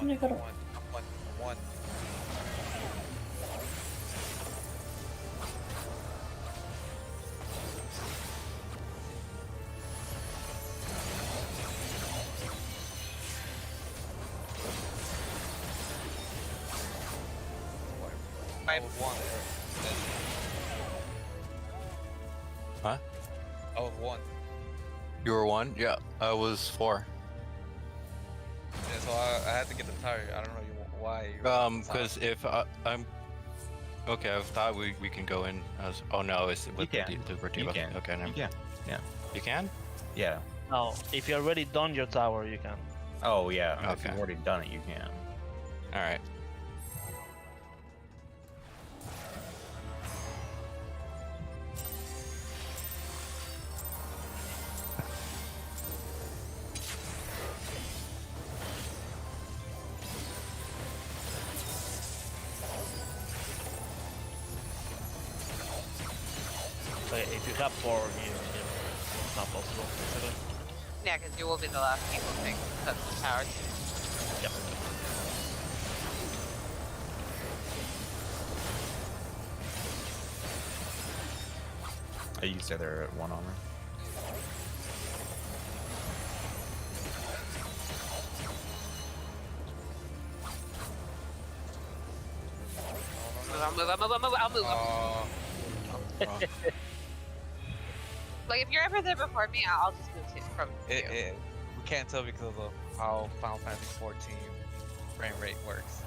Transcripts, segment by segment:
one. You gotta- I'm one. I'm one. I was one. Huh? I was one. You were 1? Yeah, I was 4. Yeah, so I had to get the tire. I don't know why. You were Because if I'm okay, I thought we can go in as. Oh no, it's with You the can. Super You Debuff. can. Okay, never. You can. Yeah. You can? Yeah. No, if you already done your tower, you can. Oh yeah. If Okay. you've already done it, you can. All right. So if you have 4, it's not possible. Basically. Yeah, because you will be the last people to put the towers. Yep. You say they're at 1 armor. I'll move. Like, if you're ever there before me, I'll just move from you. We can't tell because of how Final Fantasy 14 frame rate works.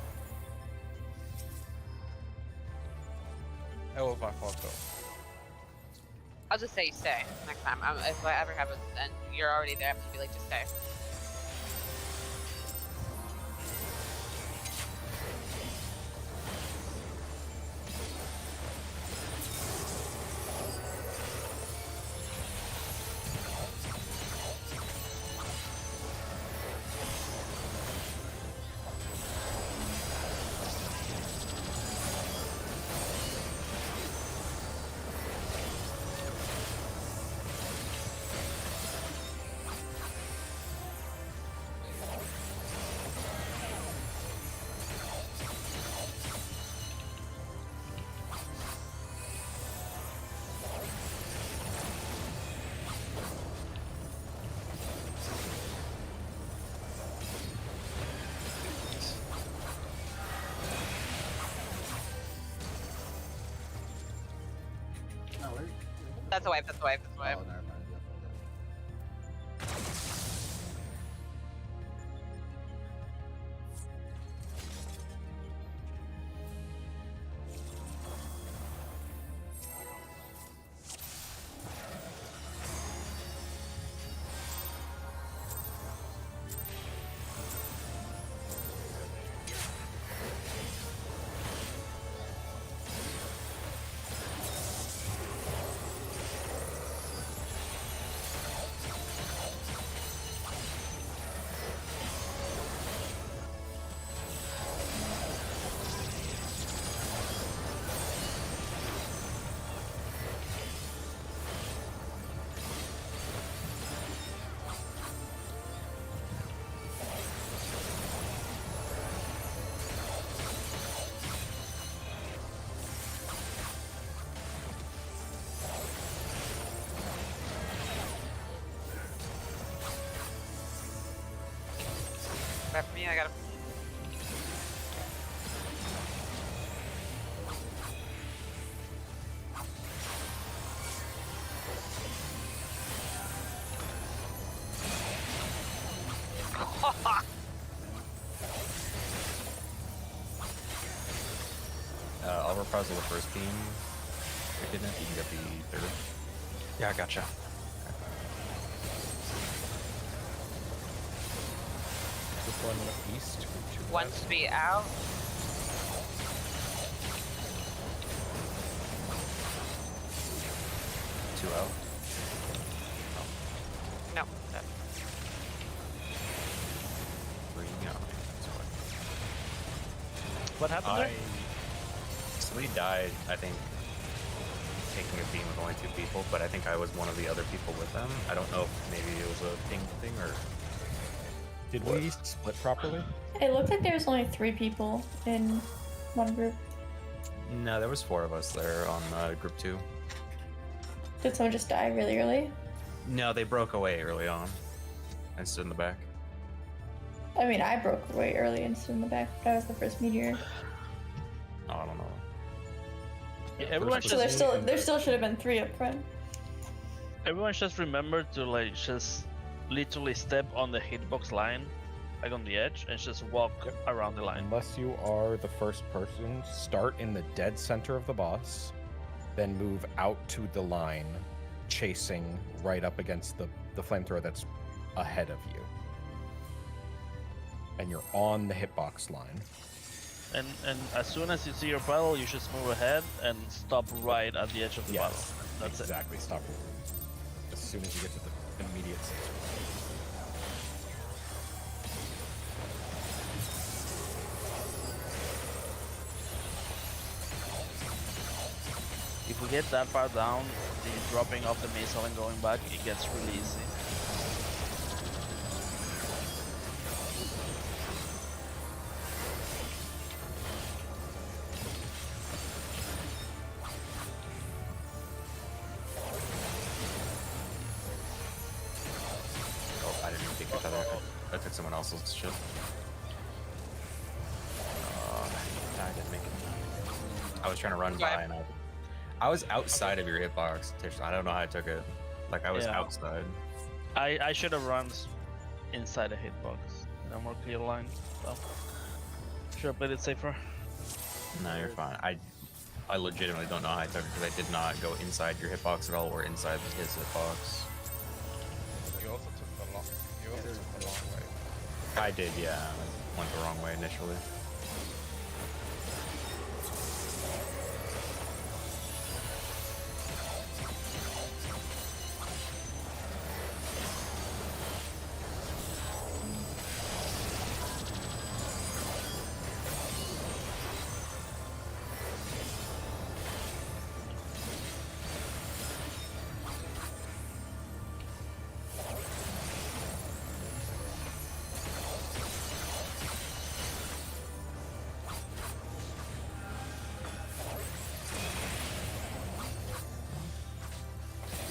That was my fault though. I'll just say stay next time. If I ever have and you're already there, I'm gonna be like, just stay. That's a wipe. That's a wipe. That's a wipe. Oh, never mind. Wipe for me. I gotta. I'll reprise the first beam. If you didn't, you can get the third. Yeah, I gotcha. This one east. Two One west. to be out. Two out. No. That. Three out. That's What happened why. there? Somebody died, I think, taking a beam with only 2 people, but I think I was one of the other people with them. I don't know if maybe it was a ping thing or... Did we split properly? It looked like there was only 3 people in one group. No, there was 4 of us there on group 2. Did someone just die really early? No, they broke away early on and stood in the back. I mean, I broke away early and stood in the back, but I was the first meteor. Oh, I don't know. Yeah, everyone So just there still should have been 3 up front. everyone just remember to like just literally step on the hitbox line, like on the edge, and just walk around the line. Unless you are the first person, start in the dead center of the boss, then move out to the line, chasing right up against the flamethrower that's ahead of you. And you're on the hitbox line. And as soon as you see your battle, you just move ahead and stop right at the edge of the battle. That's exactly. Stop as soon as you get to the immediate center. If we get that far down, the dropping off the missile and going back, it gets really easy. Oh, I didn't even take your tether. I took someone else's shit. I didn't make it. I was trying to run by and I was outside of your hitbox, Tish. I don't know how I took it. Like I was Yeah. outside. I should have run inside the hitbox in a more clear line. So should have played it safer. No, you're fine. I legitimately don't know how I took it because I did not go inside your hitbox at all or inside his hitbox. You also took the long. You also took the long way. I did, yeah. I went the wrong way initially.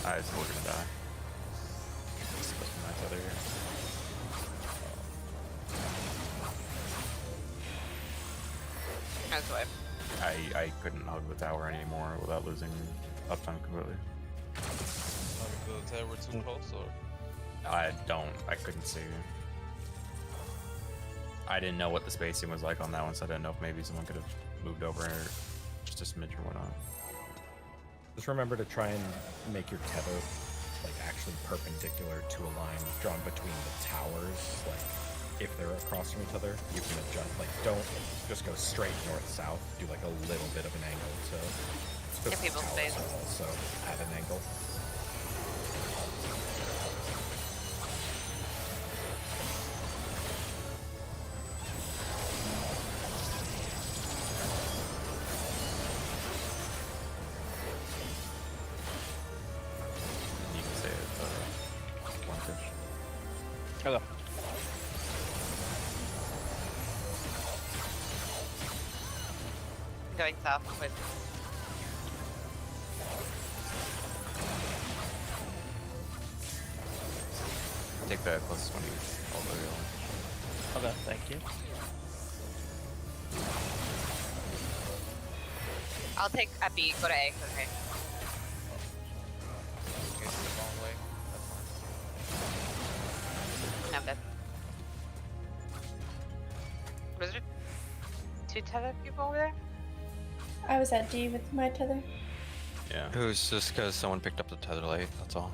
I was still gonna die. Let's put my tether here. That's why. I couldn't hug the tower anymore without losing uptime completely. Because the tower too close, or I couldn't see. I didn't know what the spacing was like on that one, so I didn't know if maybe someone could have moved over just a smidge or whatnot. Just remember to try and make your tether like actually perpendicular to a line drawn between the towers. Like if they're across from each other, you can adjust. Like don't just go straight north-south. Do like a little bit of an angle to Give people space. Also at an angle. You can say it, one fish. Okay. Going south quick. Take the closest one you all the way on. Okay, thank you. I'll take a B, go to A, okay. okay, it's the long way. No, I'm dead. Was there 2 tethered people over there? I was at D with my tether. Yeah. It was just because someone picked up the tether late, that's all.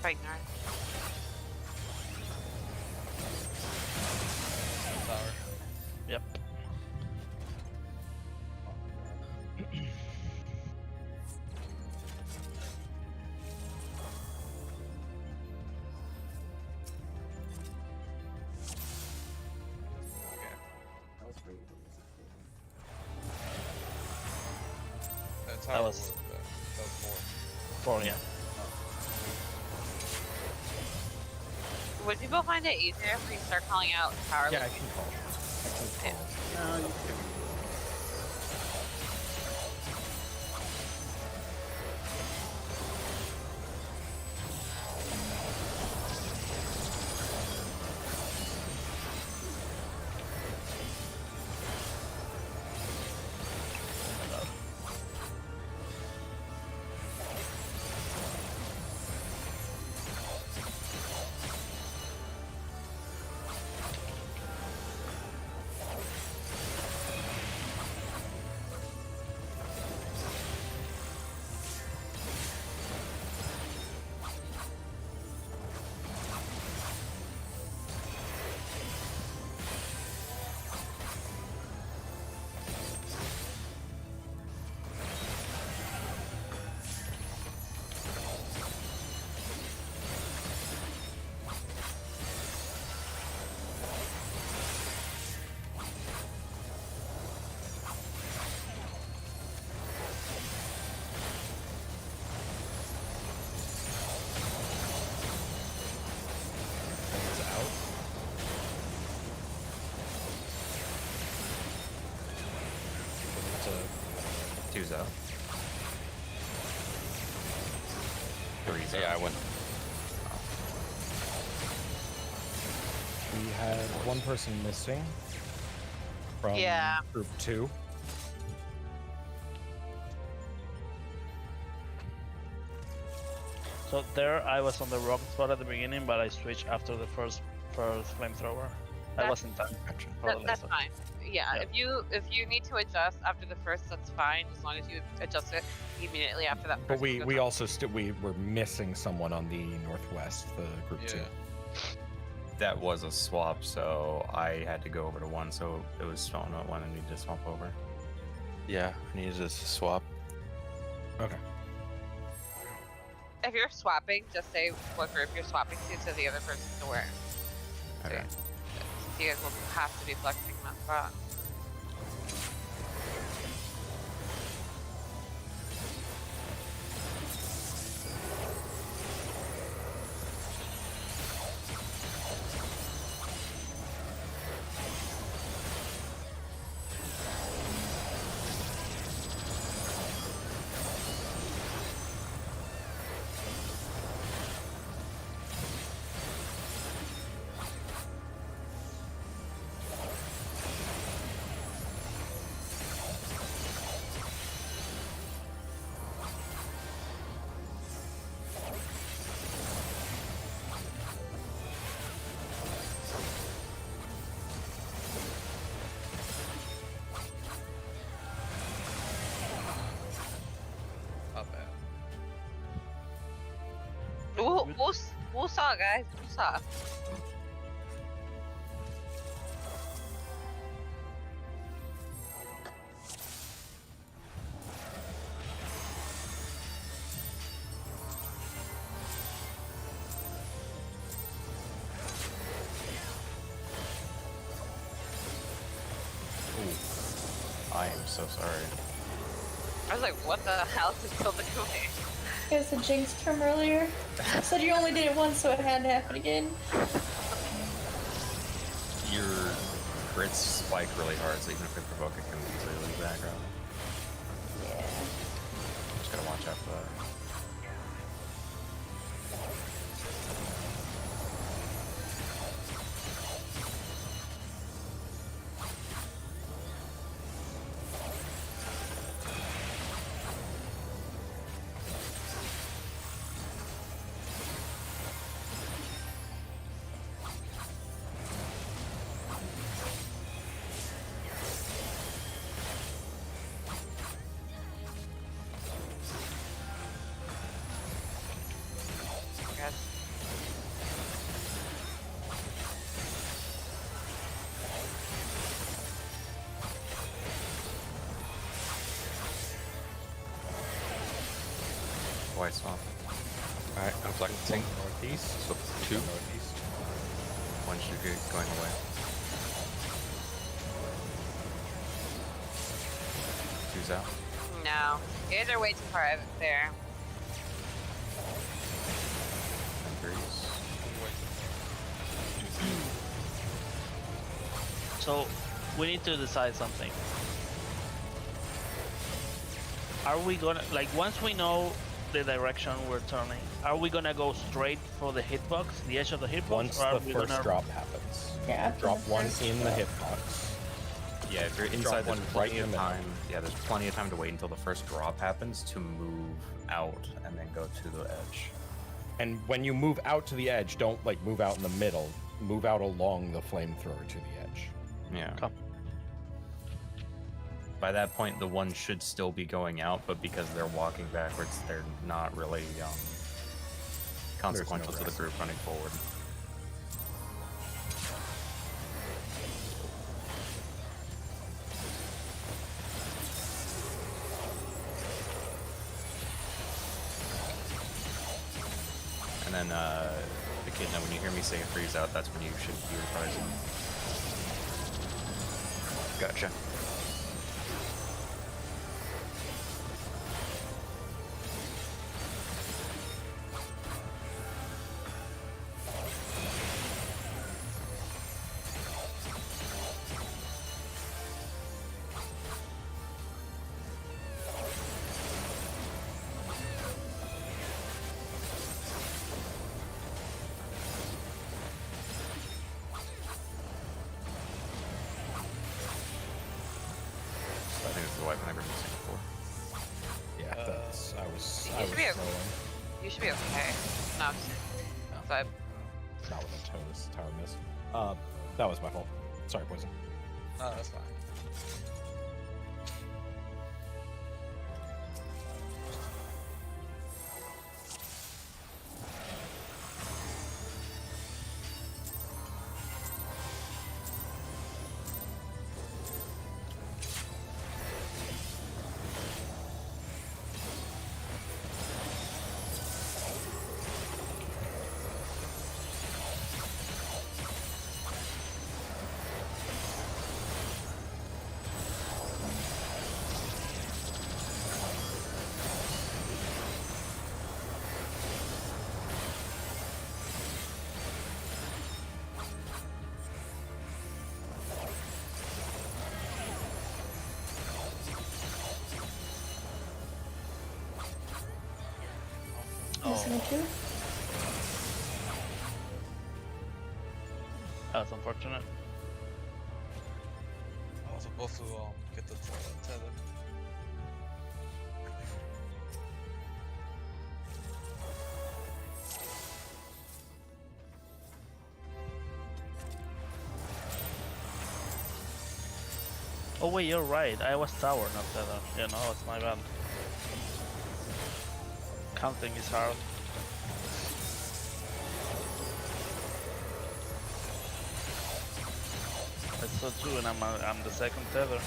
Fighting hard. Tower. Yep. Tower was- that was 4. 4, yeah. Would people find it easier if we start calling out power? Yeah, I like, can call. I can call. No, you can. It's out. It's a Two's out. Three's out. Yeah, I went. We had one person missing from Yeah. group 2. So there, I was on the wrong spot at the beginning, but I switched after the first flamethrower. I That's- was in time. Gotcha. for the That's laser. fine. Yeah, Yeah. if you need to adjust after the first, that's fine. As long as you adjust it immediately after that. But first we goes we off. also we were missing someone on the northwest, the group 2. Yeah. That was a swap, so I had to go over to 1, so it was showing up 1 and needed to swap over. Yeah, I needed to swap. Okay. If you're swapping, just say what group you're swapping to, so the other person's aware. Okay. So you guys will have to be flexing that spot. Not bad. We'll saw, guys. We'll saw. I am so sorry. I was like, what the hell is Hilda doing? It was a jinx from earlier. I said you only did it once, so it had to happen again. Your crits spike really hard, so even if we provoke it, can easily leave the background. Yeah. Just gotta watch out for that. Guys, twice off. Alright, I'm flexing. Northeast. So 2. Northeast. One should be going away. Two's out. No, you guys are way too far out there. And threes. So we need to decide something. Are we gonna, like, once we know the direction we're turning, are we gonna go straight for the hitbox, the edge of the hitbox? Once or are the we first gonna... drop happens. Yeah, after Drop the one first in the drop. hitbox. Yeah, if you're Drop inside, one there's right plenty in of the middle. time. Yeah, there's plenty of time to wait until the first drop happens to move out and then go to the edge. And when you move out to the edge, don't like move out in the middle. Move out along the flamethrower to the edge. Yeah. Come. By that point, the one should still be going out, but because they're walking backwards, they're not really consequential to the risk. group running forward. And then, Echidna, when you hear me say freeze out, that's when you should be reprising. Gotcha. I think this is the weapon I've ever used before. Yeah, that's. I was should be okay. slowing. You should be okay. No, I'm just, but Not with a tower miss. That was my fault. Sorry, Poison. No, that's fine. Missing two. That's unfortunate. I was supposed to get the tether. Oh wait, you're right. I was tower, not tether. Yeah, no, it's my bad. Counting is hard. That's so true, and I'm the second tether.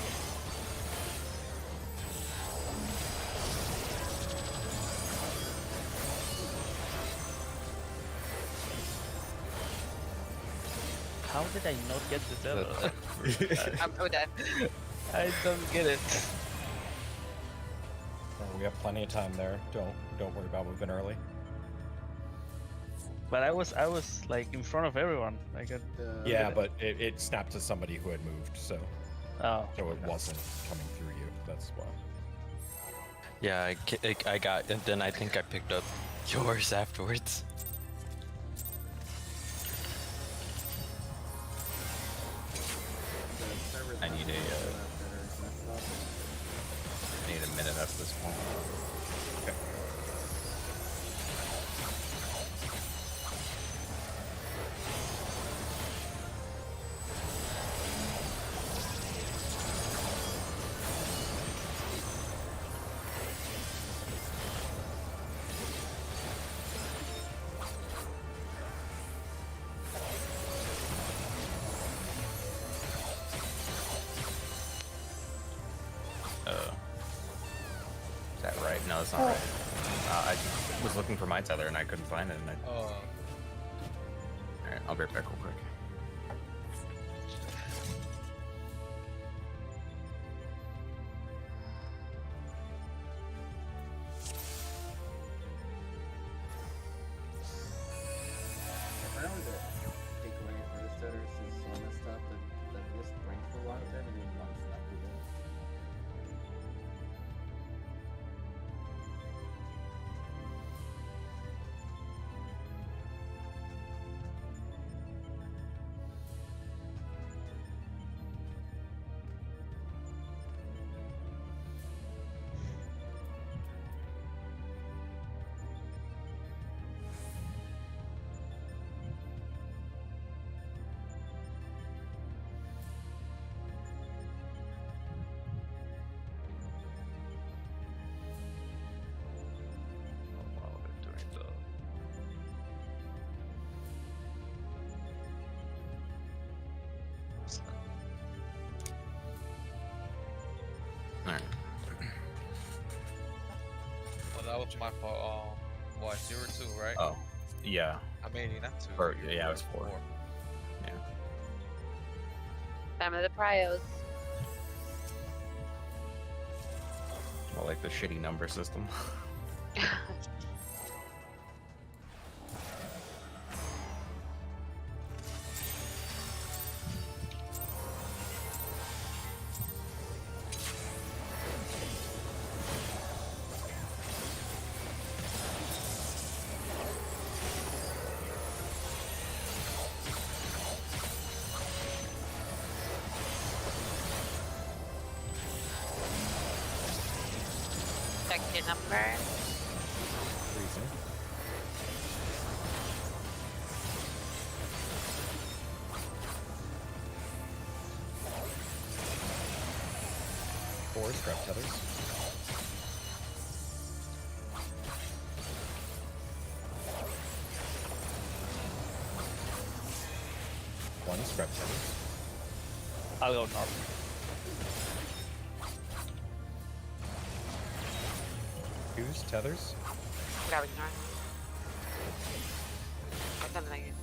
How did I not get the tether? I'm dead. I don't get it. We have plenty of time there. Don't worry about moving early. But I was like in front of everyone. I got. Yeah, but it snapped to somebody who had moved, so Oh. it wasn't coming through you. That's why. Yeah, I got, and then I think I picked up yours afterwards. I need a minute after this point. Okay. Is that right? No, that's not Oh. right. I was looking for my tether and I couldn't find it. And I... Oh. Alright, I'll be right back real quick. Apparently the takeaway for this tether is so messed up that the list ranks for a lot of them and then one's not too good. While we're doing the Alright. Oh, that was my fault. What, 0-2, right? Oh, yeah. I mean, not 2. Or, yeah, it was 4. Yeah. Time of the prios. Well, like the shitty number system. Check your number. Reason. Four scrap tethers. One scrap tethers. I'll go north. Two tethers. Grabbing north. I've done like it.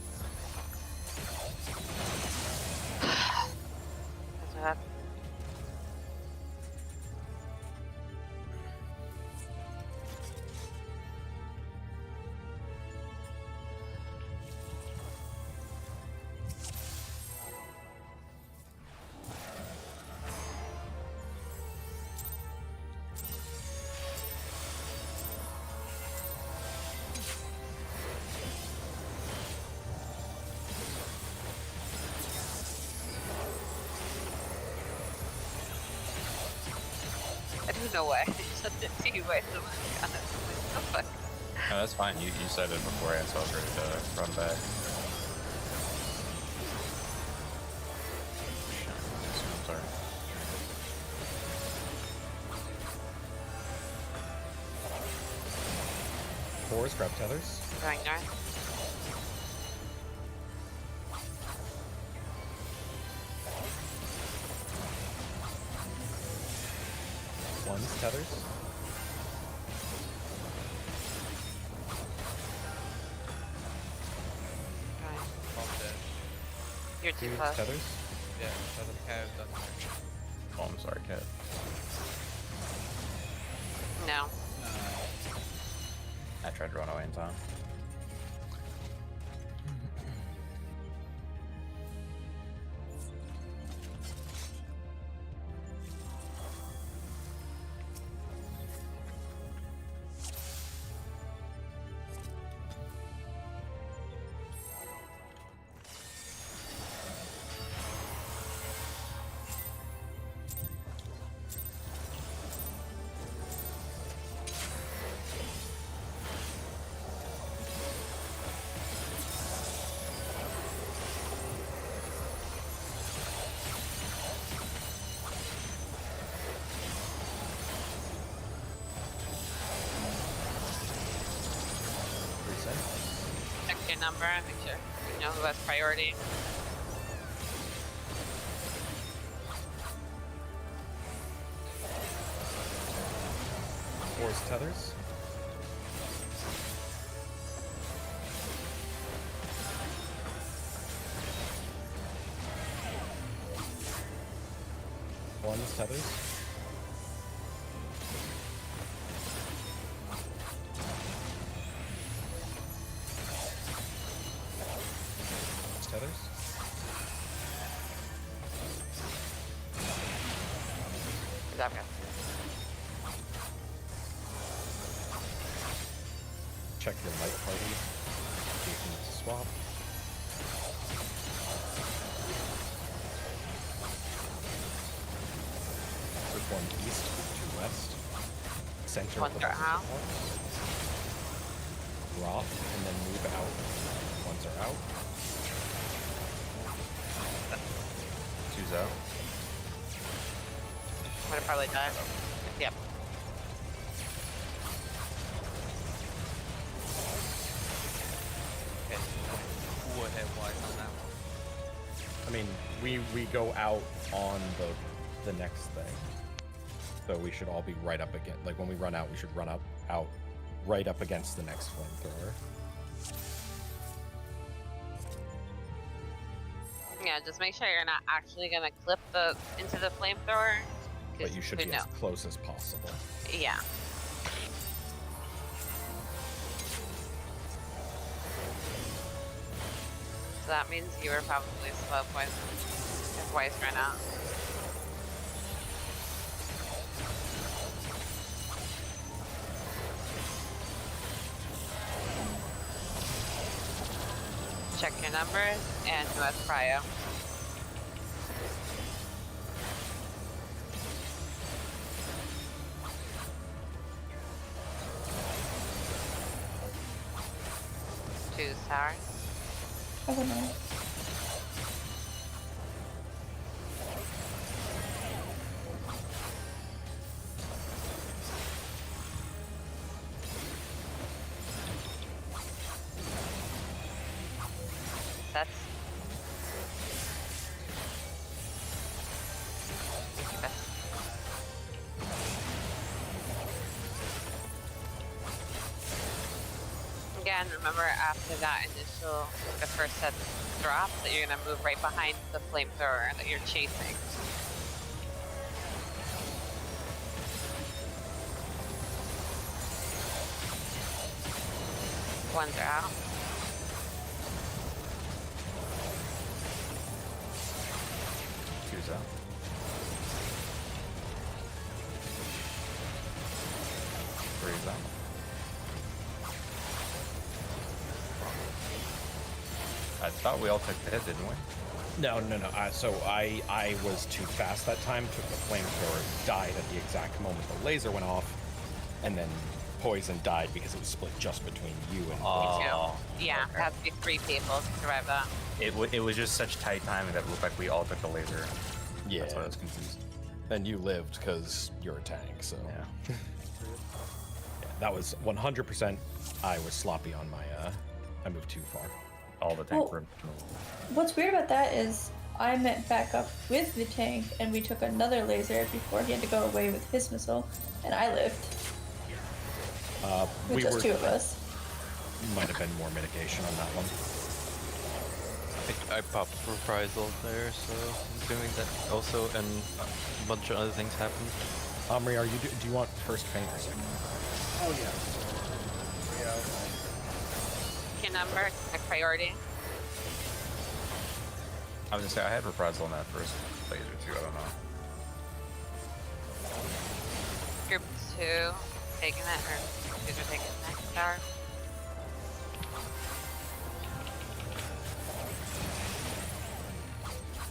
That's what happened. I don't know why I said it to you, but oh my god, what the fuck? No, that's fine. You said it beforehand, so I was ready to run back. I'm sorry. Four scrap tethers. Going north. One tethers. Right. I'm dead. You're too Two close. tethers. Yeah, because I'm kind of done. Oh, I'm sorry, Cat. No. I tried to run away in time. Check your number and make sure you know who has priority. Four tethers. ones, tethers. Tethers. Zabka. Check your light party. See if you need to swap. Group 1 east, group 2 west. Center Ones of the are out. Drop and then move out. Ones are out. Two's out. I'm gonna probably die. Yep. Okay. Who ahead wise on that one? I mean, we go out on the next thing. So we should all be right up against, like when we run out, we should run out right up against the next flamethrower. Yeah, just make sure you're not actually gonna clip into the flamethrower. But you should be as close as possible. Yeah. So that means you were probably slow poison if Weiss ran out. Check your numbers and who has prio. Choose tower. I don't know. That's again, remember after that initial, the first set drop, that you're gonna move right behind the flamethrower that you're chasing. Ones are out. Two's out. Three's out. I thought we all took the hit, didn't we? No. So I was too fast that time. Took the flamethrower, died at the exact moment the laser went off, and then Poison died because it was split just between you and Poison. Oh, Yeah, it has to be 3 people to survive that. it was just such tight timing that it looked like we all took the laser. Yeah. That's why I was confused. And you lived because you're a tank. So Yeah. yeah, that was 100%. I was sloppy on my. I moved too far. All the tank Oh. were. What's weird about that is I met back up with the tank and we took another laser before he had to go away with his missile, and I lived. With We just were. 2 of us. Might have been more mitigation on that one. I popped reprisal there, so I'm doing that also, and a bunch of other things happened. Omri, do you want first feint or second? Oh yeah. Your number, like priority. I was gonna say I had reprisal on that first laser too. I don't know. Group 2 taking it, or these are taking the next tower.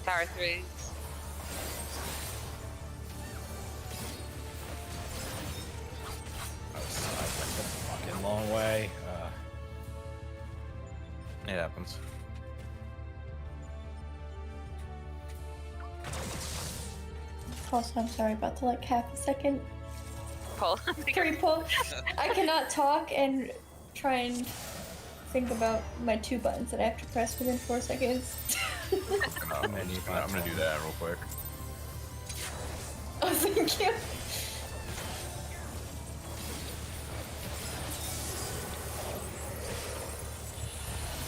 Tower 3. I went the fucking long way. It happens. Also, I'm sorry about the like half a second Pull. pre-pull. I cannot talk and try and think about my 2 buttons that I have to press within 4 seconds. I'm gonna do that real quick. Oh, thank you.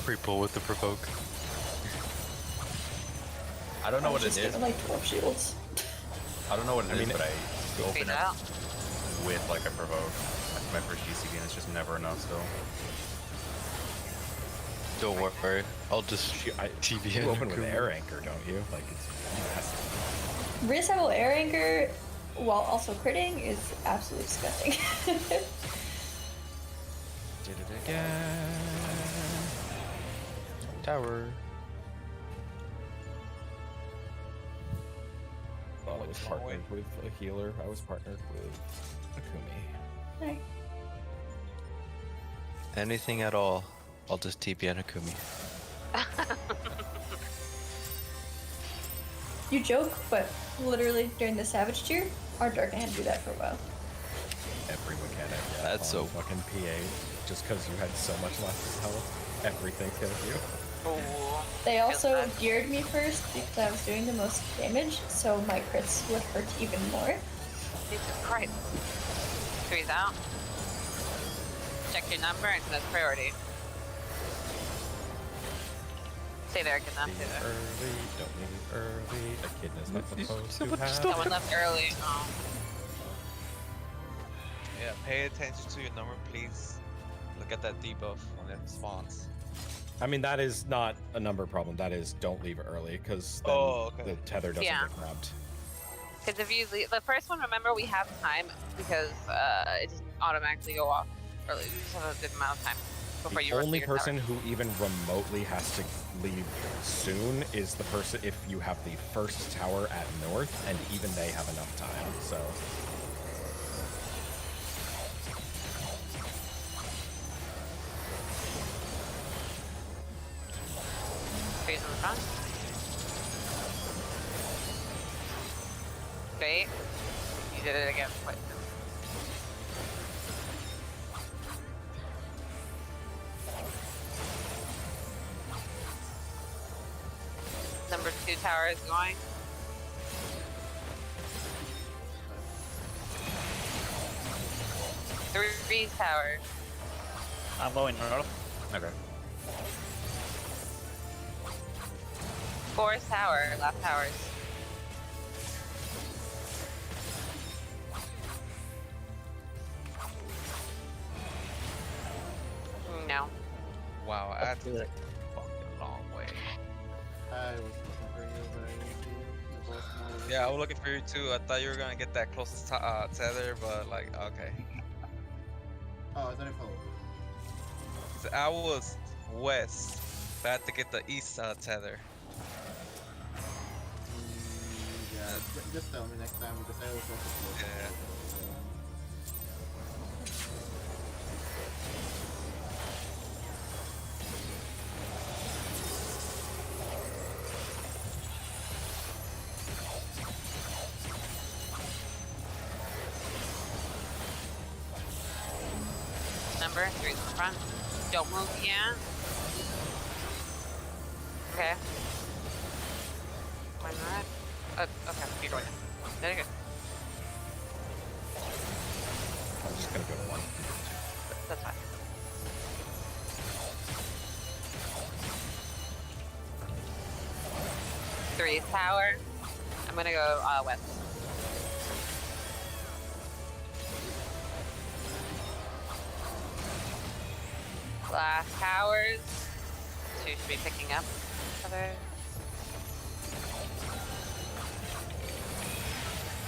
Pre-pull with the provoke. I don't know what it Just is. getting, like 12 shields. I don't know what it is, mean, but I open Fade it out. with like a provoke. That's my first GCB, and it's just never enough still. Don't worry. I'll just TB You in open with Akuma. air anchor, don't you? Like it's nasty. Reassemble air anchor while also critting is absolutely disgusting. Did it again. Tower. Thought I was partnered with a healer. I was partnered with Akumi. Right. Anything at all. I'll just TP in Akumi. You joke, but literally during the Savage tier, our Dark had to do that for a while. Every mechanic. Yeah, That's on so- fucking PA. Just because you had so much less health, everything killed you. Oh. They also bad. geared me first because I was doing the most damage, so my crits would hurt even more. Jesus Christ. Three's out. Check your number and that's priority. Stay there, get them. Leave Stay there. early, don't leave early. A kid is not supposed to someone have. just Someone left early. Oh. Yeah, pay attention to your number, please. Look at that debuff when it spawns. I mean, that is not a number problem. That is don't leave early because then Oh, okay. the tether doesn't Yeah. get grabbed. Because if you leave, the first one, remember we have time because it doesn't automatically go off early. You just have a good amount of time before The you rush to only your person tower. who even remotely has to leave soon is the person if you have the first tower at north, and even they have enough time. So Freeze in the front. Great. You did it again. Wait. Number 2 tower is going. Three tower. I'm going north. Okay. 4 tower. Last towers. No. Wow, I had to take a fucking long way. I was looking for you, but I didn't see you. The boss more- Yeah, I was looking for you too. I thought you were gonna get that closest tether, but like, okay. Oh, I thought I followed. So I was west, but I had to get the east tether. Yeah, just tell me next time because I was also close. Yeah. Number 3's in the front. Don't move yet. Okay. Why not? Okay, you're going in. There you go. I'm just gonna go to one. That's fine. Three tower. I'm gonna go west. Last towers. 2 should be picking up each other.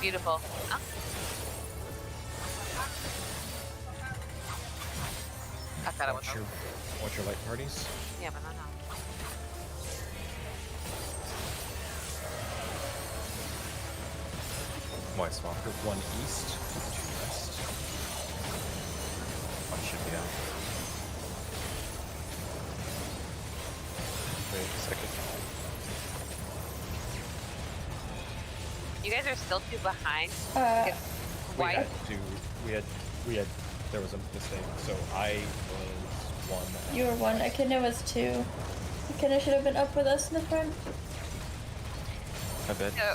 Beautiful. Oh. I thought it was. Watch your light parties. Yeah, but not now. White swap. Group 1 east, 2 west. One should be out. Wait a second. You guys are still too behind. Uh, White. There was a mistake. So I was 1. you were 1. Echidna was 2. Echidna should have been up with us in the front. My bad. So,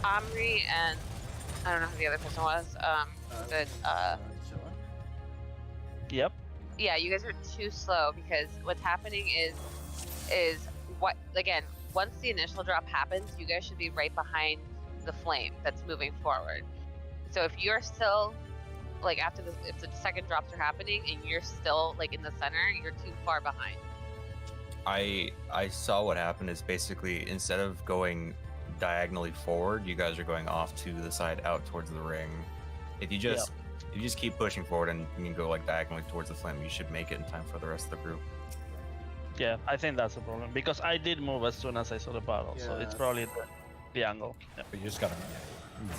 Omri and I don't know who the other person was. But Chilla? Yep. yeah, you guys are too slow because what's happening is what again? Once the initial drop happens, you guys should be right behind the flame that's moving forward. So if you're still like after this, if the second drops are happening and you're still like in the center, you're too far behind. I saw what happened is basically instead of going diagonally forward, you guys are going off to the side out towards the ring. If you just keep pushing forward and you can go like diagonally towards the flame, you should make it in time for the rest of the group. Yeah, I think that's the problem because I did move as soon as I saw the battle, so it's Yeah. probably the angle. Yeah. But you just gotta move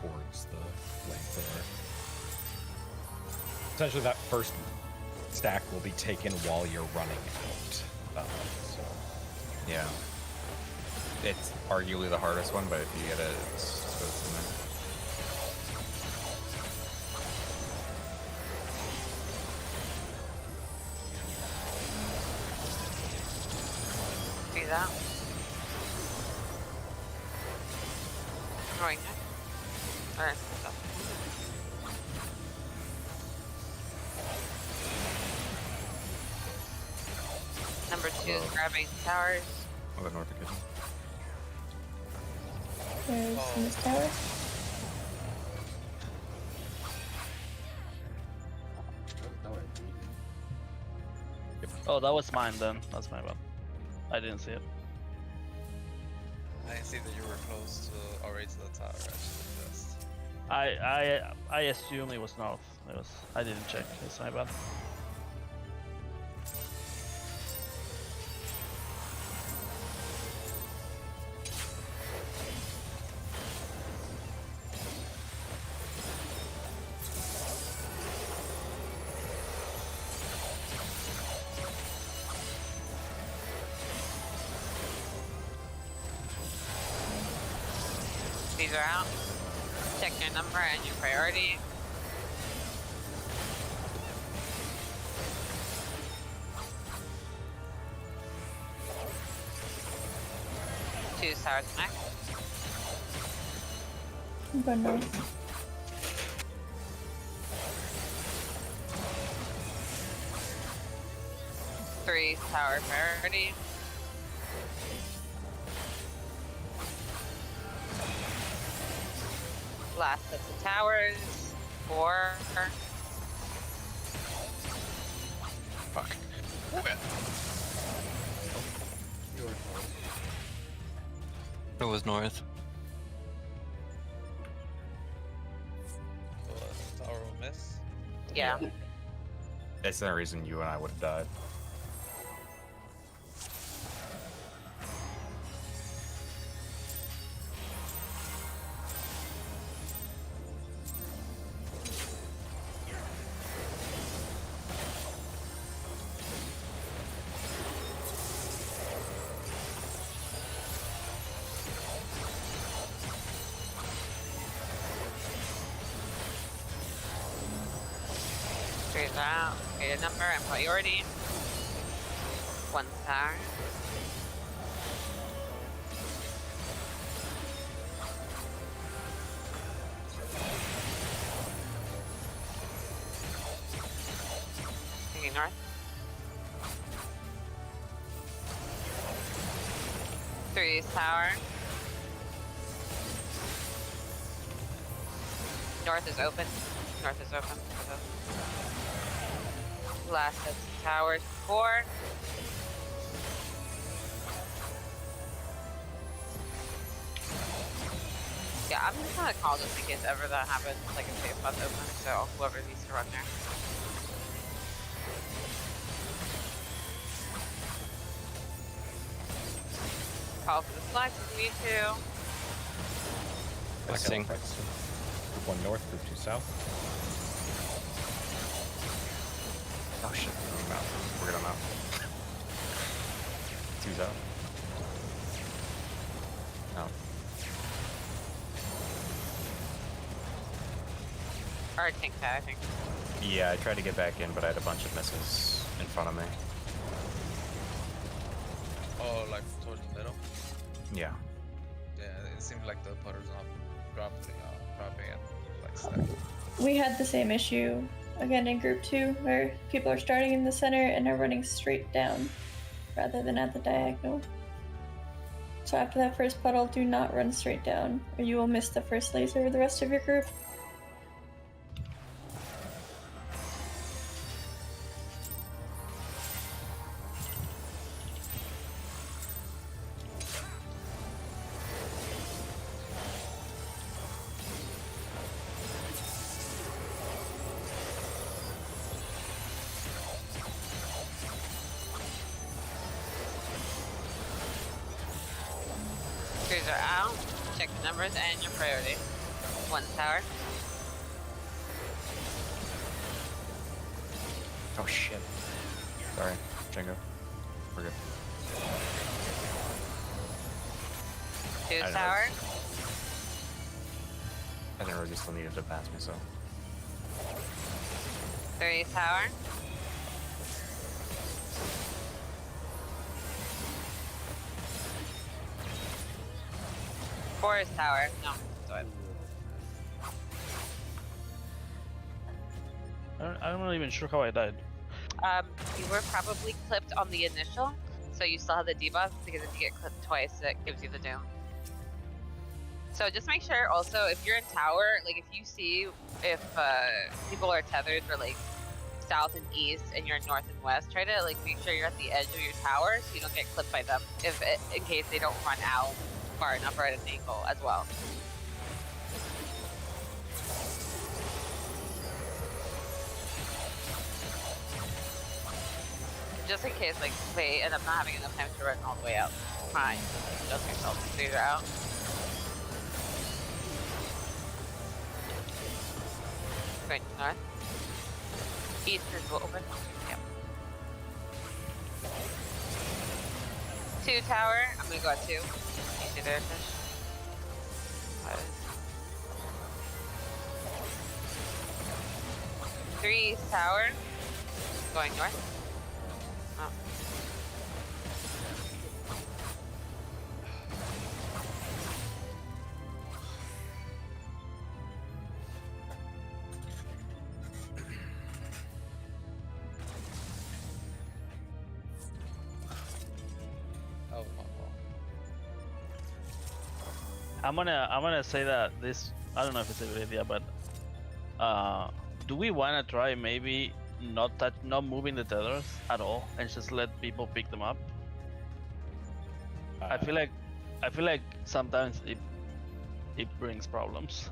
towards the flamethrower. Essentially, that first stack will be taken while you're running out. So Yeah. It's arguably the hardest one, but if you get it, it's in there. See that? Throwing it. Or number 2 is grabbing towers. I'll go north of kitchen. There's in this tower. That would be. Oh, that was mine then. That's my bad. I didn't see it. I didn't see that you were close to already to the tower. Actually, just. I assume it was north. I didn't check. It's my bad. These are out. Check your number and your priority. Two towers next. I'm going north. Three tower priority. Last sets of towers. 4. Fuck. You were close. It was north. So, tower will miss. Yeah. That's the reason you and I would have died. Three's out. Get a number and priority. 1 tower. Thinking north. Three's tower. North is open. North is open. Last of towers 4. Yeah, I'm just gonna call just in case ever that happens, like if safe spot's open, so whoever needs to run there. Call for the flags if you need to. Flexing. Group 1 north, group 2 south. Oh shit, I'm out. We're good, I'm out. 2's out. No. Or a tank pad, I think. Yeah, I tried to get back in, but I had a bunch of misses in front of me. Oh, like towards the middle. Yeah. Yeah, it seemed like the putter's not dropping it like stack. We had the same issue again in group 2 where people are starting in the center and are running straight down rather than at the diagonal. So after that first puddle, do not run straight down, or you will miss the first laser with the rest of your group. Cruiser out. Check the numbers and your priority. 1 tower. Oh shit. Sorry, Django. We're good. 2 I know. tower. I think Rosie still needed to pass me, so. 3 tower. 4 is tower. No, do it. I'm not even sure how I died. You were probably clipped on the initial, so you still have the debuff, because if you get clipped twice, it gives you the doom. So just make sure also, if you're in tower, like if you see if people are tethered for like south and east and you're north and west, try to like make sure you're at the edge of your tower so you don't get clipped by them, in case they don't run out far enough or at an angle as well. Just in case, like, they end up not having enough time to run all the way out. Fine. Just yourself. These are out. Going north. East is open. Yep. 2 tower. I'm gonna go at 2. You see there, fish? 3 tower. Going north. Oh. Oh, my fault. I'm gonna say that this, I don't know if it's a good idea, but do we wanna try maybe not moving the tethers at all and just let people pick them up? I feel like sometimes it brings problems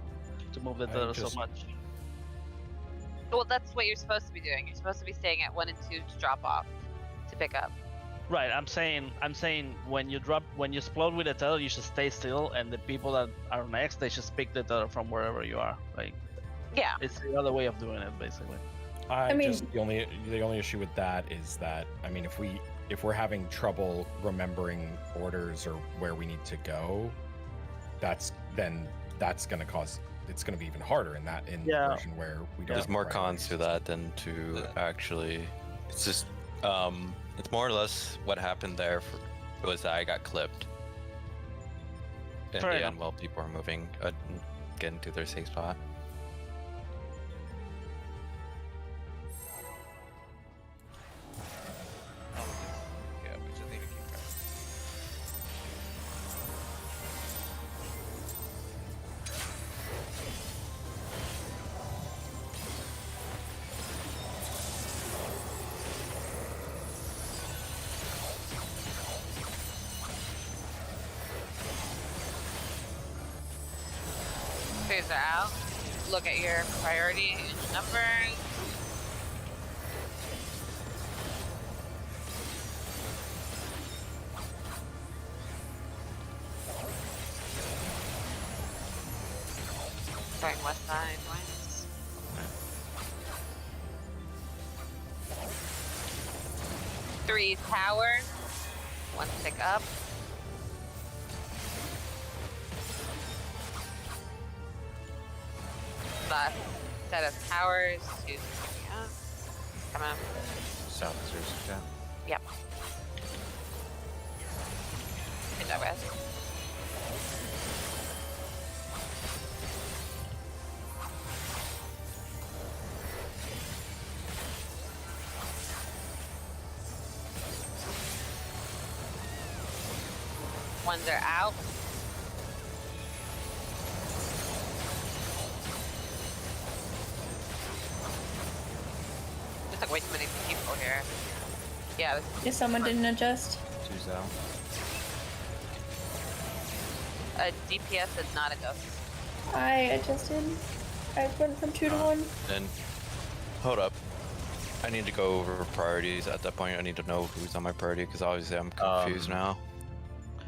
to move the tethers so much. Well, that's what you're supposed to be doing. You're supposed to be staying at 1 and 2 to drop off, to pick up. Right, I'm saying when you explode with the tether, you should stay still, and the people that are next, they should pick the tether from wherever you are. Like, Yeah. it's the other way of doing it, basically. I mean- just the only issue with that is that, I mean, if we're having trouble remembering orders or where we need to go, it's gonna be even harder in the version where we don't. There's have more priorities. cons to that than to actually. It's just it's more or less what happened there was that I got clipped in Fair the enough. end while people are moving, getting to their safe spot. Yeah, we just need to keep track. Cruiser out. Look at your priority and your numbers. Going west side, west. Three towers. 1 pick up. Last set of towers. 2's picking up. Come on. South is yours, yeah. Yep. Good job, guys. Ones are out. There's like way too many people here. Yeah, this If someone didn't adjust. Two's out. DPS did not adjust. I adjusted. I went from 2 to 1. Then, hold up. I need to go over priorities at that point. I need to know who's on my priority because obviously I'm confused now.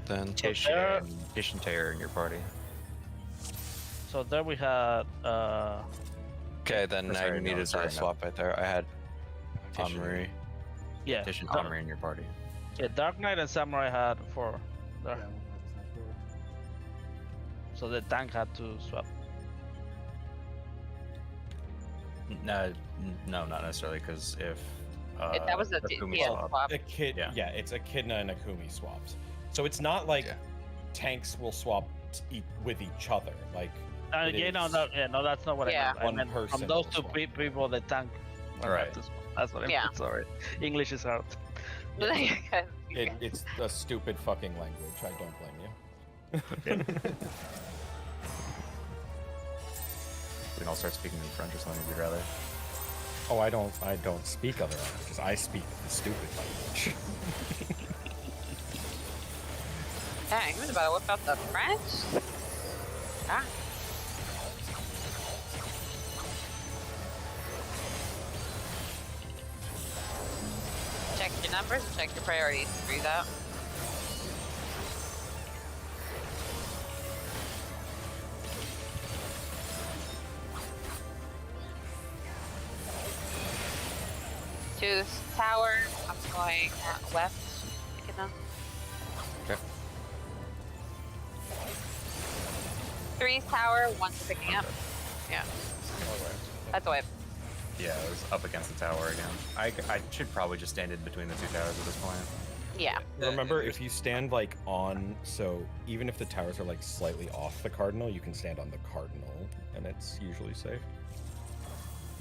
Then Tish there- and Taylor in your party. So there we had okay, then I Sorry, no, needed sorry, to no. swap right there. I had Tish and- Omri. yeah, Tish and Dark- Omri in your party. yeah, Dark Knight and Samurai had 4 there. Yeah, 100% sure. So the tank had to swap. No, no, not necessarily, because if That was a Akumi DPS swap- swap. Yeah, it's Echidna and Akumi swaps. So it's not like Yeah. tanks will swap with each other. Like it Yeah, no, is- no, that's not what Yeah. I meant. I One meant from person those will two swap. people, the tank. will Right. have to swap. That's what I Yeah. meant. Sorry, English is hard. it's a stupid fucking language. I don't blame you. we can all start speaking in French or something, if you'd rather. Oh, I don't speak other languages. I speak the stupid language. Dang, what about whip out the French? Ah. Check your numbers and check your priorities. Breathe out. To tower, I'm going west. Pick it up. Okay. 3's tower, 1's picking up. Yeah, that's a whip. Yeah, it was up against the tower again. I should probably just stand in between the two towers at this point. Yeah. Remember, if you stand like on, so even if the towers are like slightly off the cardinal, you can stand on the cardinal, and it's usually safe.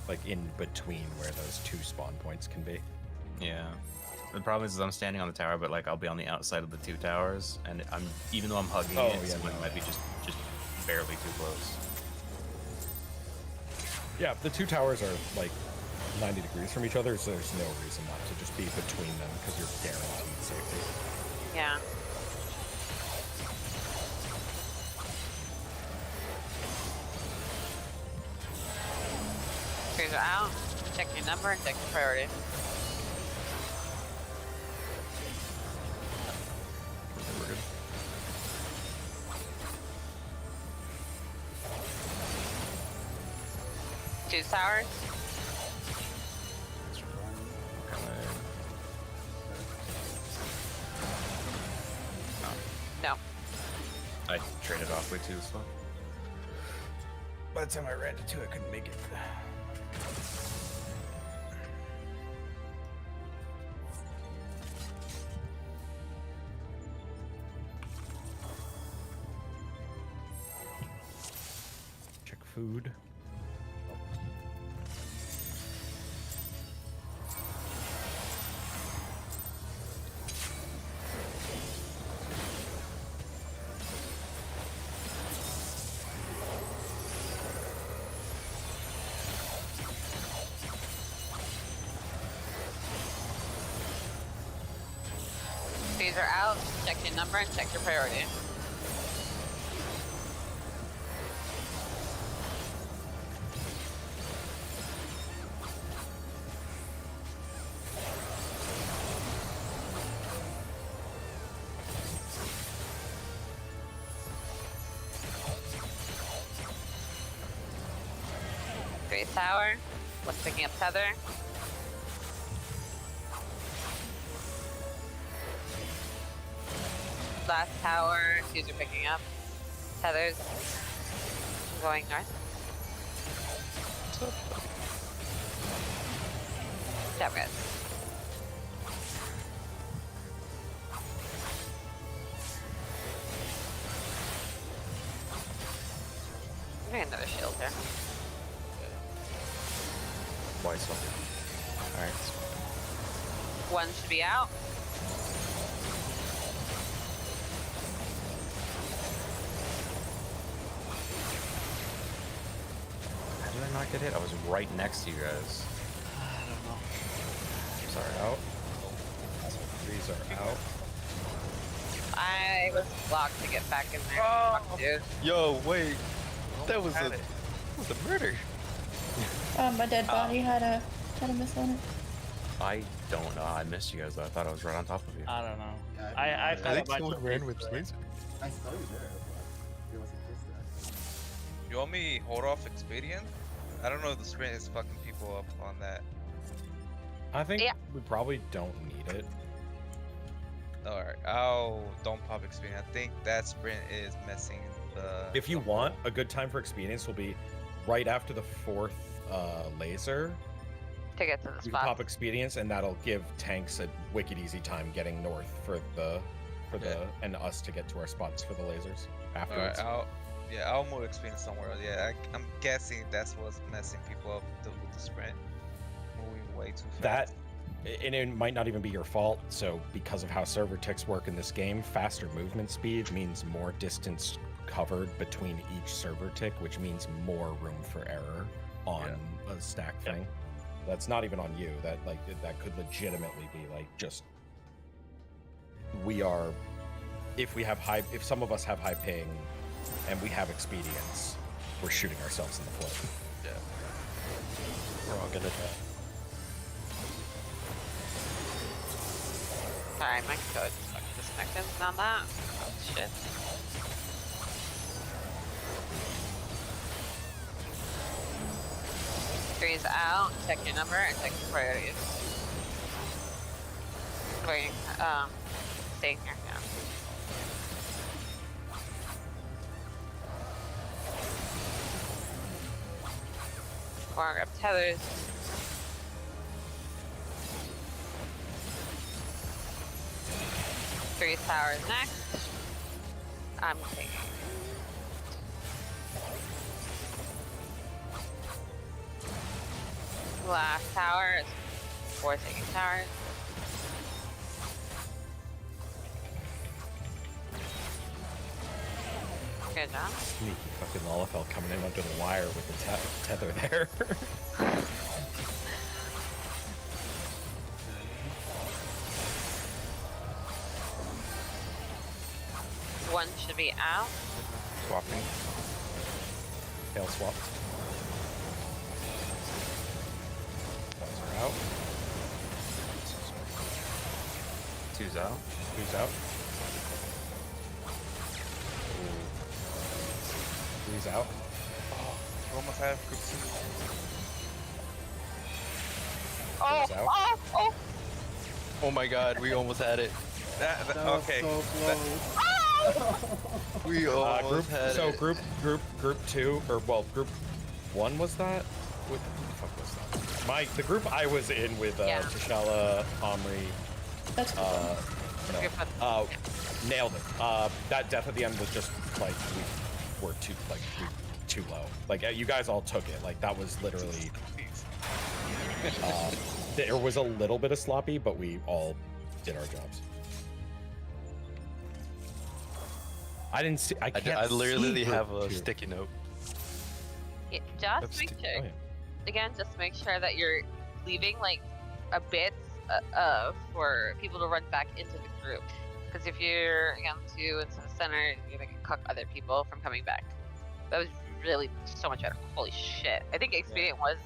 Like in between where those 2 spawn points can be. Yeah. The problem is I'm standing on the tower, but like I'll be on the outside of the 2 towers, and I'm even though I'm hugging Oh, it, yeah, someone no. might be just barely too close. Yeah, the 2 towers are like 90 degrees from each other, so there's no reason not to just be between them because you're guaranteed safety. Yeah. Trees are out. Check your number and check your priority. We're good. Two towers. No. I traded off way too slow. By the time I ran to 2, I couldn't make it. Check food. Trees are out. Check your number and check your priority. Great tower. What's picking up tether? Last tower, 2's are picking up. Tethers going north. Step guys. I'm getting another shield here. Why so? Alright. One should be out. not get hit? I was right next to you guys. I don't know. Sorry, out. These are out. I was blocked to get back in there. Oh. Fuck, dude. Yo, wait. That Almost was had a it. murder. My dead body had a miss on it. I don't know. I missed you guys though. I thought I was right on top of you. I don't know. Yeah, I've I had a think bunch of ran with these, laser. I saw you there, but it wasn't just that. You want me hold off expedient? I don't know if the sprint is fucking people up on that. I think Yeah. we probably don't need it. Alright, I'll don't pop expedient. I think that sprint is messing the. If you want, a good time for expedience will be right after the 4th laser. To get to the You can spot. pop expedience, and that'll give tanks a wicked easy time getting north for the and us to get to our spots for the lasers afterwards. Alright, I'll move experience somewhere else. Yeah, I'm guessing that's what's messing people up with the sprint. Moving way too fast. And it might not even be your fault. So because of how server ticks work in this game, faster movement speed means more distance covered between each server tick, which means more room for error on a stack thing. That's not even on you. That could legitimately be like just if some of us have high ping and we have expedience, we're shooting ourselves in the foot. Yeah. We're all gonna die. Sorry, my code disconnected on that. Oh, shit. Three's out. Check your number and check your priorities. Waiting. Staying here. Yeah. Or grab tethers. Three towers next. I'm taking. Last tower is 4 taking towers. Good job. Sneaky fucking Lalafell coming in under the wire with the tether there. One should be out. Swapping. Tail swap. Ones are out. Two's out. Who's out? Three's out. We almost have group 2. Oh, out. oh, oh! Oh my god, we almost had it. That, That was okay. so close. We almost had it. Group 2, or well, group 1 was that? What the fuck was that? The group I was in with Yeah. T'Challa, Omri, That's cool. Group of- nailed it. That death at the end was just like we were too low. Like you guys all took it. Like that was literally. There was a little bit of sloppy, but we all did our jobs. I didn't see. I can't. I literally see have group a 2. sticky note. Yeah, That's just make sti- sure. Oh, yeah. Again, just make sure that you're leaving like a bit for people to run back into the group. Because if you're again too into the center, you're gonna cuck other people from coming back. That was really so much better. Holy shit! I think Expedient was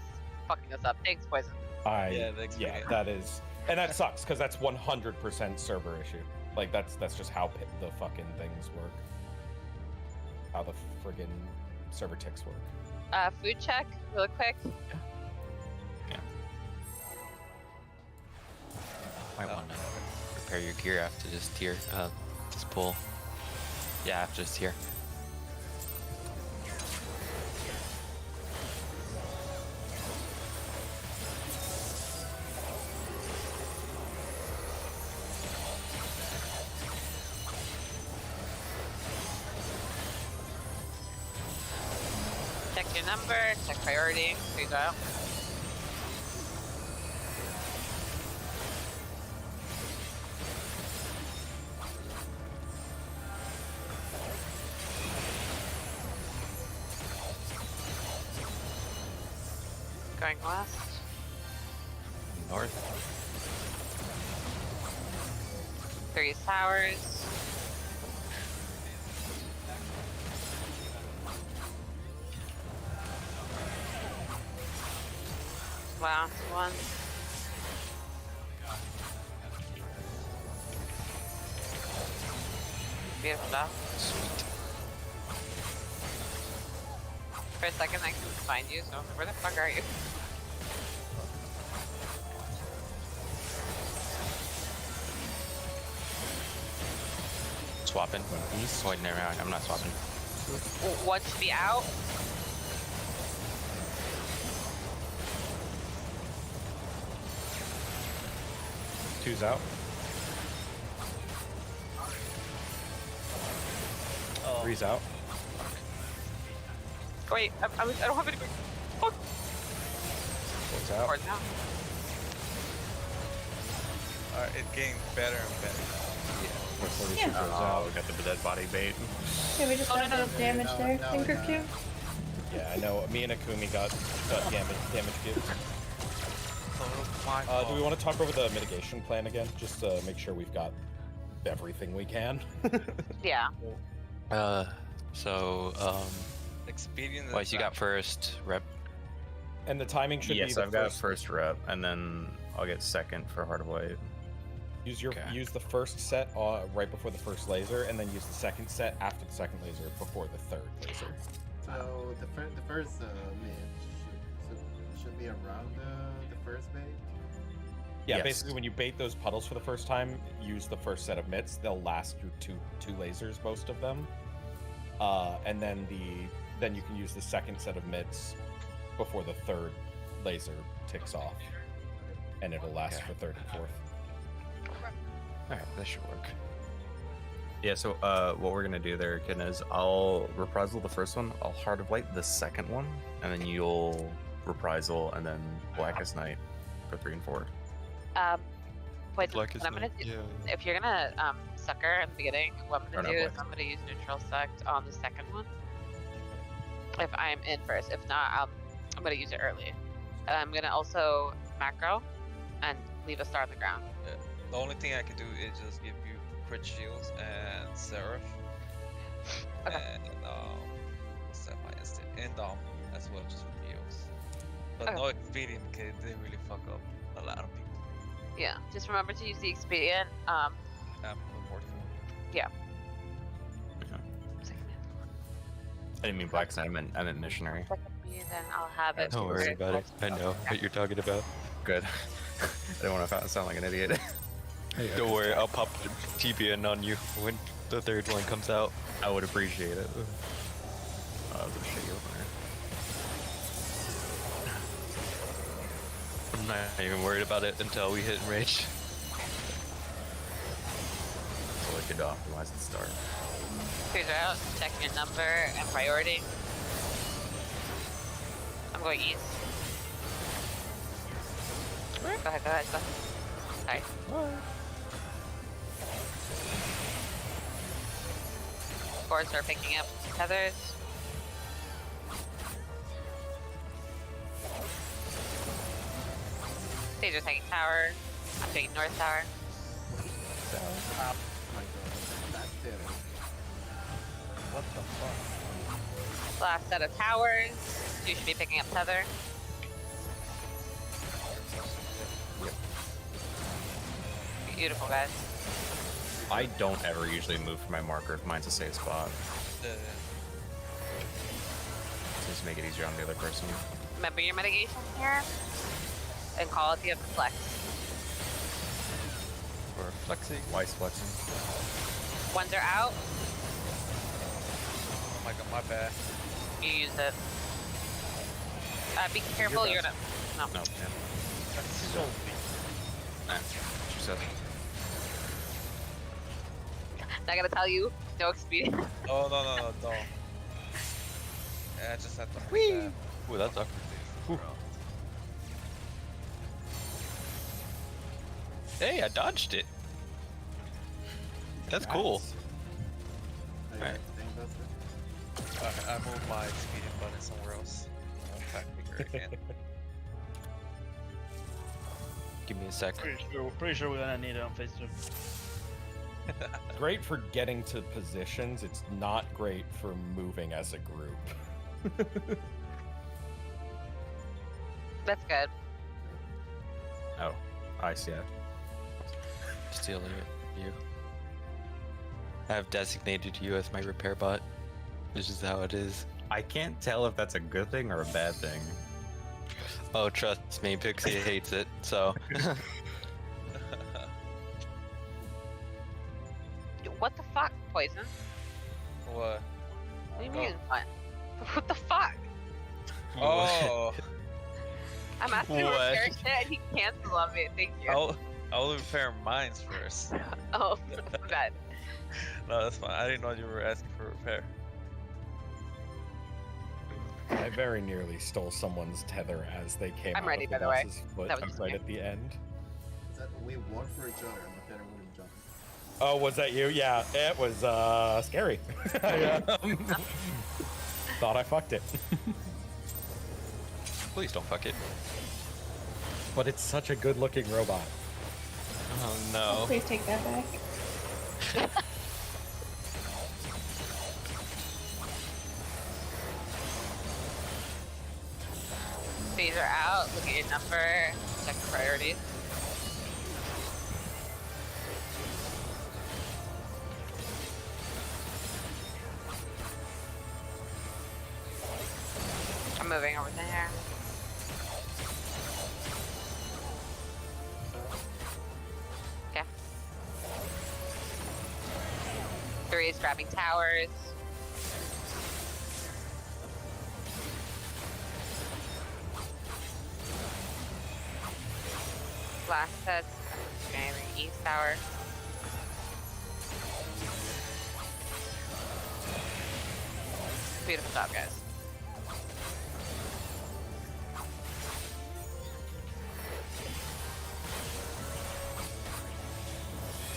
fucking us up. Thanks, Poison. Yeah, the experience. that is, and that sucks because that's 100% server issue. Like that's just how the fucking things work. How the friggin' server ticks work. Food check, really quick. Might want to prepare your gear after this tier, this pull. Yeah, after this tier. Check your number. Check priority. Please out. Going west. North. 3 towers. Last one. Beautiful stuff. Sweet. For a second I couldn't find you, so where the fuck are you? Swapping. Wait, never mind. I'm not swapping. One should be out. Two's out. Oh. Three's out. Wait, I don't have anybody. Fuck. Four's out. Four's out. It's getting better and better. Four 42 Yeah. goes Oh, out. we got the dead body bait. Yeah, we just got a bit of damage there. no, Finger no. cube. Yeah, I know. Me and Akumi got damage cubes. Oh my Do we want to talk over the mitigation plan again? Just to make sure we've got everything we can. Yeah. Expedient. Weiss, you got first rep. And the timing should be Yes, the I've got first rep, and then I'll get second for Heart of White. Okay. Use the first set right before the first laser, and then use the second set after the second laser before the third laser. So the first mid should be around the first bait. Yeah, Yes. basically when you bait those puddles for the first time, use the first set of mitts. They'll last you two lasers, most of them. And then you can use the second set of mitts before the third laser ticks off, and it'll last Okay. for third and fourth. All right, that should work. Yeah, so what we're gonna do there, Kid, is I'll reprisal the first one, I'll Heart of Light the second one, and then you'll reprisal and then Blackest Night for 3 and 4. Wait, what I'm gonna do, if you're gonna sucker in the beginning, what I'm Or gonna not do is Black. I'm gonna use neutral sect on the second one. If I'm in first, if not, I'm gonna use it early. I'm gonna also macro and leave a star on the ground. The only thing I can do is just give you crit shields and Seraph. Okay. And semi-instant and as well, just for heals. But Okay. no expedient because they really fuck up a lot of people. Yeah, just remember to use the expedient. I'm reporting. Second I didn't mean Blackest Night, I meant Missionary. me, then I'll have it. Don't worry about it. I know what you're talking about. Good. I don't want to sound like an idiot. Don't worry, I'll pop TBN on you when the third one comes out. I would appreciate it. I'll go shit you opener. I'm not even worried about it until we hit enrage. So I could optimize the start. Cruiser out, check your number and priority. I'm going east. Go ahead, go. Sorry. Boards are picking up tethers. Sage are taking tower. I'm taking north tower. Oh my god, that's it. What the fuck? Last set of towers. You should be picking up tether. Beautiful, guys. I don't ever usually move from my marker if mine's a safe spot. Just make it easier on the other person. Remember your mitigation here, and call it the other flex. Or flexing. Weiss flexing. Ones are out, Oh my god, my bad. you use it. Be careful, you're gonna. No. No, yeah. That's so Nah, she said. Not gonna tell you, no expedient. Oh no, don't. Yeah, I just had to. Whee! Ooh, that's awkward. Ooh. Hey, I dodged it. That's cool. Are you Alright. guys staying, Buster? I moved my expedient button somewhere else. I'll attack bigger again. Give me a sec. Pretty sure we're gonna need it on phase 2. Great for getting to positions. It's not great for moving as a group. That's good. Oh, I see it. Stealing you. I have designated you as my repair bot. This is how it is. I can't tell if that's a good thing or a bad thing. Oh, trust me, Pixie hates it. So What the fuck, Poison? What? What do you Oh. mean, what? What the fuck? Oh, I'm asking him What? repair shit and he cancels on me. Thank you. I'll repair mines first. Oh, bad. No, that's fine. I didn't know you were asking for repair. I very nearly stole someone's tether as they came I'm out ready, of by the the way. boss's foot That was just right me. at the end. Is that we won for each other and the better wouldn't jump? Oh, was that you? Yeah, it was scary. I thought I fucked it. please don't fuck it. But it's such a good looking robot. Oh Oh, no. please take that back. Phaser out. Look at your number. Check the priorities. I'm moving over there. Okay. 3 is grabbing towers. Last test. East tower. Beautiful job, guys.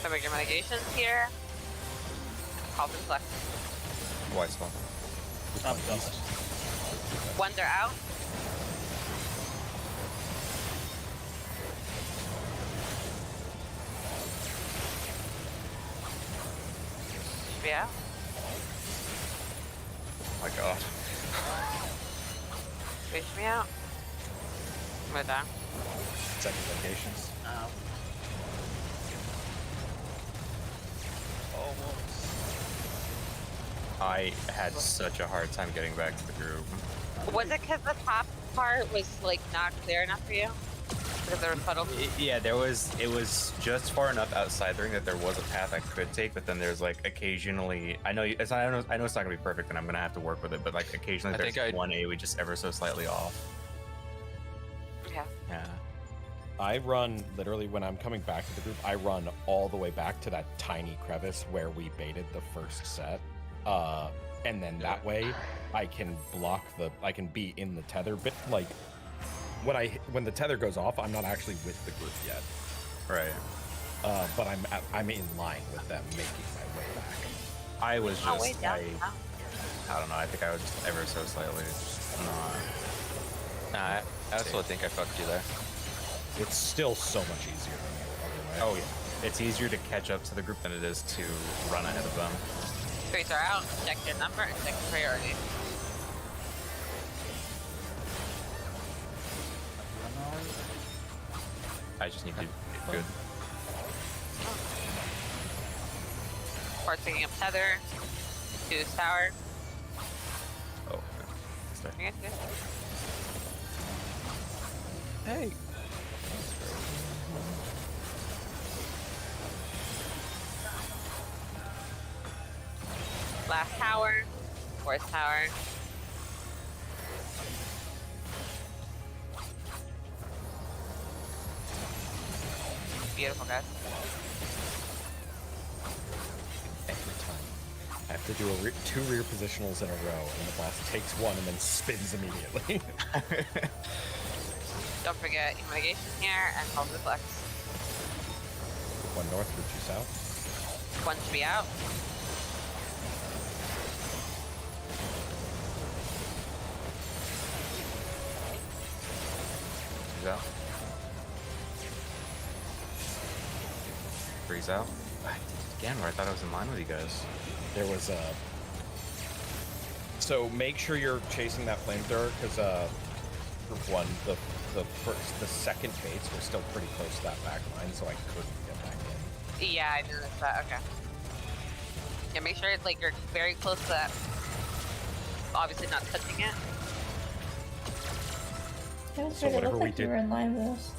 Some of your mitigations here. Called and flex. Wise one. Ones are out. Should be out. Oh my god. Fish me out. Move down. Second locations. Ow. Almost. I had such a hard time getting back to the group. Was it because the top part was like not clear enough for you? Because there was puddles? Yeah, it was just far enough outside the ring that there was a path I could take, but then there's like occasionally, I know it's not, I know it's not gonna be perfect and I'm gonna have to work with it, but like occasionally I there's think one AoE just ever so slightly off. Yeah. Yeah. I run literally when I'm coming back to the group, I run all the way back to that tiny crevice where we baited the first set. And then that way I can I can be in the tether bit. Like when the tether goes off, I'm not actually with the group yet. Right. But I'm in line with them making my way back. I was Oh, just, wait, down. I don't know, I think I was just ever so slightly not. Nah, I also think I fucked you there. It's still so much easier than the other way. Oh yeah. It's easier to catch up to the group than it is to run ahead of them. Tracer out. Check your number and check the priority. I just need to get good. We're taking up tether. 2 tower. Oh, okay. Sorry. You guys good? Hey. Last tower. 4th tower. Beautiful, guys. Every time. I have to do 2 rear positionals in a row, and the boss takes one and then spins immediately. Don't forget your mitigation here and hold the flex. One north, route 2 south. 1 should be out. Is that? Freeze out. I did it again, where I thought I was in line with you guys. There was a. So make sure you're chasing that flamethrower because for one, the second baits were still pretty close to that back line, so I couldn't get back in. Yeah, I noticed that. Okay. Yeah, make sure like you're very close to that. Obviously not touching it. It was So weird. It whatever looked we like you did- were in line with us.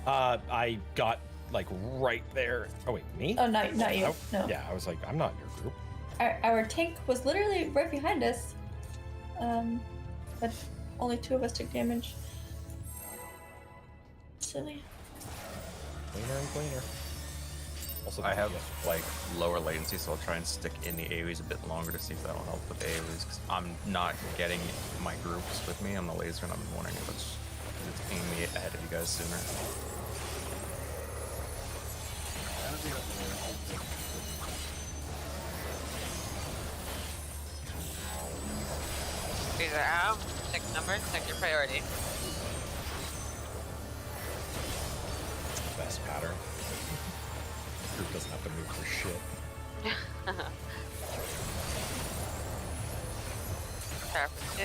I got like right there. Oh wait, me? Oh, not you. Oh, No. Yeah, I was like, I'm not in your group. Our tank was literally right behind us. But only 2 of us took damage. Silly. Cleaner and cleaner. Also, I the have DPS. like lower latency latency, so I'll try and stick in the AoEs a bit longer to see if that'll help with AoEs. Cause I'm not getting my groups with me on the laser, and I've been wondering if it's pinging me ahead of you guys sooner. I don't think that's the These are out. Check numbers. Check your priority. Best pattern. Group doesn't have to move for shit. Try for 2.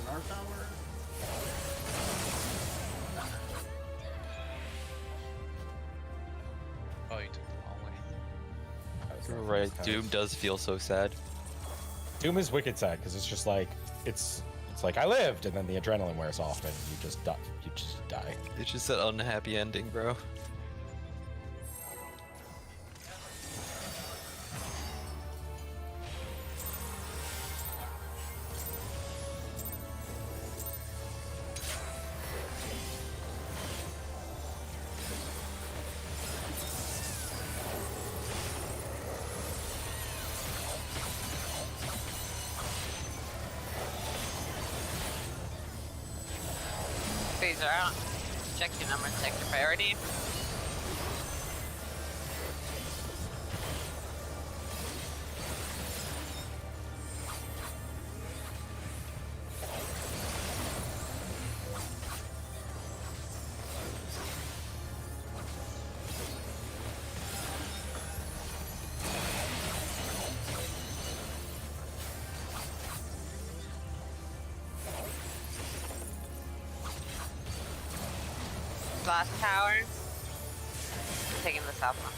in our tower. Oh, you took the long way. You're right. Doom does feel so sad. Doom is wicked sad because it's just like it's like I lived, and then the adrenaline wears off, and you just die. You just die. It's just an unhappy ending, bro. These are out. Check your numbers. Check your priority. Last tower. I'm taking the south one.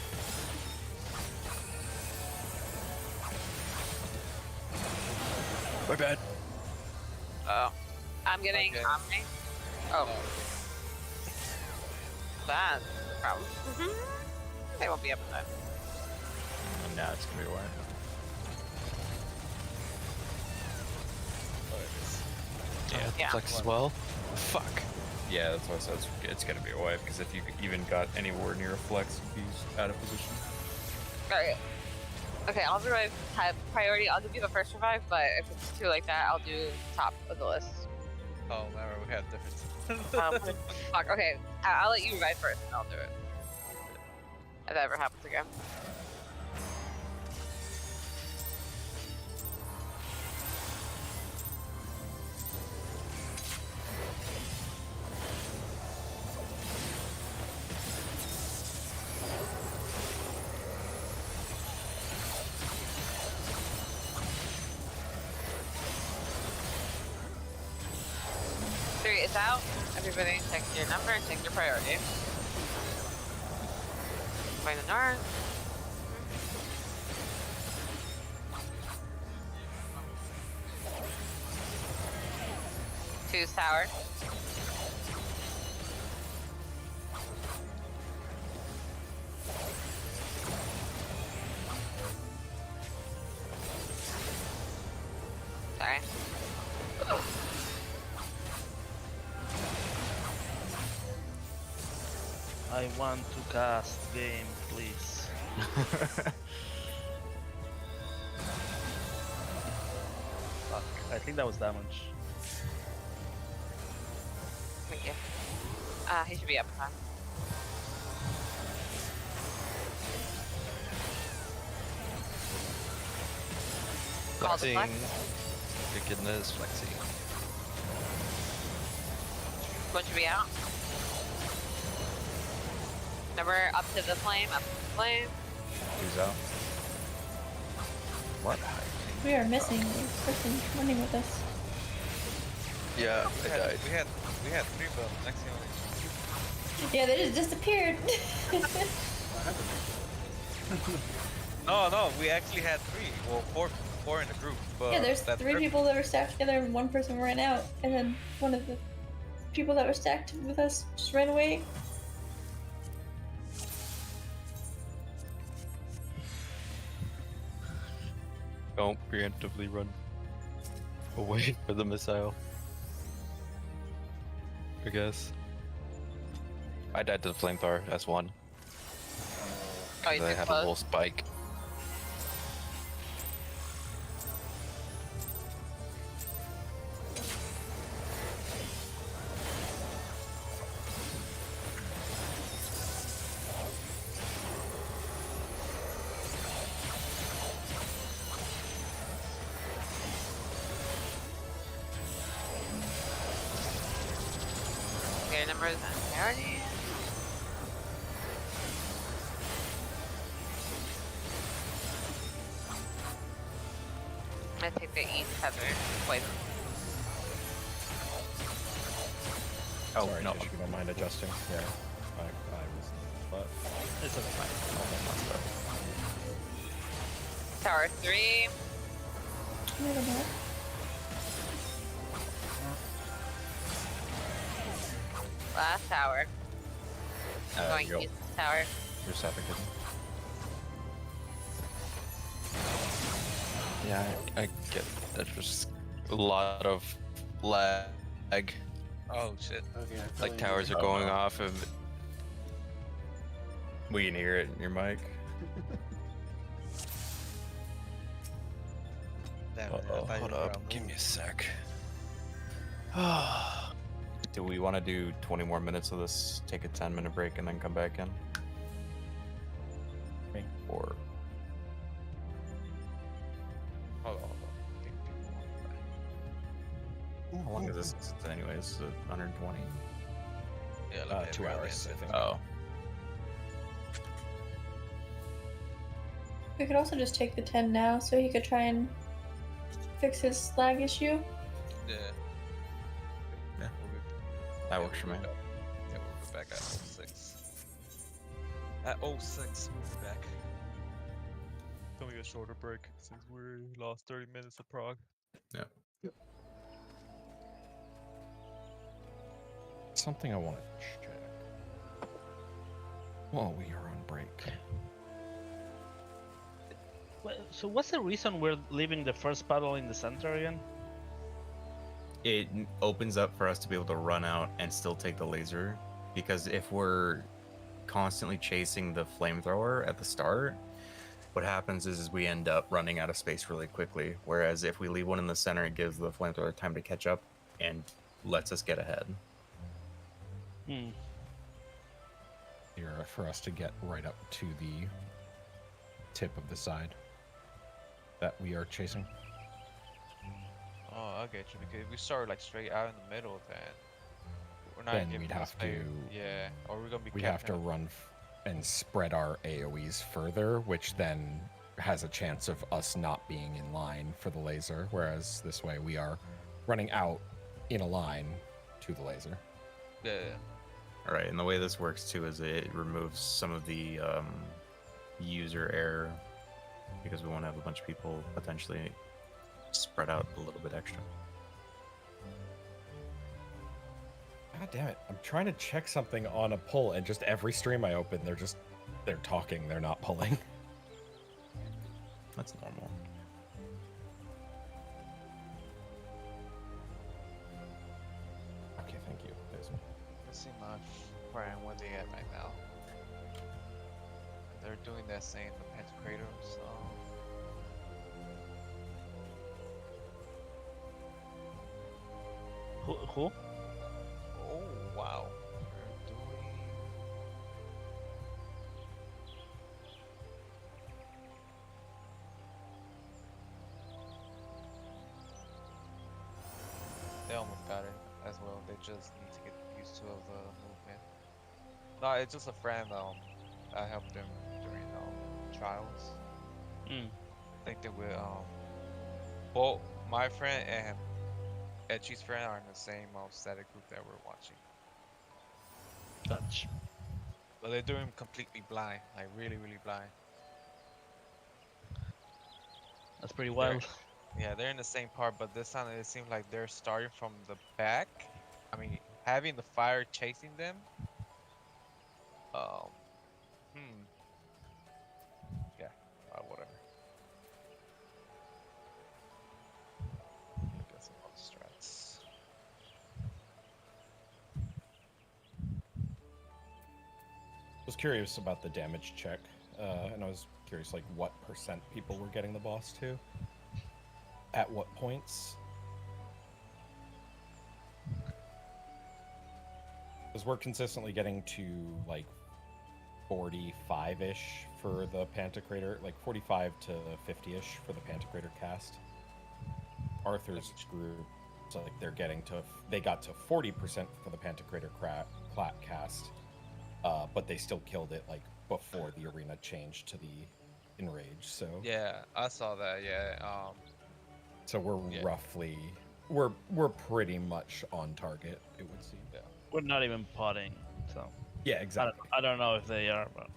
My bad. Oh. I'm getting Okay. Omni. Oh. That's the problem. They won't be up to that. And now it's gonna be away. Yeah. Flex as well. Fuck. Yeah, that's why I said it's gonna be away, because if you even got anywhere near a flex, you'd be out of position. Alright. Okay, I'll revive priority. I'll give you the first revive, but if it's 2 like that, I'll do top of the list. Oh, remember we had difference. Fuck, okay. I'll let you revive first and I'll do it. If that ever happens again. Three is out. Everybody check your number and check your priority. Find the north. Two sour. Sorry. I want to cast game, please. Fuck. I think that was damage. Thank you. He should be up in time. Call the Flexing. flex. Wickedness, flexing. What should be out? Number up to the flame, up to the flame. Who's out? What? We are missing a person running with us. Yeah, I died. We had 3 of them. Next thing Yeah, they just disappeared. What happened? no, we actually had 3. Well, four in the group. But Yeah, there's that 3 third- people that were stacked together and 1 person ran out, and then one of the people that were stacked with us just ran away. Don't preemptively run away for the missile. I guess. I died to the flamethrower as one. Oh, you They too had a close. little spike. Okay, numbers and parity. I'm gonna take the east tether poison. Oh Sorry, no. Tish, if you don't mind adjusting. Yeah, I was, but It's okay. Tower 3. I don't know. Last tower. Going Yo, east tower. you're suffocating. Yeah, I get there's just a lot of lag. Oh shit. Okay, I Like towers are going off of. We can hear it in your mic. Damn it, I thought you Hold were up, gonna give me move. a sec. Do we want to do 20 more minutes of this, take a 10-minute break, and then come back in? Me. Or Hold on. Think people want how long is this anyways? Is it 120? that. Yeah, like 2 every other hours, I incident. think. Oh. We could also just take the 10 now so he could try and fix his lag issue. Yeah. Yeah. We'll be- That works for me. we'll be back. Yeah, we'll be back at 06. At 06, we'll be back. It's only a shorter break since we lost 30 minutes of Prague. something I want to check while we are on break. So what's the reason we're leaving the first battle in the center again? It opens up for us to be able to run out and still take the laser, because if we're constantly chasing the flamethrower at the start, what happens is we end up running out of space really quickly, whereas if we leave one in the center, it gives the flamethrower time to catch up and lets us get ahead. Hmm. Here for us to get right up to the tip of the side that we are chasing. Oh, I get you. Because if we start like straight out in the middle, then we're not Then giving we'd us have space. to- Yeah, or we're gonna be. We have to capping run and spread our AoEs further, which then has a chance of us not being in line for the laser, whereas this way we are running out in a line to the laser. Yeah. All right, and the way this works too is it removes some of the user error, because we want to have a bunch of people potentially spread out a little bit extra. God damn it. I'm trying to check something on a pull, and just every stream I open, they're talking, they're not pulling. That's normal. Okay, thank you. Let's see my friend what they at right now. They're doing that same the Pantocrator, so. Who? Oh wow. They're doing. They almost got it as well. They just need to get used to the movement. No, it's just a friend. I helped him during trials. Mm. I think they will. Both my friend and Etchy's friend are in the same static group that we're watching. Touch. But they're doing completely blind, like really, really blind. That's pretty wild. Yeah, they're in the same part, but this time it seems like they're starting from the back. I mean, having the fire chasing them. Yeah, whatever. Get some other strats. I was curious about the damage check, and I was curious like what percent people were getting the boss to. At what points? Because we're consistently getting to like 45-ish for the Pantocrator, like 45 to 50-ish for the Pantocrator cast. Arthur's group, so like they got to 40% for the Pantocrator cast, but they still killed it like before the arena changed to the Enrage. So Yeah, I saw that. Yeah. So we're pretty much on target, it would seem. Yeah. We're not even potting, so Yeah, exactly. I don't know if they are, but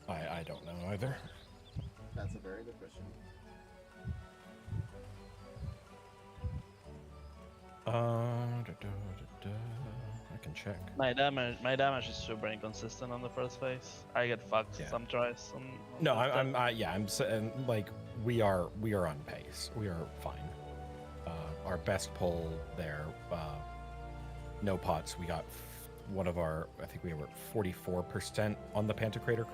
I don't know either. That's a very good question. I can check. my damage is super inconsistent on the first phase. I get fucked Yeah. some tries. No, I'm saying like we are on pace. We are fine. Our best pull there, no pots. We got one of our. I think we were at 44% on the Pantocrator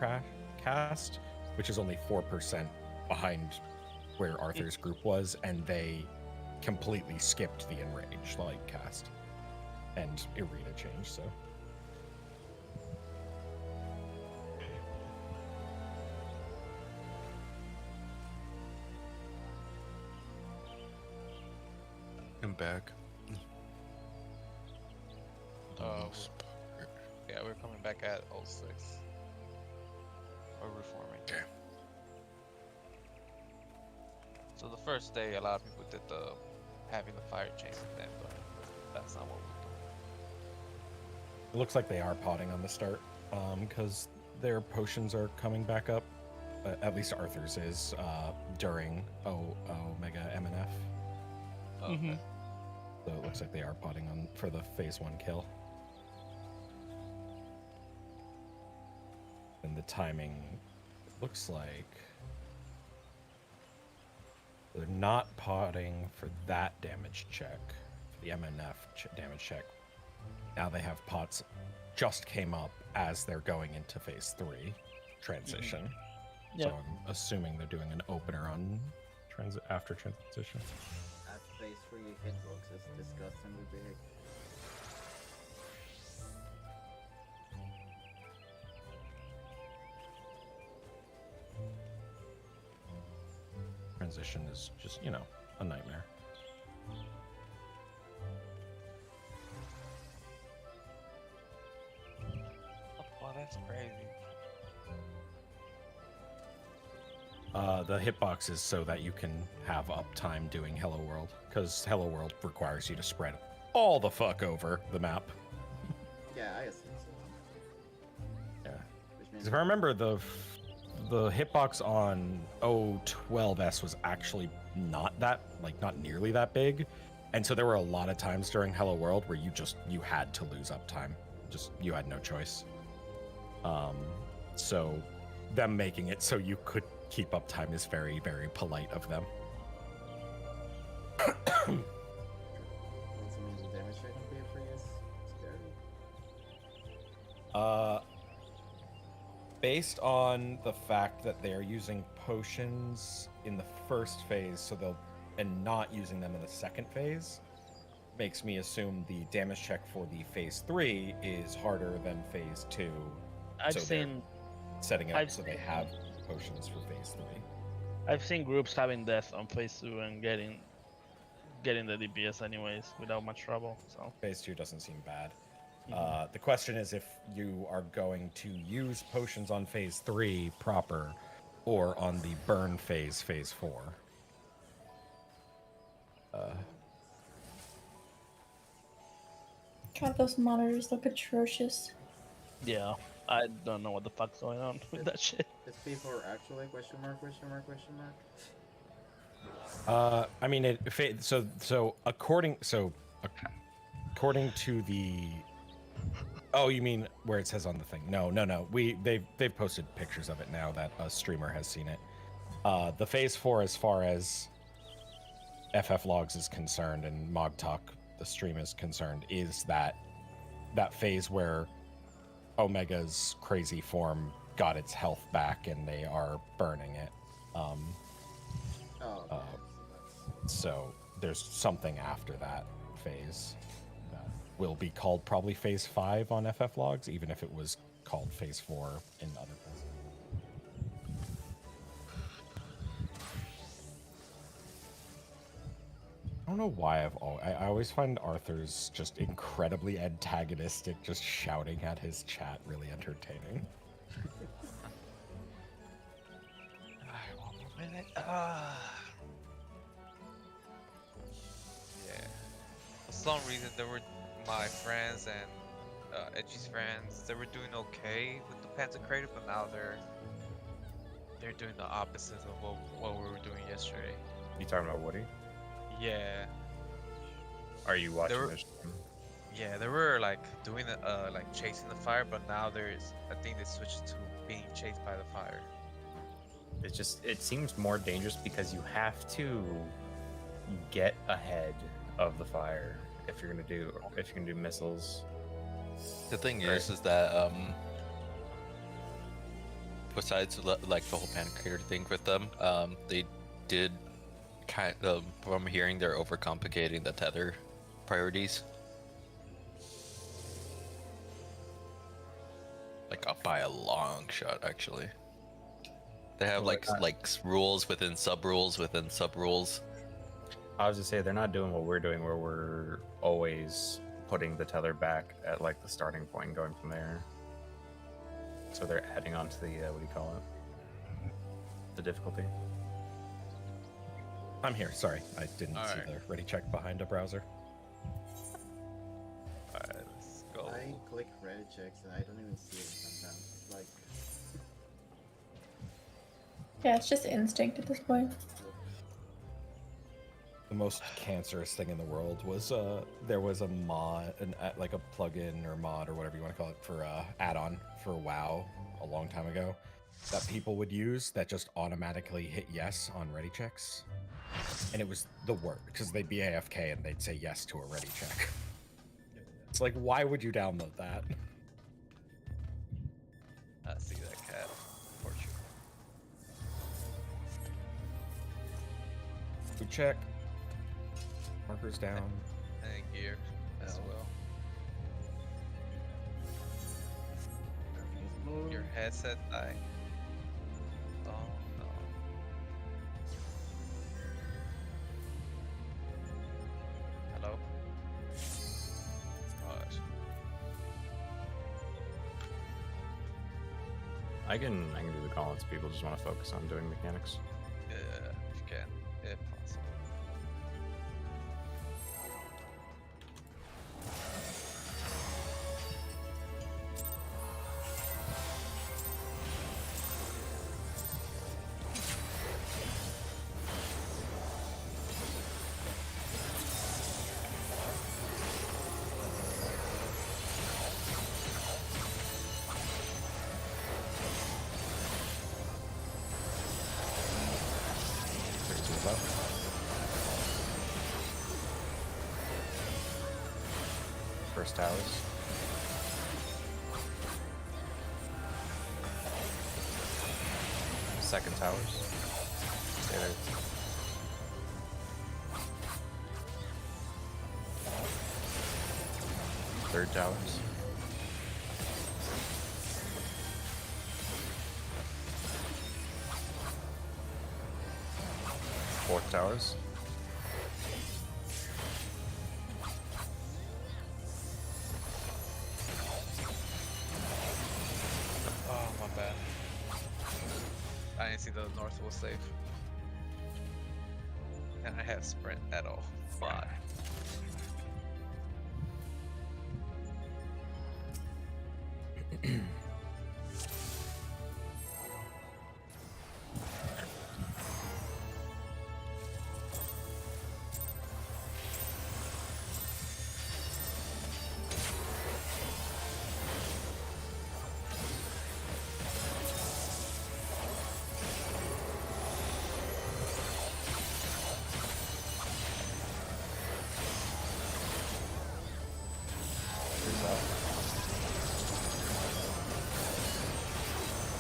cast, which is only 4% behind where Arthur's group was, and they completely skipped the Enrage like cast, and Irina changed. So. I'm back. Yeah, we're coming back at 06. Or reforming. Okay. So the first day, a lot of people did the having the fire chasing them, but that's not what we're doing. It looks like they are potting on the start, because their potions are coming back up. At least Arthur's is during Omega MNF. Oh, okay. So it looks like they are potting on for the phase 1 kill. And the timing looks like they're not potting for that damage check, for the MNF damage check. Now they have pots just came up as they're going into phase 3 transition. Yeah. So I'm assuming they're doing an opener on after transition. At phase 3 hitbox is disgustingly big. Transition is just, a nightmare. Oh, that's crazy. The hitbox is so that you can have uptime doing Hello World, because Hello World requires you to spread all the fuck over the map. Yeah, I assume so. Yeah. Which 'Cause means if I remember, the hitbox on O12S was actually not nearly that big, and so there were a lot of times during Hello World where you had to lose uptime, you had no choice. So them making it so you could keep uptime is very, very polite of them. also means the damage check can be a pretty scary. Based on the fact that they're using potions in the first phase, and not using them in the second phase, makes me assume the damage check for the phase 3 is harder than phase 2. I've So they're seen setting it up I've so they seen- have potions for phase 3. I've seen groups having death on phase 2 and getting the DPS anyways without much trouble. So Phase 2 doesn't seem bad. The question is if you are going to use potions on phase 3 proper or on the burn phase, phase 4. God, those monitors look atrocious. Yeah, I don't know what the fuck's going on with that shit. Is people actually question mark? I mean, according to the. Oh, you mean where it says on the thing? No. They've posted pictures of it now that a streamer has seen it. The phase 4, as far as FF Logs is concerned and Mog Talk, the stream, is concerned, is that phase where Omega's crazy form got its health back and they are burning it. So there's something after that phase that will be called probably phase 5 on FF Logs, even if it was called phase 4 in other places. I don't know why I always find Arthur's just incredibly antagonistic, just shouting at his chat really entertaining. One more minute. Yeah. For some reason, there were my friends and Edgy's friends. They were doing okay with the Pantocrator, but now they're doing the opposite of what we were doing yesterday. You talking about Woody? Yeah. Are you watching were- this stream? Yeah, they were like doing like chasing the fire, but now I think they switched to being chased by the fire. It seems more dangerous because you have to get ahead of the fire if you're gonna do missiles. The thing Right. is that besides like the whole Pantocrator thing with them, they did kind of, from hearing, they're overcomplicating the tether priorities. Like up by a long shot, actually. They have Well, like rules within sub rules within sub rules. I was to say they're not doing what we're doing, where we're always putting the tether back at like the starting point and going from there. So they're adding on to the what do you call it? The difficulty. I'm here. Sorry, I didn't see Alright. the ready check behind a browser. Alright, let's go. I click Reddit checks and I don't even see it sometimes. It's like, Yeah, it's just instinct at this point. The most cancerous thing in the world was there was a mod, like a plugin or mod or whatever you want to call it for add-on for WoW a long time ago that people would use that just automatically hit yes on ready checks, and it was the worst because they'd be AFK and they'd say yes to a ready check. It's like, why would you download that? I see that cat. Fortune. Food check. Markers down. And gear as well. everything's blue. Your headset died. Oh no. Hello? Gosh. I can do the call-outs. People just want to focus on doing mechanics. Yeah, if you can, if possible. There's up. First towers. Second towers. Stay there. Third towers. Fourth towers. else was safe. And I had sprint at all. But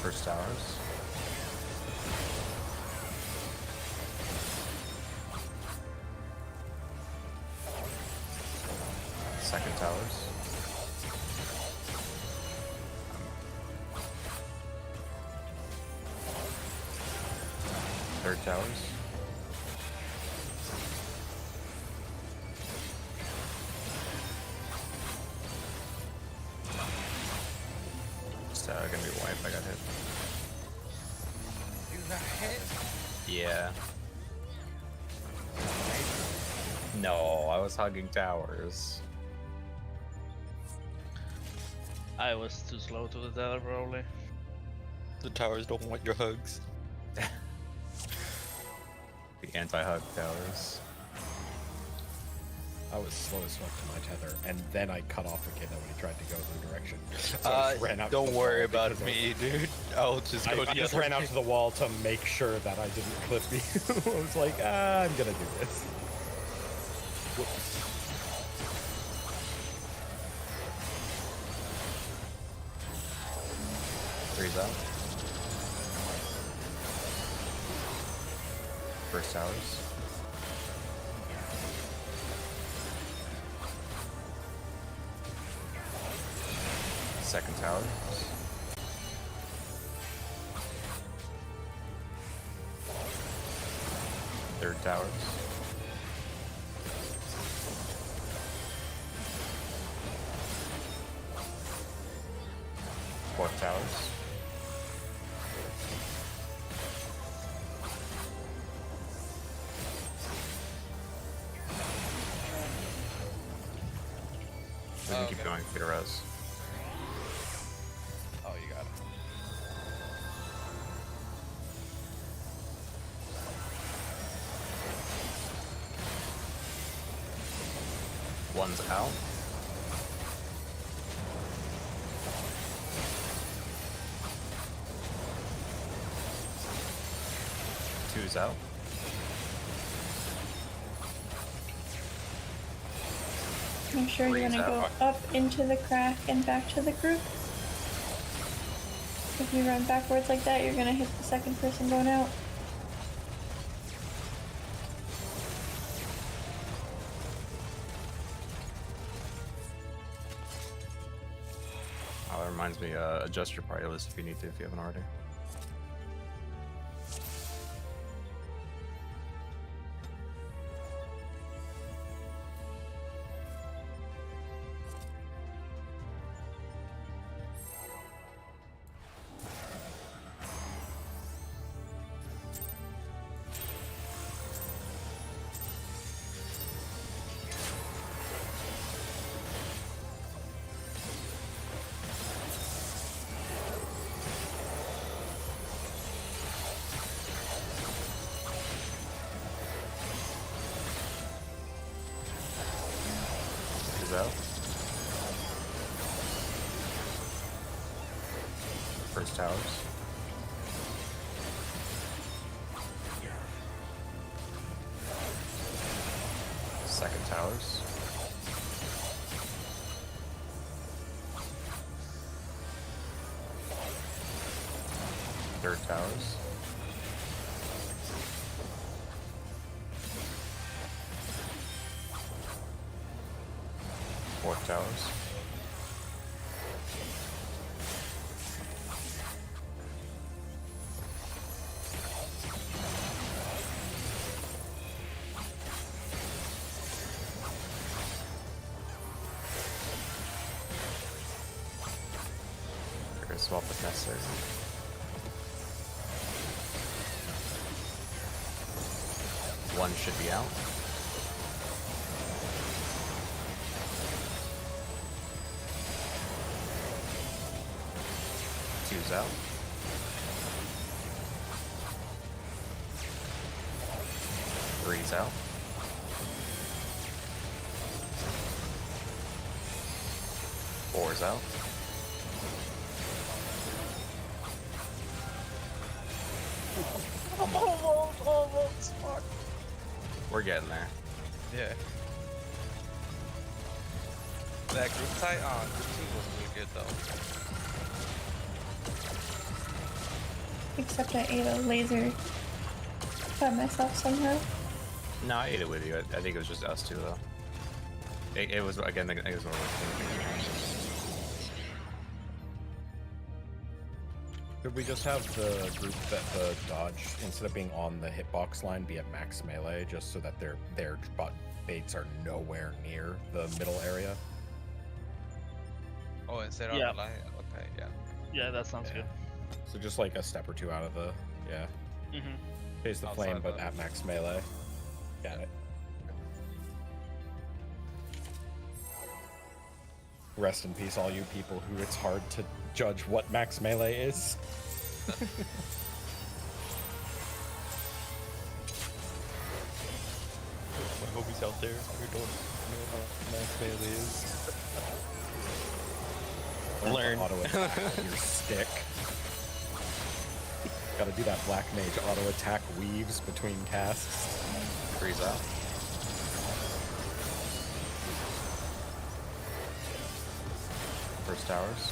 First towers. Second towers. Third towers. It's gonna be wipe. I got hit. you got hit. Yeah. No, I was hugging towers. I was too slow to the tether probably. The towers don't want your hugs. The anti-hug towers. I was slow as fuck to my tether, and then I cut off again when he tried to go the direction. So I just ran out to Don't the worry wall about because me, dude. I'll just go I the just other ran out way. to the wall to make sure that I didn't clip me. I was like, I'm gonna do this. Whoops. Three's out. First towers. Second tower. Third towers. Fourth towers. We can keep Okay. going, Peter Rose. Oh, you got it. One's out. Two's out. I'm sure you're Three's gonna out. go up into the crack and back to the group. If you run backwards like that, you're gonna hit the second person going out. Oh, that reminds me, adjust your party list if you need to, if you haven't already. Is out. First towers. Second towers. Third towers. Fourth towers. Figure swap if necessary. One should be out. Two's out. Three's out. Four's out. We're getting there. Yeah. That group tight on group 2 was really good though. Except I ate a laser by myself somehow. No, I ate it with you. I think it was just us two though. It was again. I think it was one of those. Could we just have the group that the dodge, instead of being on the hitbox line, be at max melee, just so that their baits are nowhere near the middle area? Oh, instead of Yeah. the line. Okay, yeah. Yeah, that sounds Yeah. So just like a step or two out of the good. Mm-hmm. phase the Outside flame, but the- at max melee. Got it. Rest in peace, all you people who it's hard to judge what max melee is. My homies out there who don't know how max melee is. Learn. Auto attack with your stick. Gotta do that black mage auto attack weaves between casts. Three's out. First towers.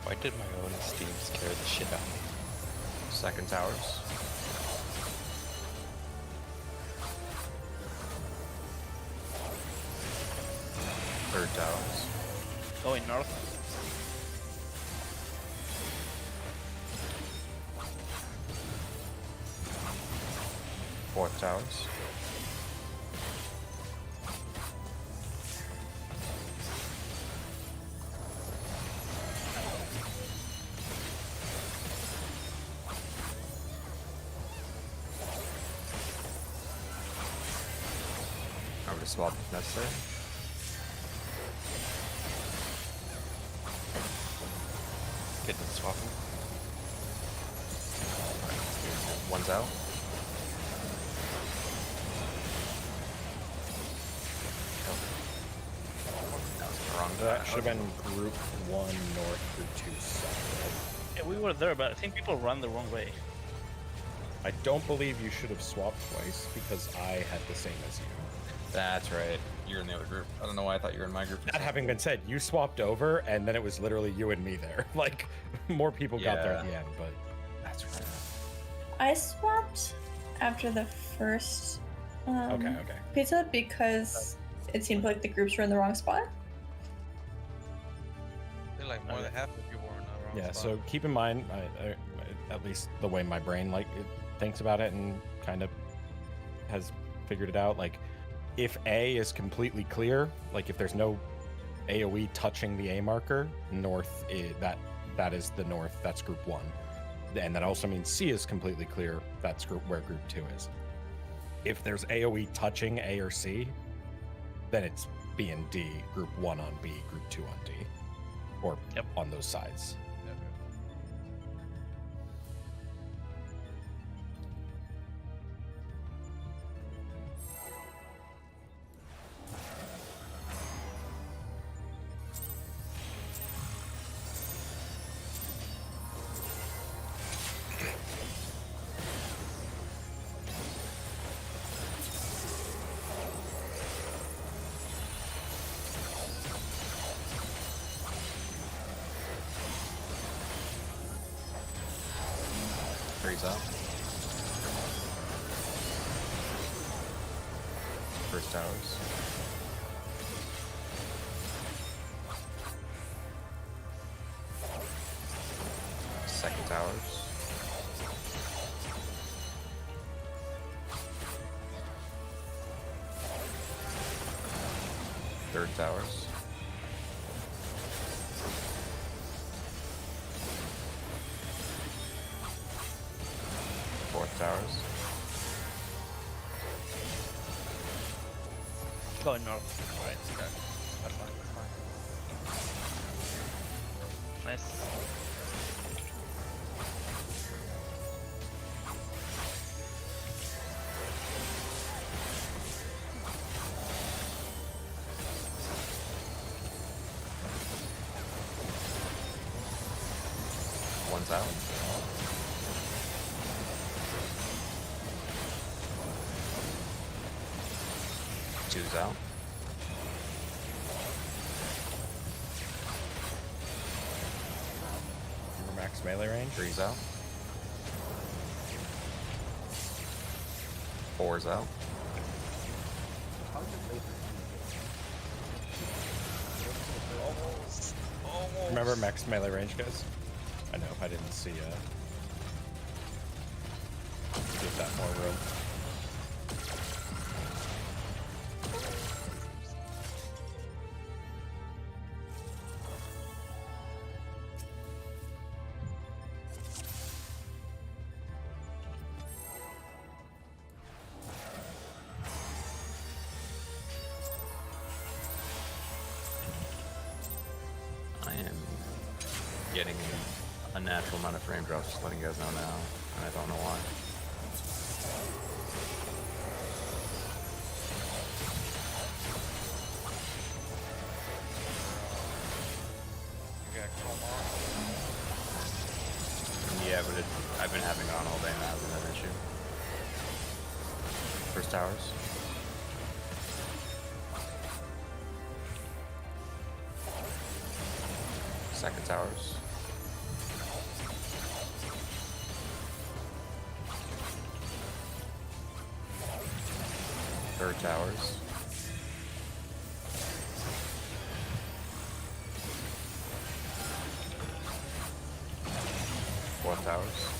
Why did my own Steam scare the shit out of me? Second towers. Third towers. Going north. Fourth towers. Over to swap if necessary. Getting it swapping. One's out. That was the wrong That should have been group 1 north, group 2 south. Yeah, we were there, but I think people run the wrong way. I don't believe you should have swapped twice because I had the same as you. That's right. You're in the other group. I don't know why I thought you were in my group. That having been said, you swapped over and then it was literally you and me there. Like, more people got there at Yeah. the end, but That's right. I swapped after the first okay. pizza because it seemed like the groups were in the wrong spot. I feel like more than half of people were in the wrong Yeah, spot. so keep in mind, at least the way my brain thinks about it and kind of has figured it out, like if A is completely clear, like if there's no AoE touching the A marker, north that is the north, that's group 1. And that also means C is completely clear, that's where group 2 is. If there's AoE touching A or C, then it's B and D, group 1 on B, group 2 on D, or Yep. on those sides. Three's out. First towers. Second towers. Third towers. Going north. Right. Okay. That's fine. That's fine. Nice. One's out. Two's out. Remember max melee range? Three's out. Four's out. How did laser Almost. Almost. Remember max melee range, guys? I know, I didn't see give that more room. I am getting a natural amount of frame drops, just letting you guys know now, and I don't know why. You got Chrome on. Yeah, but I've been having it on all day and that hasn't been an issue. First towers. Second towers. Third towers. Fourth towers.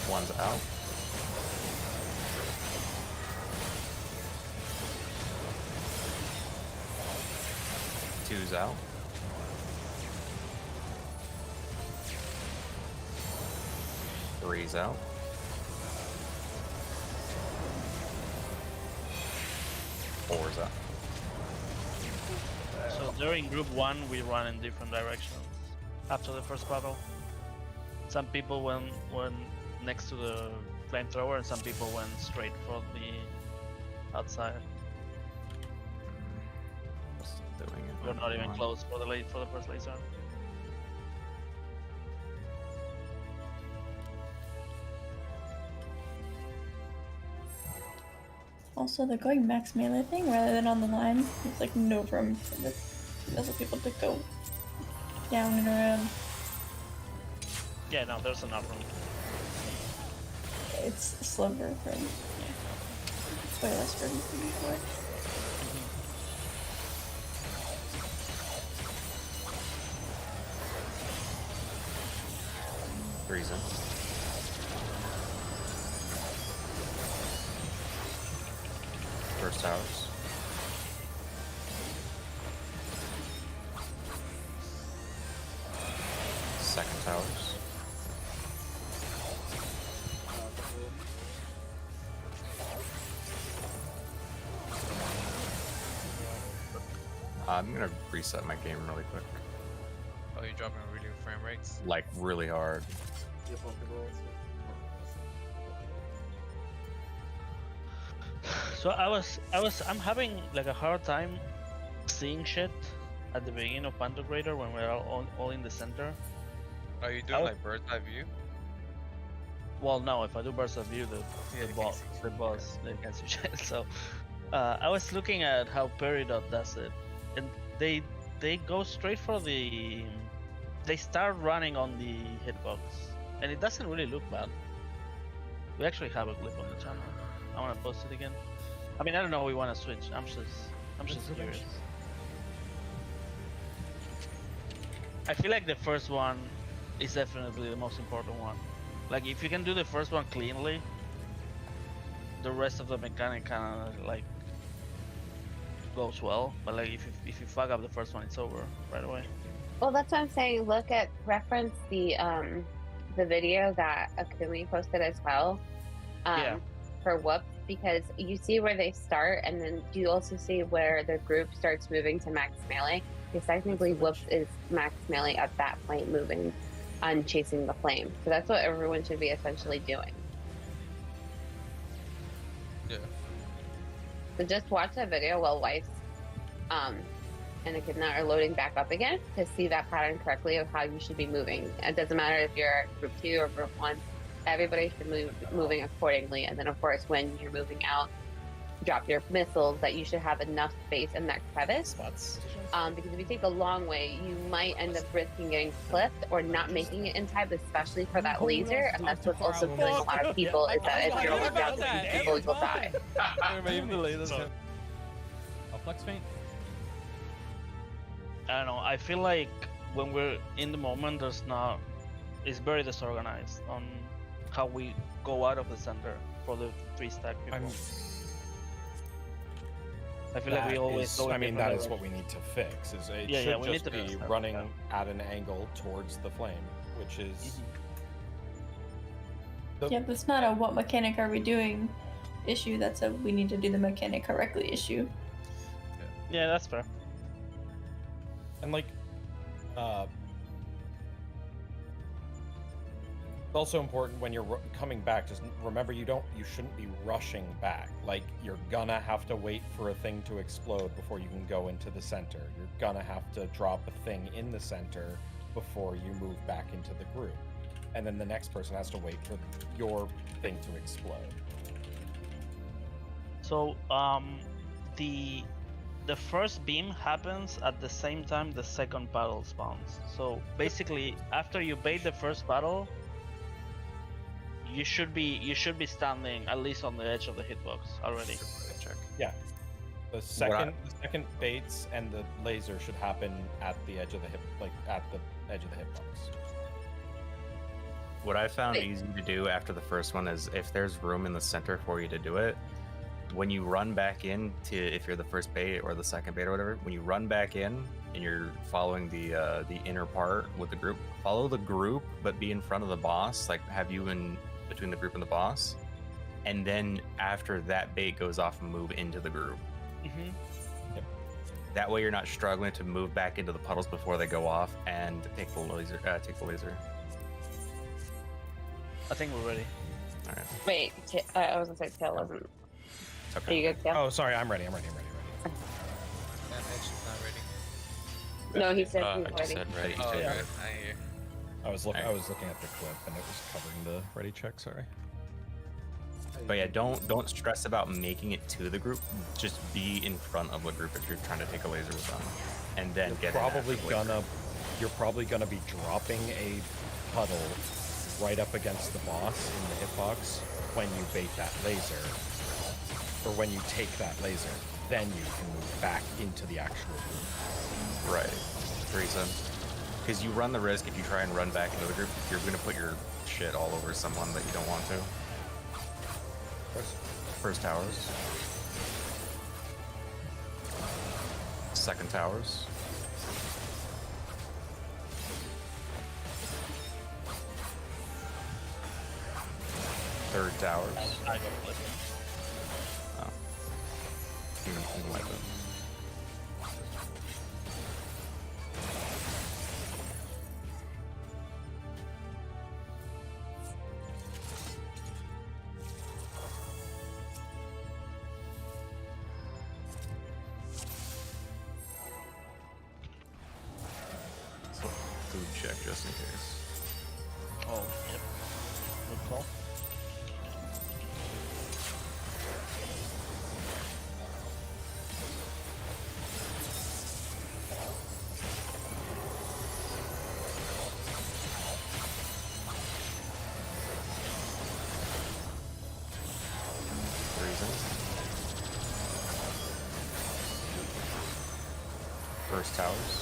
One's out. Two's out. Three's out. Four's out. So during group 1 we run in different directions after the first battle. Some people went next to the flamethrower and some people went straight for the outside. Doing it. We're not even close for the first laser. Also, they're going max melee thing rather than on the line. There's like no room for the other people to go down and around. Yeah, no, there's enough room. It's slower from. Yeah. It's way less room than before. Three's in. First towers. Second towers. I'm gonna reset my game really quick. Oh, you're dropping really frame rates? Like, really hard. your Pokeballs? So I'm having like a hard time seeing shit at the beginning of Pantocrator when we're all in the center. Are you doing like bird's eye view? Well, no, if I do burst of view, Yeah, the you boss, can't see the shit, boss, they can see shit. So, I was looking at how Peridot does it, and they go straight for the. They start running on the hitbox, and it doesn't really look bad. We actually have a clip on the channel. I want to post it again. I mean, I don't know how we want to switch. I'm just curious. I feel like the first one is definitely the most important one. Like if you can do the first one cleanly, the rest of the mechanic kind of like goes well. But like if you fuck up the first one, it's over right away. Well, that's what I'm saying. Reference the video that Akumi posted as well. Yeah. For Whoops, because you see where they start, and then you also see where the group starts moving to max melee. Because technically, Whoops is max melee at that point, moving and chasing the flame. So that's what everyone should be essentially doing. Yeah. So just watch that video while Weiss and Echidna are loading back up again to see that pattern correctly of how you should be moving. It doesn't matter if you're group 2 or group 1. Everybody should move moving accordingly. And then, of course, when you're moving out, drop your missiles, that you should have enough space in that crevice. Spots. Because if you take the long way, you might end up risking getting clipped or not making it in time, especially for that laser. And that's what's also killing a lot of people, is that if you're only down to 2 people, you'll die. Even the lasers. I'll flex feint. I don't know. I feel like when we're in the moment, it's very disorganized on how we go out of the center for the 3-stack people. I feel like we always go. I mean, that is what we need to fix. Is it should we need just to be fix that, running yeah. at an angle towards the flame, which is. Yeah, that's not a what mechanic are we doing issue. That's a we need to do the mechanic correctly issue. Yeah, that's fair. And like, it's also important when you're coming back. Just remember, you shouldn't be rushing back. Like, you're gonna have to wait for a thing to explode before you can go into the center. You're gonna have to drop a thing in the center before you move back into the group, and then the next person has to wait for your thing to explode. So, the first beam happens at the same time the second battle spawns. So basically, after you bait the first battle, you should be standing at least on the edge of the hitbox already. Check. Yeah. The second baits and the laser should happen at the edge of the hitbox. What I found easy to do after the first one is if there's room in the center for you to do it, when you run back in to, if you're the first bait or the second bait or whatever, when you run back in and you're following the inner part with the group, follow the group but be in front of the boss, like have you in between the group and the boss, and then after that bait goes off, move into the group. Mm-hmm. Yep. That way you're not struggling to move back into the puddles before they go off and take the laser. I think we're ready. All right. Wait, I was gonna say Tail wasn't. Okay. Are you good, Tail? Oh, sorry, I'm ready. And Edge is not ready. No, he said I he's just ready. said ready. Oh, Yeah. okay. I hear. I was looking at the clip and it was covering the ready check. Sorry. But yeah, don't stress about making it to the group. Just be in front of the group if you're trying to take a laser with them, and then You're get probably gonna be dropping a puddle right up against the boss in the hitbox when you bait that laser, or when you take that laser. Then you can move back into the actual group. right. Reason, because you run the risk if you try and run back into the group, you're gonna put your shit all over someone that you don't want to. First towers. Second towers. Third towers. I got clipped. Oh. You might have. So, food check just in case. Oh, yep. Good call. First towers.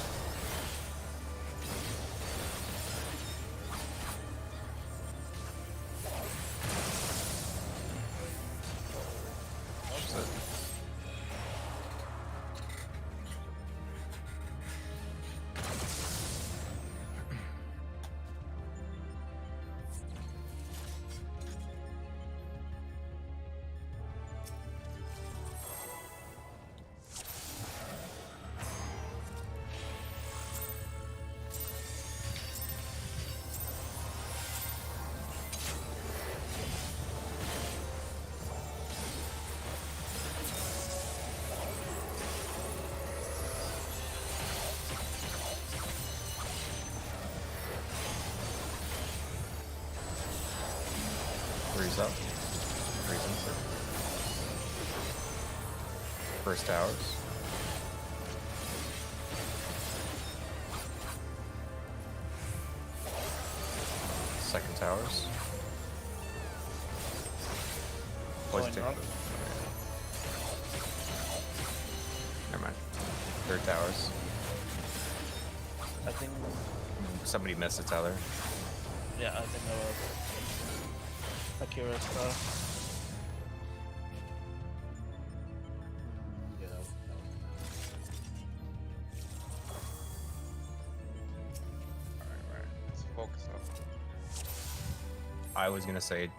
Freeze up. Freeze insert. First towers. Second towers. Poison Going tick. up. Never mind. Third towers. I think. Somebody missed a tether. Yeah, I think that was Akira stuff. Yeah, that was Alright, let's focus up. I was gonna say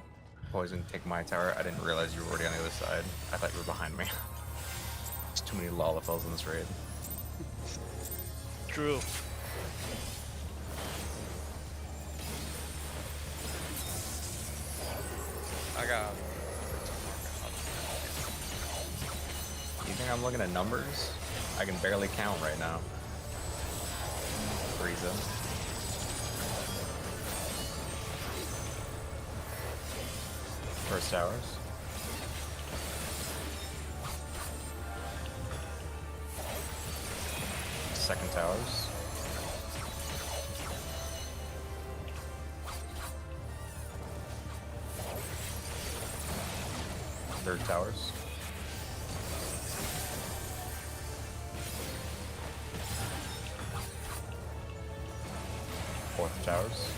poison take my tower. I didn't realize you were already on the other side. I thought you were behind me. There's too many Lalafels in this raid. True. I got. You think I'm looking at numbers? I can barely count right now. Frieza. First towers. Second towers. Third towers. Fourth towers.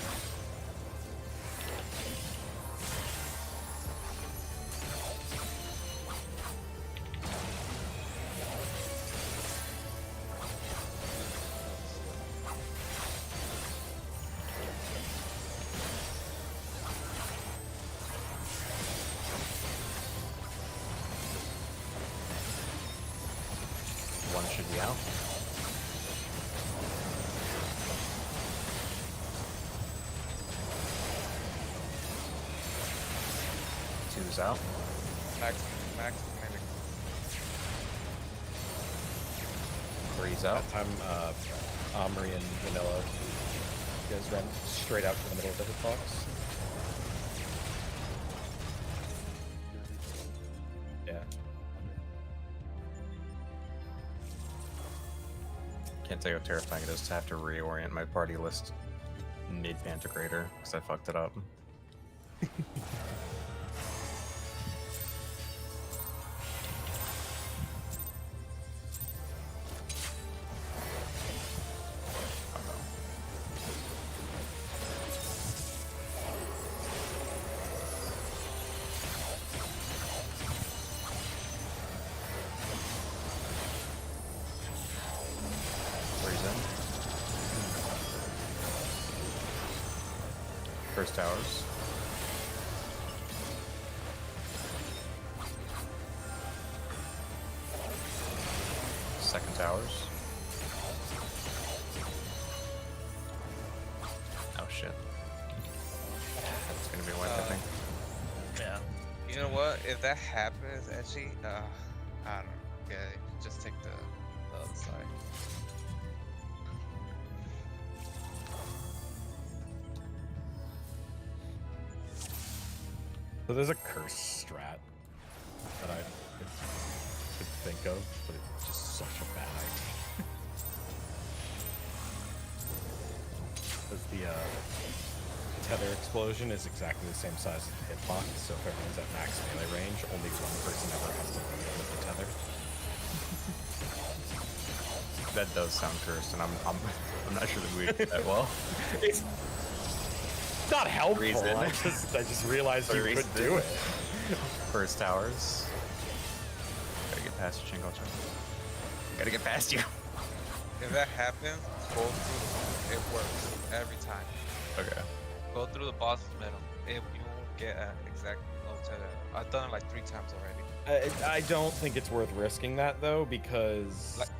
One should be out. Two's out. Max mimic. Three's out. That time, Omri and Vanilla, you guys ran straight out to the middle of the hitbox. Yeah. Can't tell you how terrifying it is to have to reorient my party list mid-Pantocrator because I fucked it up. First towers. Second towers. Oh shit. That's gonna be one, I think. Yeah. You know what? If that happens, actually, I don't know. Yeah, just take the other side. So there's a curse strat that I could think of, but it's just such a bad idea. Because the tether explosion is exactly the same size as the hitbox, so if everyone's at max melee range, only one person ever has to deal with the tether. That does sound cursed, and I'm not sure that we did that well. It's not helpful. Reason. I just realized you could do it. First towers. Gotta get past you, Chingo. Gotta get past you. If that happens, go through. It works every time. Okay. Go through the boss's middle. If you won't get an exact low tether. I've done it like 3 times already. I don't think it's worth risking that though, because Like-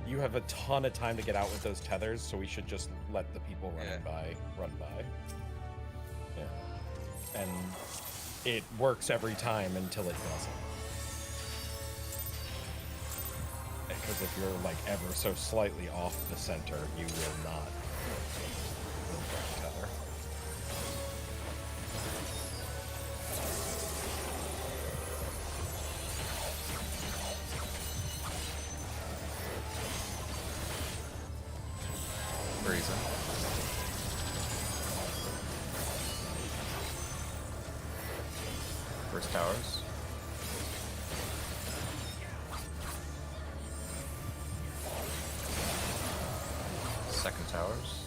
you have a ton of time to get out with those tethers, so we should just let the people running by run by. Yeah. And it works every time until it doesn't. Because if you're like ever so slightly off the center, you will not tether. Reason. First towers. Second towers.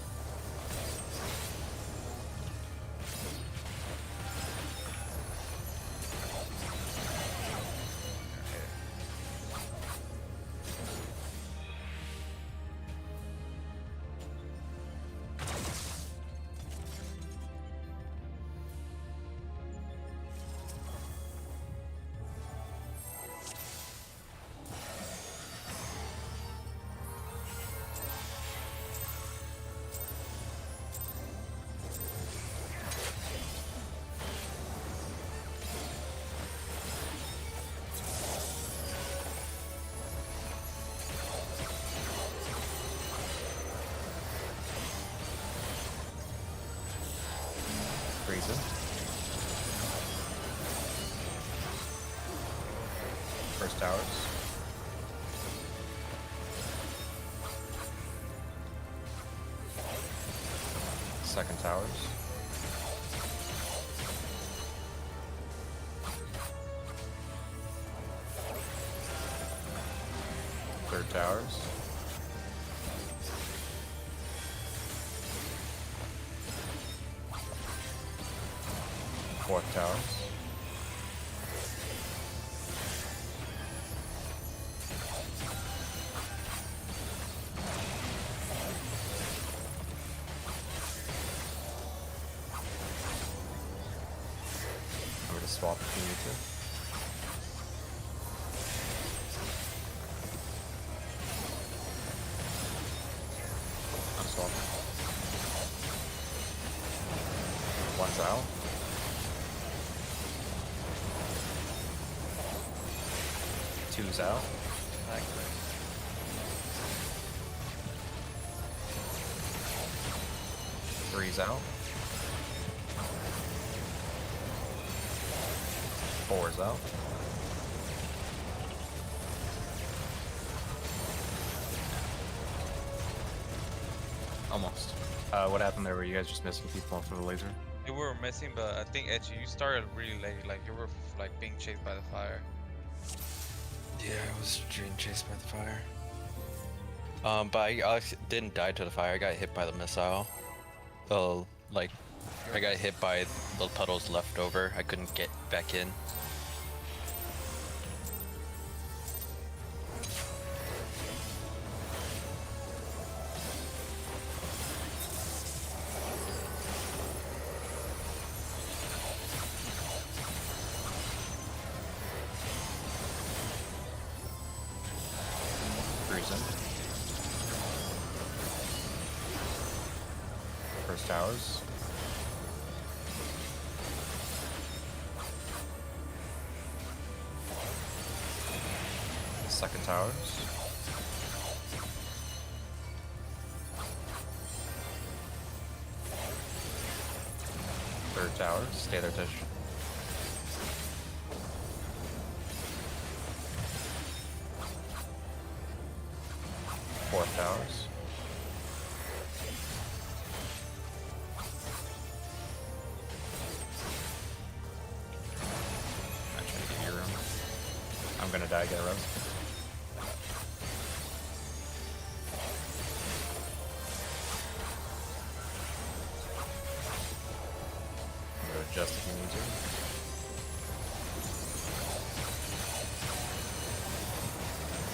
Reason. First towers. Second towers. Third towers. Fourth towers. I'm gonna swap if you need to. I'm swapping. One's out. Two's out. Three's out. Four's out. Almost. What happened there? Were you guys just missing people for the laser? We were missing, but I think Etchy, you started really late. Like you were like being chased by the fire. Yeah, I was being chased by the fire. But I didn't die to the fire. I got hit by the missile. Like I got hit by the puddles left over. I couldn't get back in. Reason. First towers. Second towers. Third towers. Stay there, Tish. Fourth towers. I'm trying to get your room. I'm gonna die, get a room. I'm gonna adjust if you need to.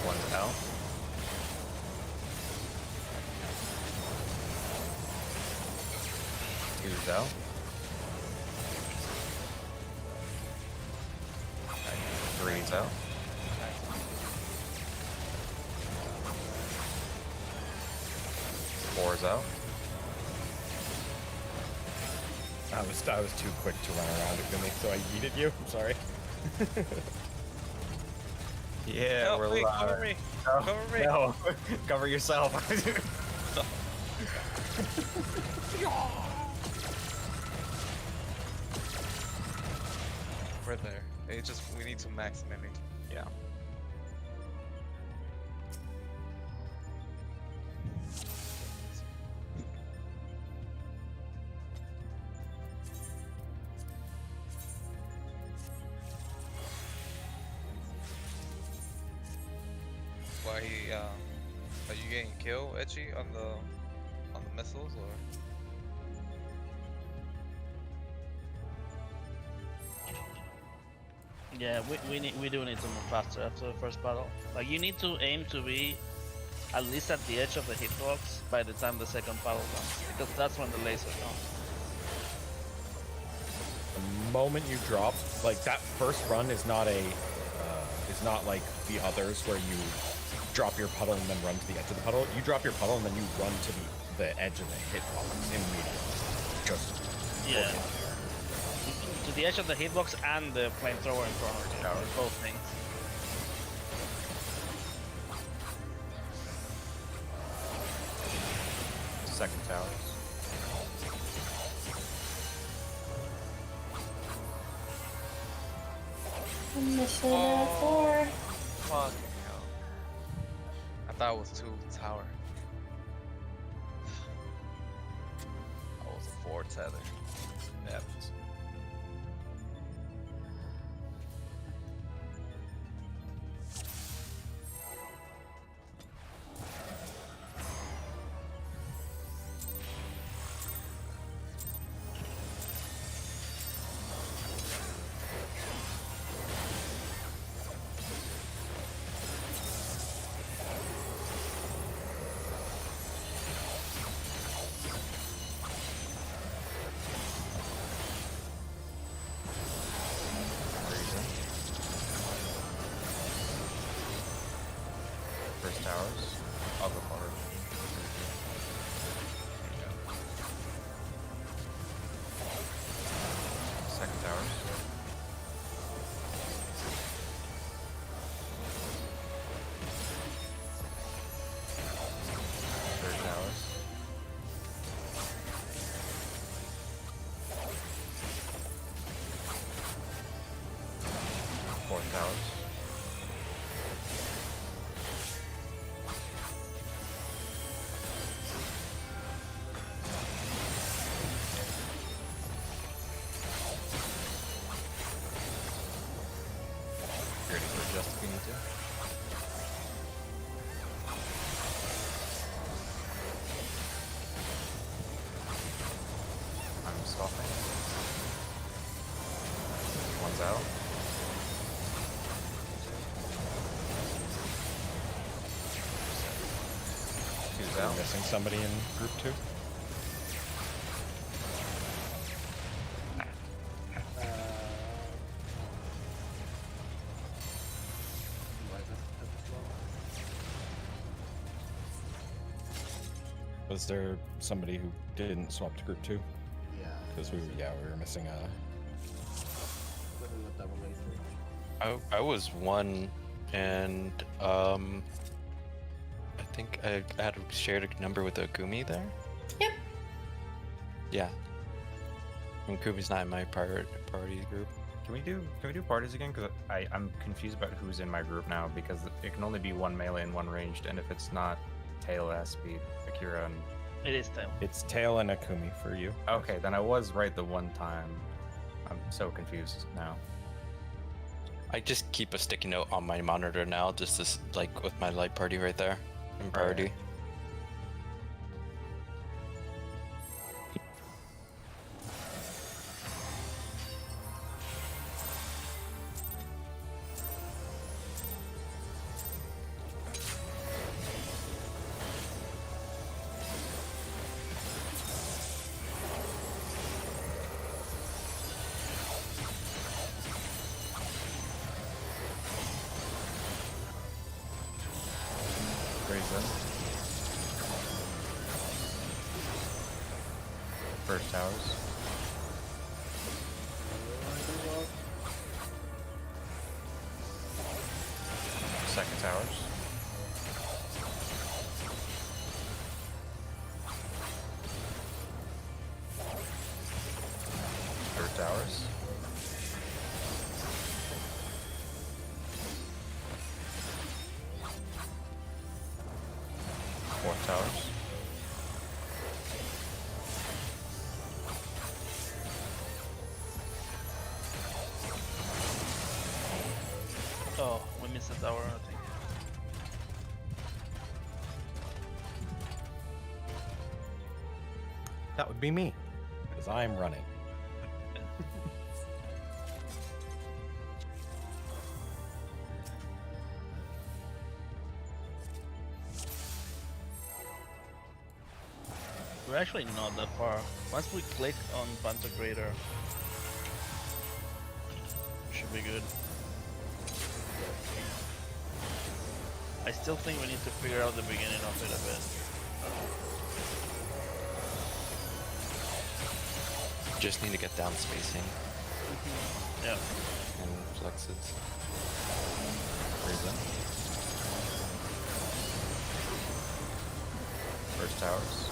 One's out. Two's out. Three's out. Four's out. I was too quick to run around it, Gumi, so I yeeted you. I'm sorry. Yeah, No, we're wait, live. cover me. No, Cover me. no. Cover yourself. We're there. It just we need to max mimic. Yeah. why he are you getting killed, Etchy, on the missiles or? Yeah, we do need to move faster after the first battle. Like you need to aim to be at least at the edge of the hitbox by the time the second battle comes, because that's when the laser comes. The moment you drop, like that first run is not like the others where you drop your puddle and then run to the edge of the puddle. You drop your puddle and then you run to the edge of the hitbox immediately. Just Yeah. To the edge of the hitbox and the flamethrower in front of you. Both things. Second towers. I'm missing a 4. Fucking hell. I thought it was 2 tower. I was a 4 tether. Yeah. First towers. I'll go forward. Second towers. Third towers. Fourth towers. Ready for adjust if you need to. I'm stopping. One's out. Two's Are out. you missing somebody in group 2? Why is that slow? Was there somebody who didn't swap to group 2? Yeah. Because we were missing a. Literally a double laser. I was 1, and I think I had shared a number with Okumi there. Yep. Yeah. And Okumi's not in my priority group. Can we do parties again? Because I'm confused about who's in my group now, because it can only be one melee and one ranged, and if it's not Tail, it has to be Akira and... It is Tail. It's Tail and Akumi for you. Okay, then I was right the one time. I'm so confused now. I just keep a sticky note on my monitor now, just as like with my light party right there in priority. Brazen. First towers. Second towers. Third towers. Fourth towers. Oh, we missed a tower, I think. That would be me, because I'm running. We're actually not that far. Once we click on Pantocrator, should be good. I still think we need to figure out the beginning of it a bit. Just need to get down spacing Yeah. and flexes. Reason. First towers.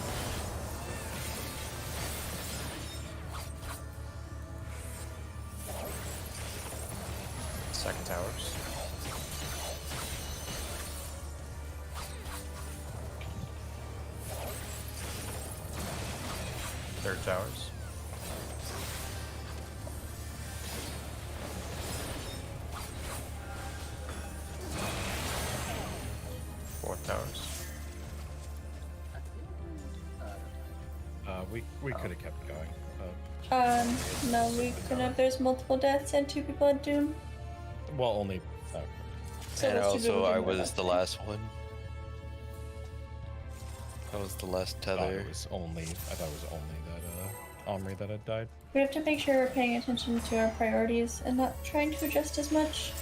Second towers. Third towers. Fourth towers. We could have kept going. No, we couldn't have. There's multiple deaths and 2 people at Doom. Well, only. So And those 2 people also, I didn't go was last the time. last one. I was the last I thought tether. it was only that Omri that had died. We have to make sure we're paying attention to our priorities and not trying to adjust as much.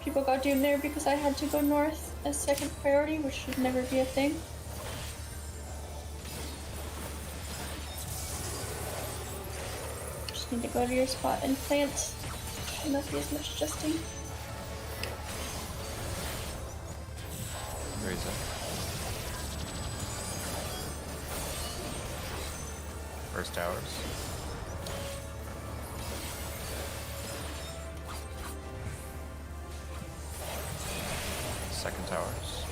People got Doom there because I had to go north as second priority, which should never be a thing. Just need to go to your spot and plant. Should not be as much adjusting. Reason. First towers. Second towers.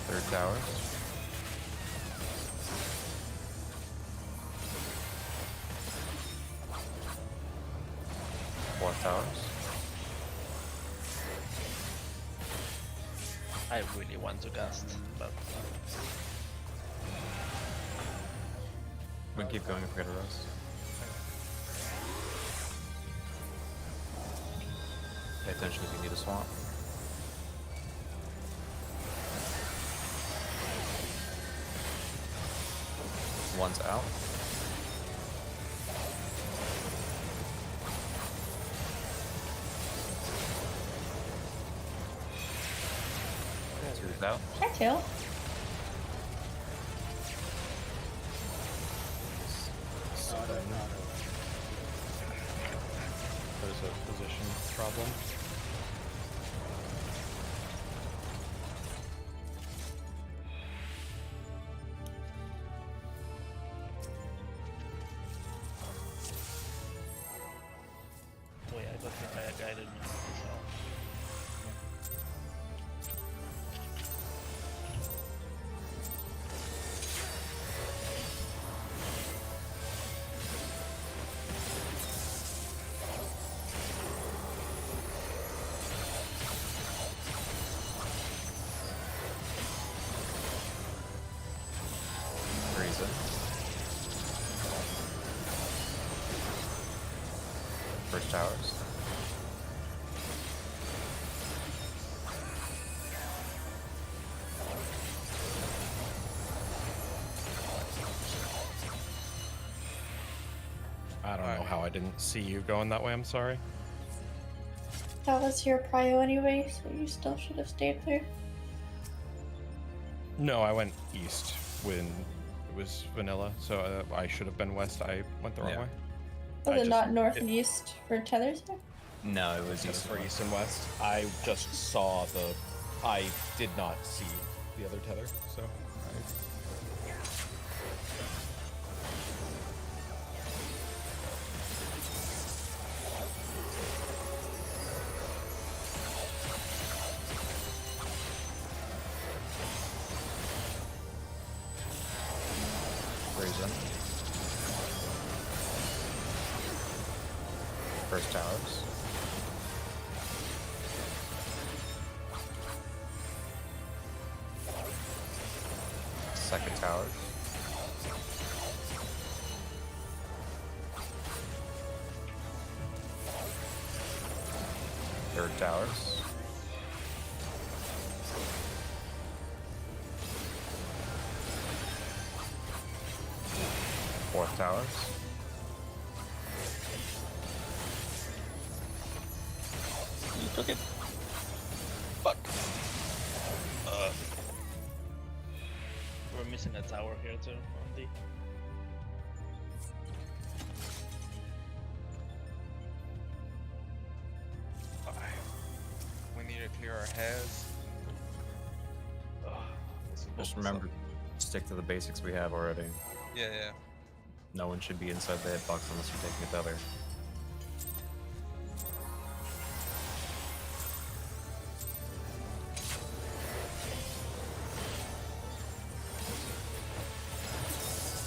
Third towers. Fourth towers. I really want to cast, but We can keep going if we get a rest. Pay attention if you need a swamp. One's out. Two's out. Hi, Tail. There's a position problem. boy, I got hit by a guided missile. So. Reason. First towers. I don't know how I didn't see you going that way. I'm sorry. That was your prio anyway, so you still should have stayed there. No, I went east when it was vanilla, so I should have been west. I went the wrong Yeah. way. Was I it just- not north and east for tethers there? No, it was Just east. for east and west. I just saw the. I did not see the other tether, so. Reason. First towers. Second towers. Third towers. Fourth towers. You took it. Fuck. We're missing a tower here too on D. We need to clear our heads. Just remember, stick to the basics we have already. Yeah, yeah. No one should be inside the hitbox unless you're taking a tether.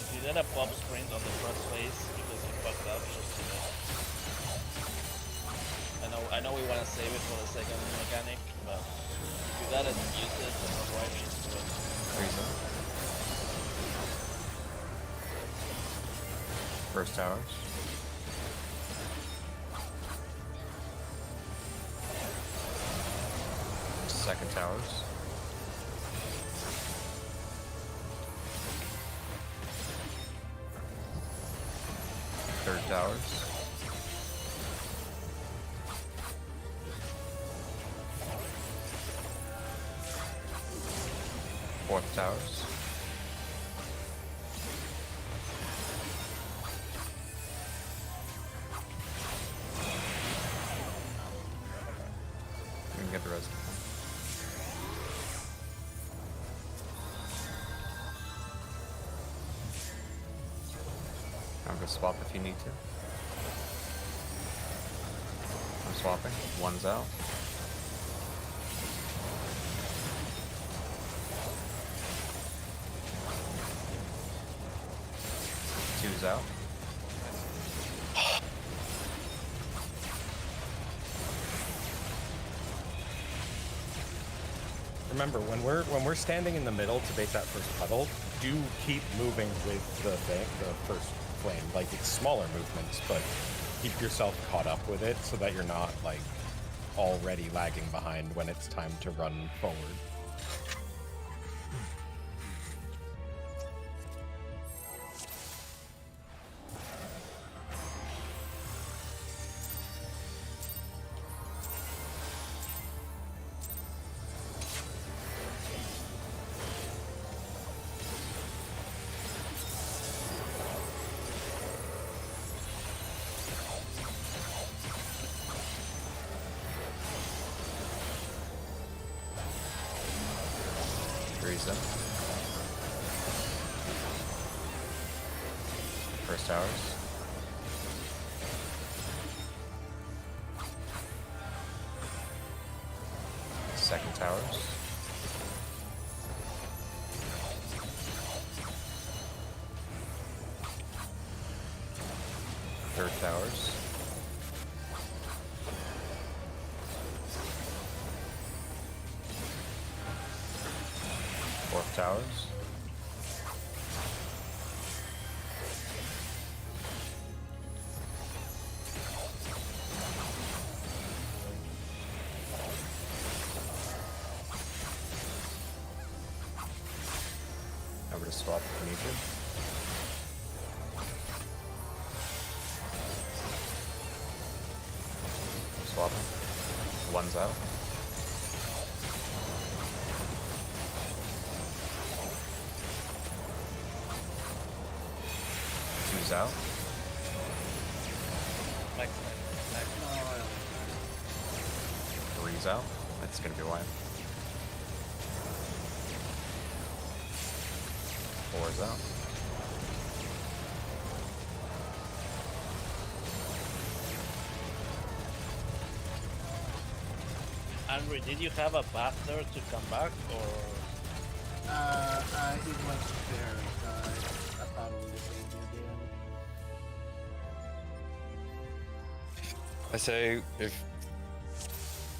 If you did a pop sprint on the first phase because you fucked up, just do that. I know we wanna save it for the second mechanic, but if you gotta use it, then right, just do it. Reason. First towers. Second towers. Third towers. Fourth towers. We can get the rest. I'm gonna swap if you need to. I'm swapping. One's out. Two's out. Remember, when we're standing in the middle to bait that first puddle, do keep moving with the first flame. Like, it's smaller movements, but keep yourself caught up with it so that you're not like already lagging behind when it's time to run forward. Reason. First towers. Second towers. Third towers. Fourth towers. Over to swap if you need to. I'm swapping. One's out. Two's out. Three's out. That's gonna be wide. Four's out. Andre, did you have a path there to come back, or It was there. I probably saved you again. I say if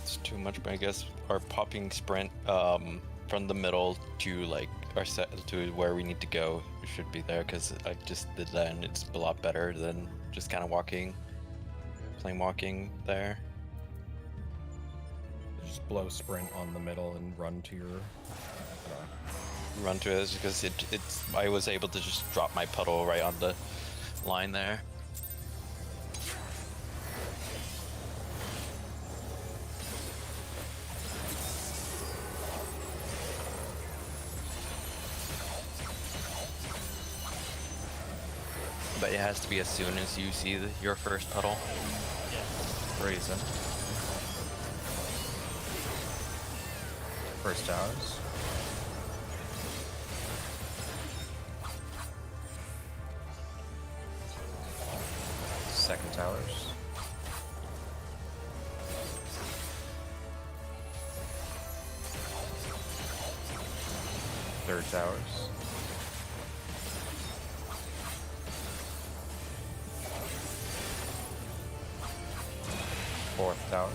it's too much, but I guess our popping sprint from the middle to like our set to where we need to go. It should be there because I just did that and it's a lot better than just kind of walking, plain walking there. Just blow sprint on the middle and run to your. Run to it because it's I was able to just drop my puddle right on the line there. But it has to be as soon as you see your first puddle. Reason. First towers. Second towers. Third towers. Fourth towers.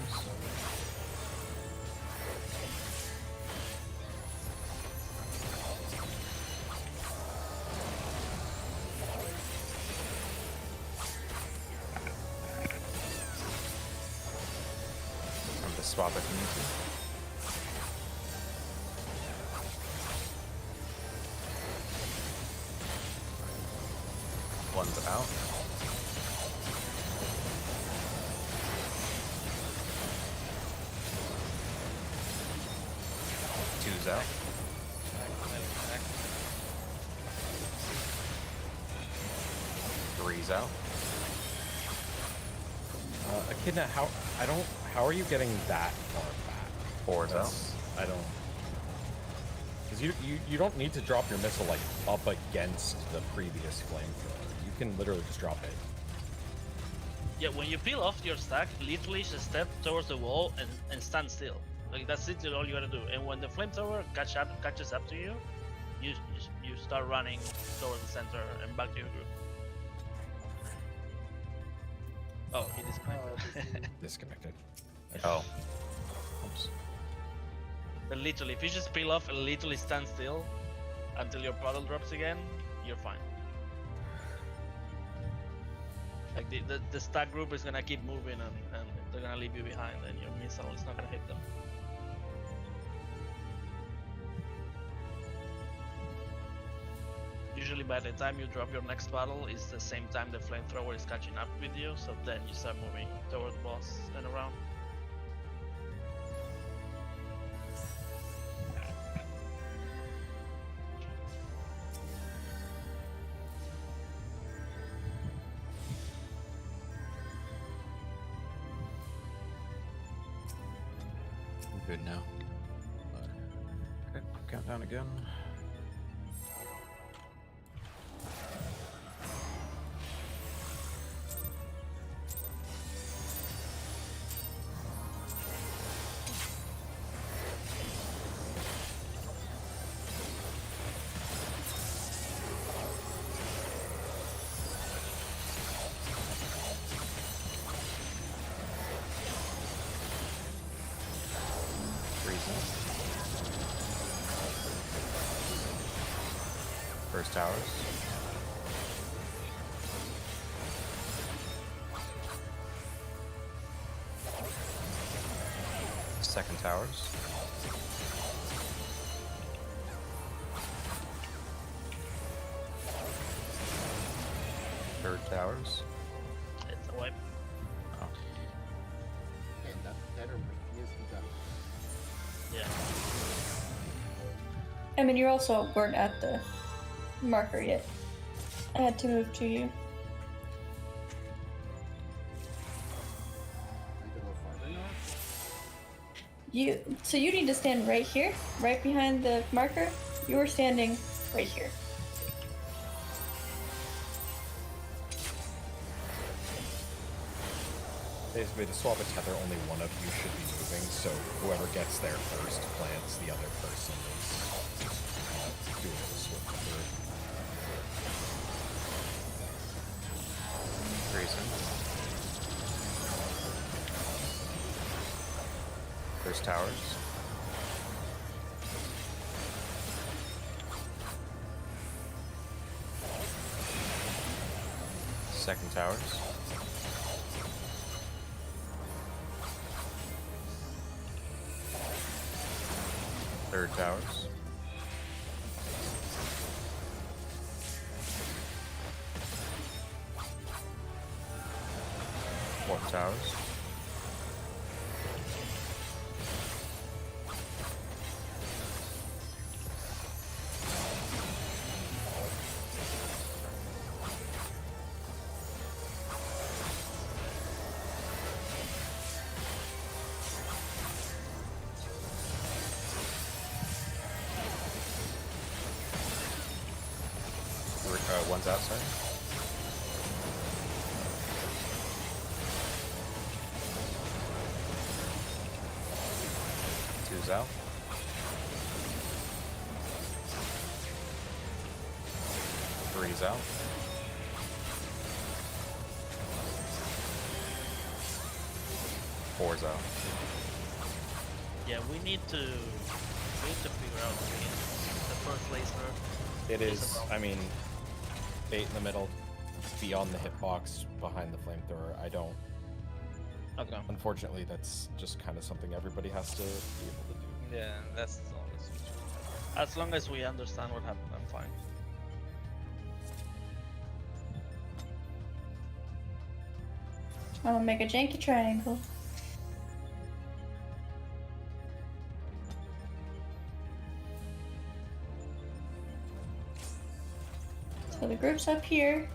Time to swap it into. One's out. Two's out. Three's out. Echidna, how are you getting that far back? Four's out. I don't. Because you don't need to drop your missile like up against the previous flamethrower. You can literally just drop it. Yeah, when you peel off your stack, literally just step towards the wall and stand still. Like that's it, all you gotta do. And when the flamethrower catches up to you, you start running towards the center and back to your group. Oh, he disconnected. Disconnected. Oh. Oops. But literally, if you just peel off and literally stand still until your puddle drops again, you're fine. Like the stack group is gonna keep moving and they're gonna leave you behind, and your missile is not gonna hit them. Usually by the time you drop your next battle is the same time the flamethrower is catching up with you, so then you start moving towards boss and around. I'm good now. Okay, countdown again. First towers. Second towers. Third towers. It's a wipe. Oh. Okay, that's better. Use the gun. Yeah. I mean, you also weren't at the marker yet. I had to move to you. I can go farther now. So you need to stand right here, right behind the marker. You were standing right here. Basically, to swap a tether, only one of you should be moving, so whoever gets there first plants, the other person is just doing the swap through. Reason. First towers. Second towers. Third towers. Fourth towers. One's out, sorry. Two's out. Three's out. Four's out. Yeah, we need to figure out the first laser. It Is is, about- I mean, bait in the middle, beyond the hitbox, behind the flamethrower. I don't. Okay. Unfortunately, that's just kind of something everybody has to be able to do. Yeah, that's the only switch. As long as we understand what happened, I'm fine. I'll make a janky triangle. So the group's up here.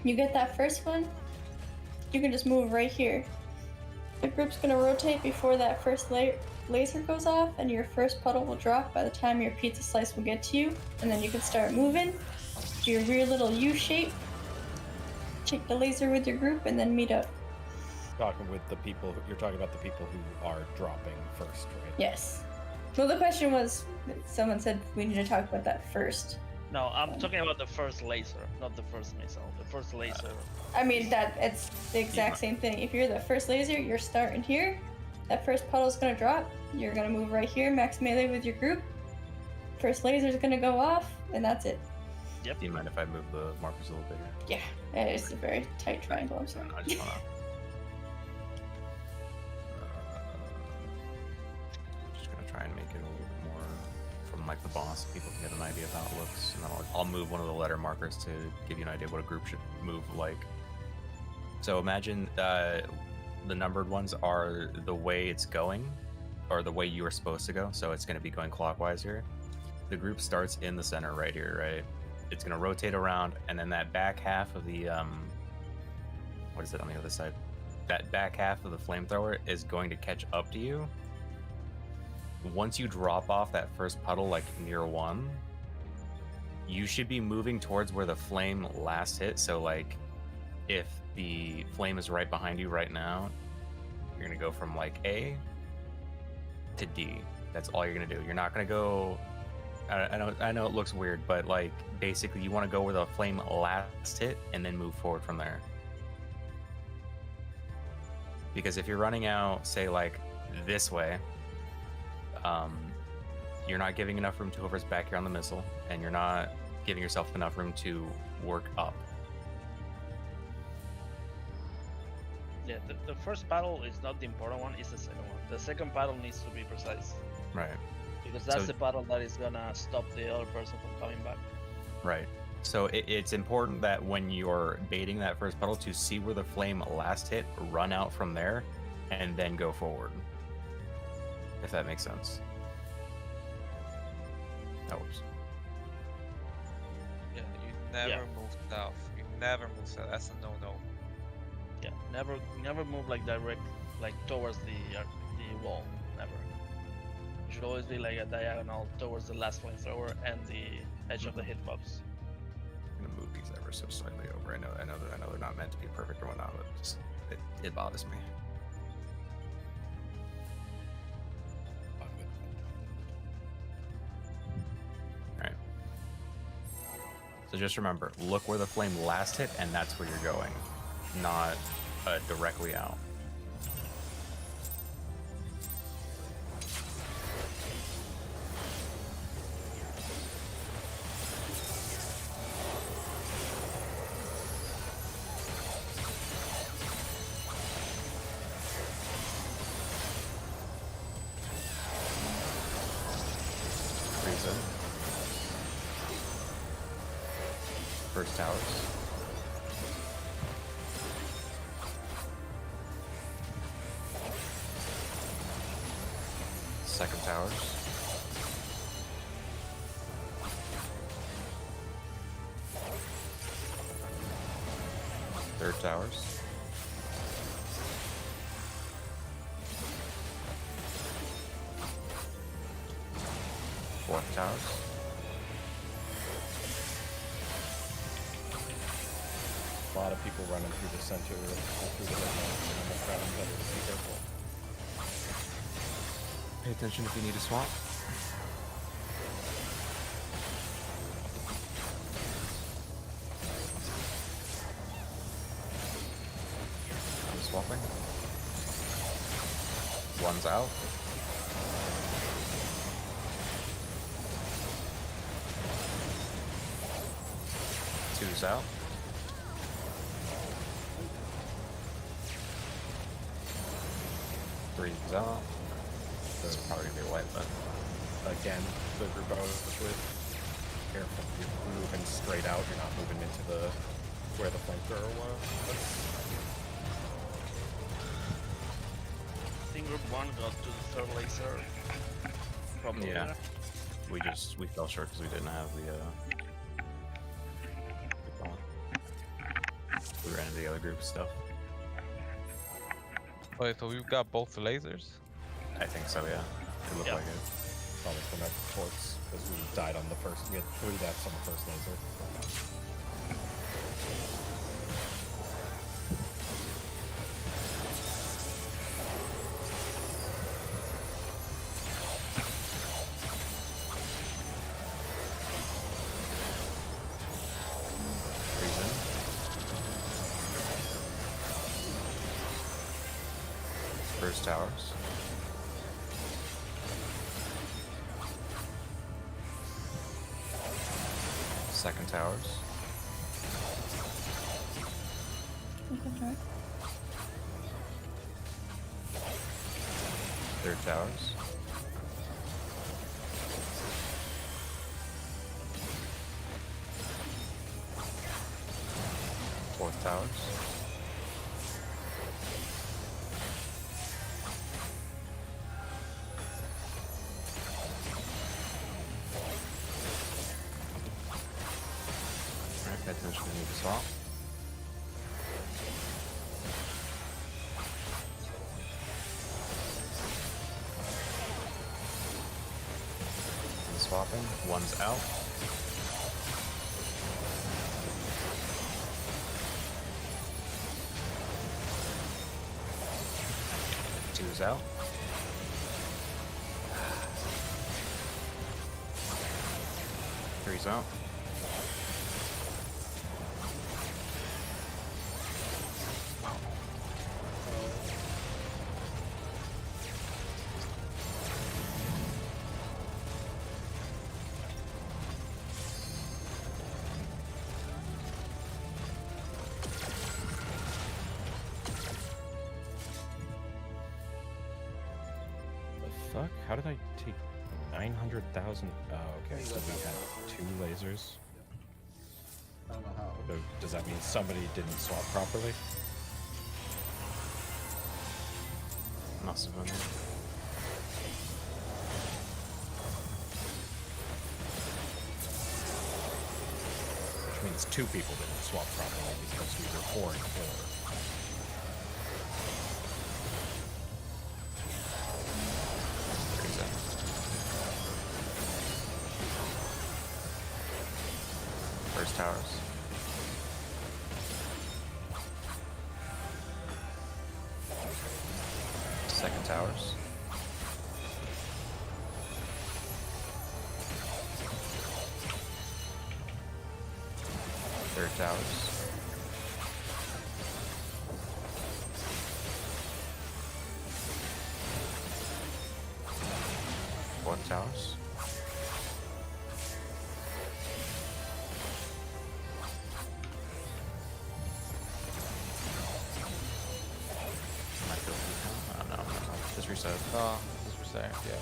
You get that first one, you can just move right here. The group's gonna rotate before that first laser goes off, and your first puddle will drop by the time your pizza slice will get to you, and then you can start moving. Do your weird little U shape. Take the laser with your group, and then meet up. Talking with the people, you're talking about the people who are dropping first, right? Yes. Well, the question was, someone said we need to talk about that first. No, I'm talking about the first laser, not the first missile. The first laser. I mean, it's the exact same thing. If you're the first laser, you're starting here. That first puddle's gonna drop. You're gonna move right here, max melee with your group. First laser's gonna go off, and that's it. Do you mind if I move the markers a little bigger? Yeah, it's a very tight triangle. I'm sorry. I just wanna. Just gonna try and make it a little bit more from like the boss, so people can get an idea of how it looks, and then I'll move one of the letter markers to give you an idea of what a group should move like. So imagine the numbered ones are the way it's going, or the way you are supposed to go. So it's going to be going clockwise here. The group starts in the center right here, right? It's going to rotate around, and then that back half of the what is it on the other side? That back half of the flamethrower is going to catch up to you. Once you drop off that first puddle, like near one, you should be moving towards where the flame last hit. So like, if the flame is right behind you right now, you're gonna go from like A to D. That's all you're gonna do. You're not gonna go. I know it looks weird, but like basically you want to go where the flame last hit and then move forward from there. Because if you're running out, say like this way, you're not giving enough room to whoever's back here on the missile, and you're not giving yourself enough room to work up. Yeah, the first battle is not the important one, it's the second one. The second battle needs to be precise. Right. Because that's So- the battle that is gonna stop the other person from coming back. Right. So it's important that when you're baiting that first puddle to see where the flame last hit, run out from there, and then go forward. If that makes sense. That works. Yeah, you never move south. You never move south. That's a no-no. Yeah, never move like direct, like towards the wall. Never. You should always be like a diagonal towards the last flamethrower and the edge of the hitbox. I'm gonna move these ever so slightly over. I know they're not meant to be perfect or whatnot, but just it bothers me. Alright. So just remember, look where the flame last hit, and that's where you're going, not directly out. Reason. First towers. Second towers. Third towers. Fourth towers. A lot of people running through the center, through the hitbox, and I'm trying to be careful. Pay attention if you need to swap. I'm swapping. One's out. Two's out. Three's out. This is probably gonna be a wipe, but Again, the group I was with, careful, you're moving straight out, you're not moving into the, where the flamethrower was. I think group 1 got to the third laser. Probably. yeah, we fell short because we didn't have the keep going. We ran into the other group stuff. Wait, so we've got both the lasers? I think so, yeah. It looked Yeah. like it. Probably from our ports, because we died on the first, we had 3 deaths on the first laser. Reason. First towers. Second towers. Okay. Third towers. Fourth towers. Alright, pay attention, we need to swap. I'm swapping. One's out. Two's out. Three's out. The fuck? How did I take 900,000? Oh, okay, so we had 2 lasers. I don't know how. So does that mean somebody didn't swap properly? Must have been. Which means 2 people didn't swap properly because we were 4 and 4. Reason. First towers. Second towers. Third towers. Fourth towers. Might go through now. Oh, no. Just reset. Oh, just for saying, yeah.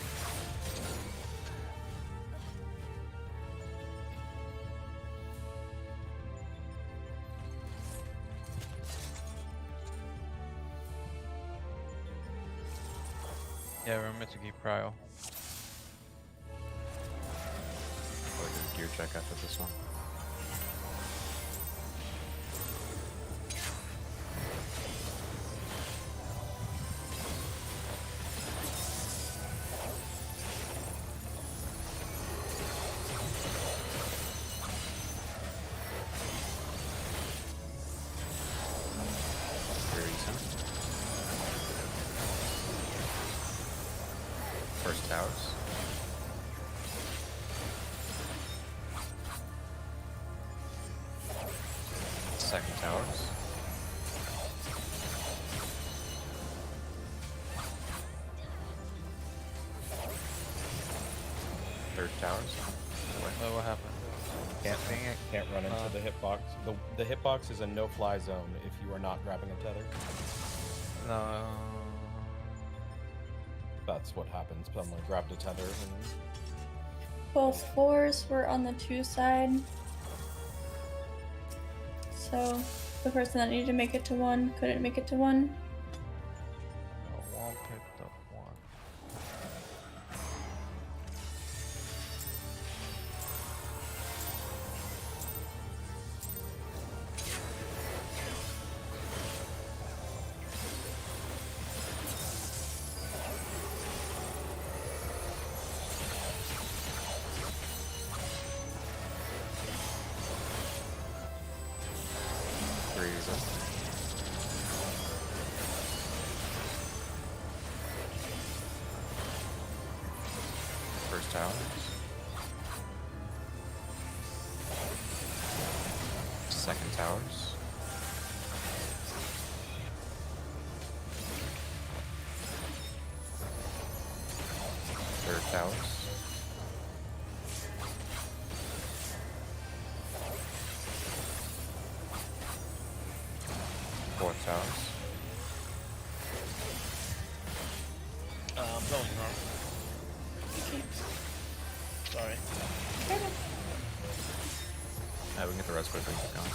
Yeah, remember to keep prio. I'll do a gear check after this one. First towers. Second towers. Third towers. What happened? Can't run into the hitbox. The hitbox is a no-fly zone if you are not grabbing a tether. No. That's what happens. Someone grabbed a tether and Both 4s were on the 2 side. So the person that needed to make it to 1 couldn't make it to 1. No, one picked up one. First towers. Second towers. Third towers. Fourth towers. I'm going north. Sorry. We can get the rest quickly. Keep going.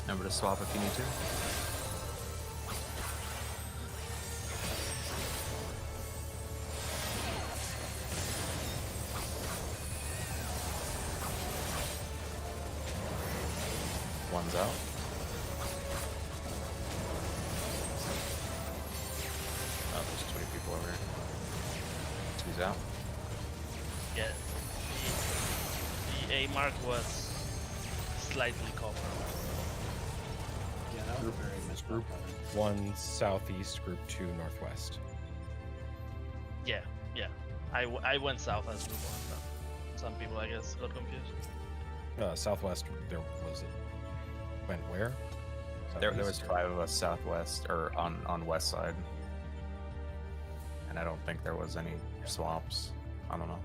Remember to swap if you need to. One's out. Oh, there's 20 people over here. Two's out. Yeah. The A mark was slightly covered. Yeah, that was very much Group 1 southeast, group 2 northwest. Yeah, yeah. I went south as group 1. So some people, I guess, got confused. Southwest, there was it. Went where? There was Southeast or- 5 of us southwest or on west side, and I don't think there was any swaps. I don't know.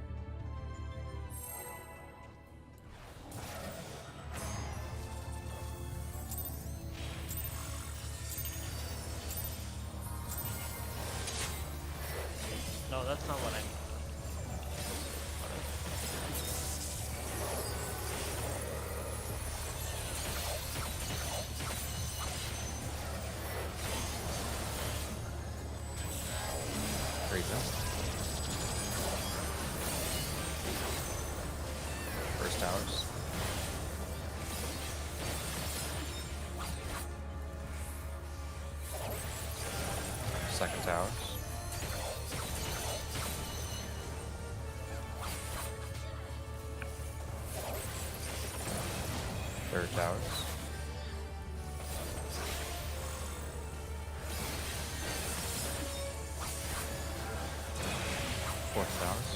No, that's not what I mean. There you go. First towers. Second towers. Third towers. Fourth towers.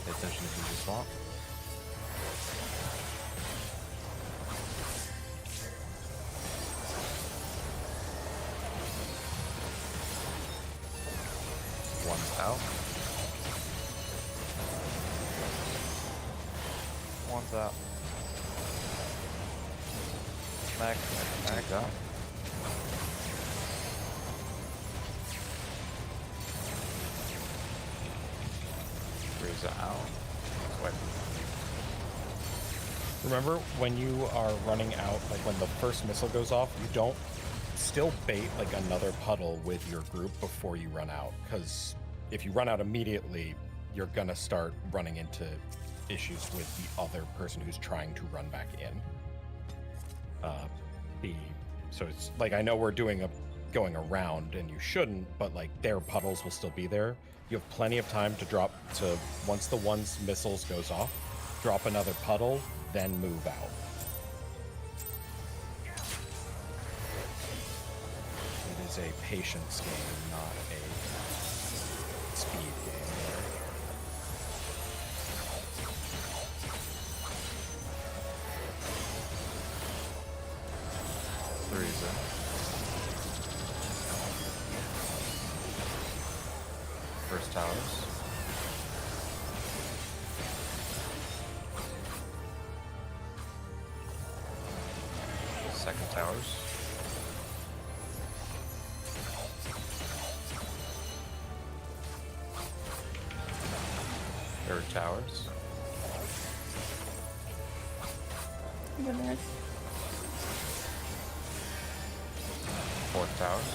Pay attention if you just swap. One's out. One's out. Max Out. Three's Three's out. Swipe. Remember when you are running out, like when the first missile goes off, you don't still bait like another puddle with your group before you run out, because if you run out immediately, you're gonna start running into issues with the other person who's trying to run back in. So it's like, I know we're going around and you shouldn't, but like their puddles will still be there. You have plenty of time to drop to, once the one's missiles goes off, drop another puddle, then move out. It is a patience game, not a speed game. Three's in. First towers. Second towers. Third towers. Go north. Fourth towers.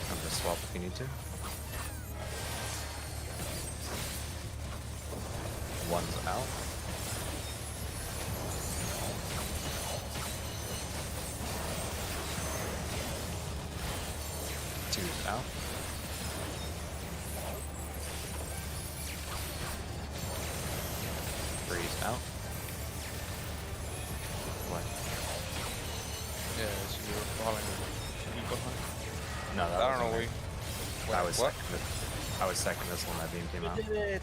I'm gonna swap if you need to. One's out. Two's out. Three's out. What? Yeah, so you were falling behind. No, that I don't know. wasn't me. I was what? second. I was second this one. That beam came out. We did it.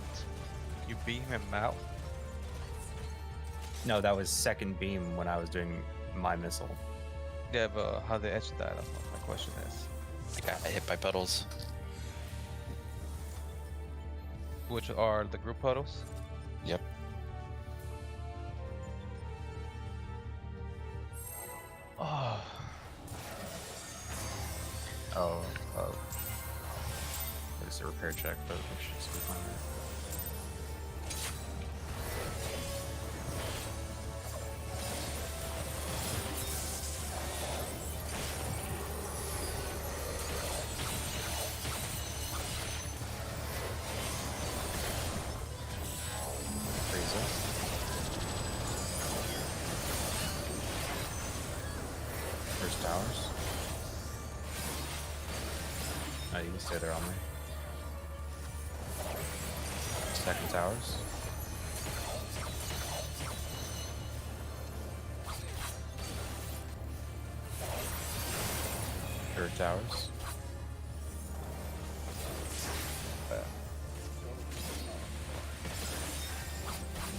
You beam him out. No, that was second beam when I was doing my missile. Yeah, but how they etched that? That's what my question is. I got hit by puddles. Which are the group puddles? Yep. Oh. Oh, it's a repair check, but we should still find it. First towers. Oh, you can stay there on me. Second towers. Third towers.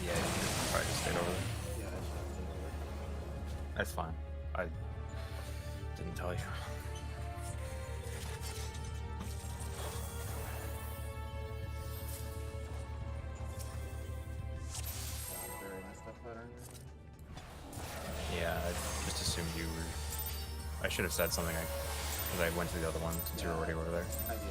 Yeah, you can probably just stay over there. Yeah, I shot it over. That's fine. I didn't tell you. Very messed up pattern. Yeah, I just assumed you were. I should have said something because I went to the other one since you already were there. I did.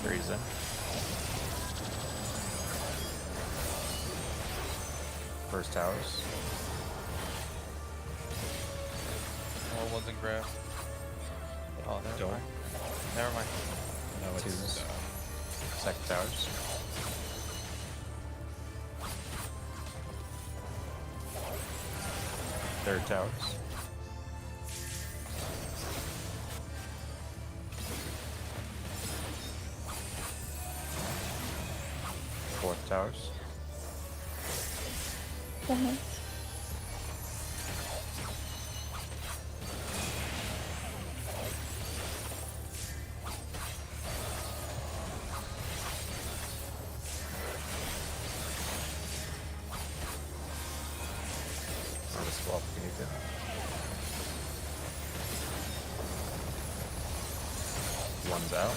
Three's in. First towers. Oh, it wasn't grabbed. Oh, never Don't. mind. Never mind. No, it's Twos. Second towers. Third towers. Fourth towers. Go north. One's out.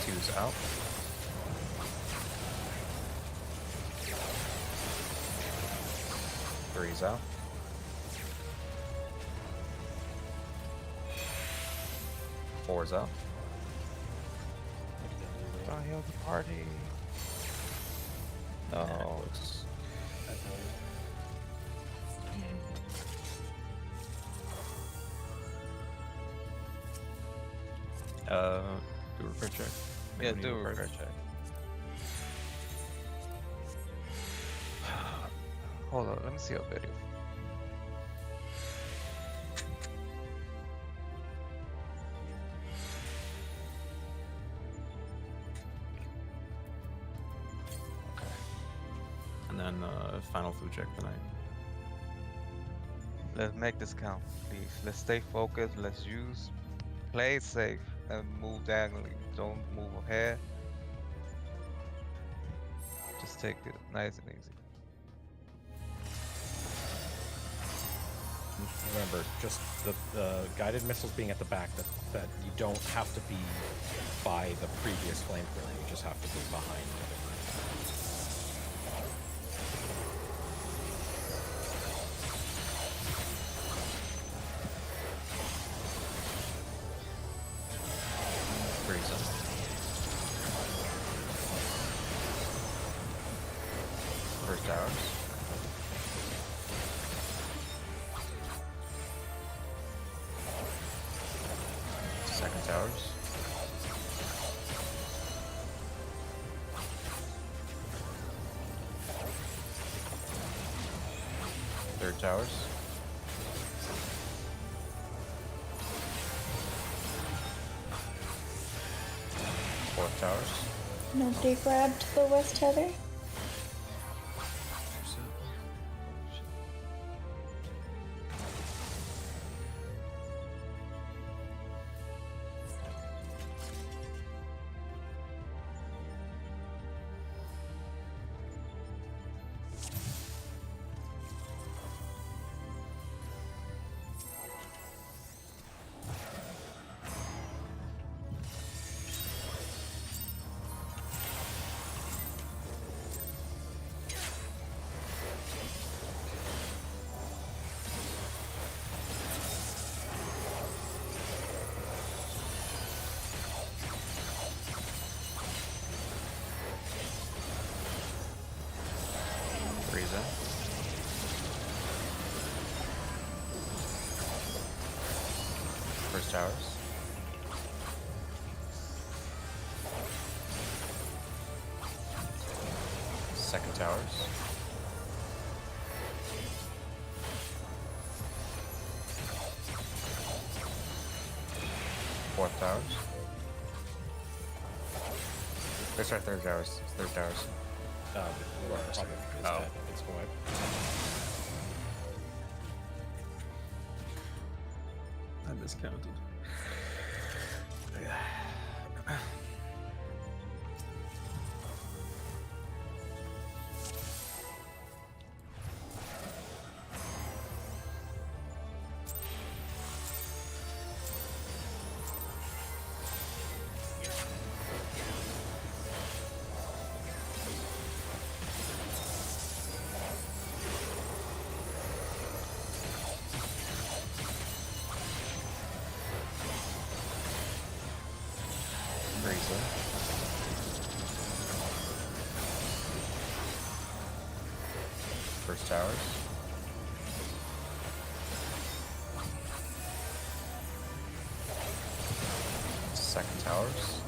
Two's out. Three's out. Four's out. Don't heal the party. No. Looks- That's how Do a repair check. Yeah, Maybe we do need a repair check. Hold on, let me see a video. And then final food check tonight. Let's make this count, please. Let's stay focused. Let's play it safe and move diagonally. Don't move ahead. Just take it nice and easy. Remember, just the guided missiles being at the back, that you don't have to be by the previous flamethrower, you just have to be behind it. Freeze up. First hours. Second towers. Third towers. Fourth towers. Nobody grabbed the west tether. Freeze up. First towers. Second towers. Fourth towers. Let's start third towers. Third towers. Probably is Oh. dead. It's wiped. I miscounted. Freezer. First towers. Second towers.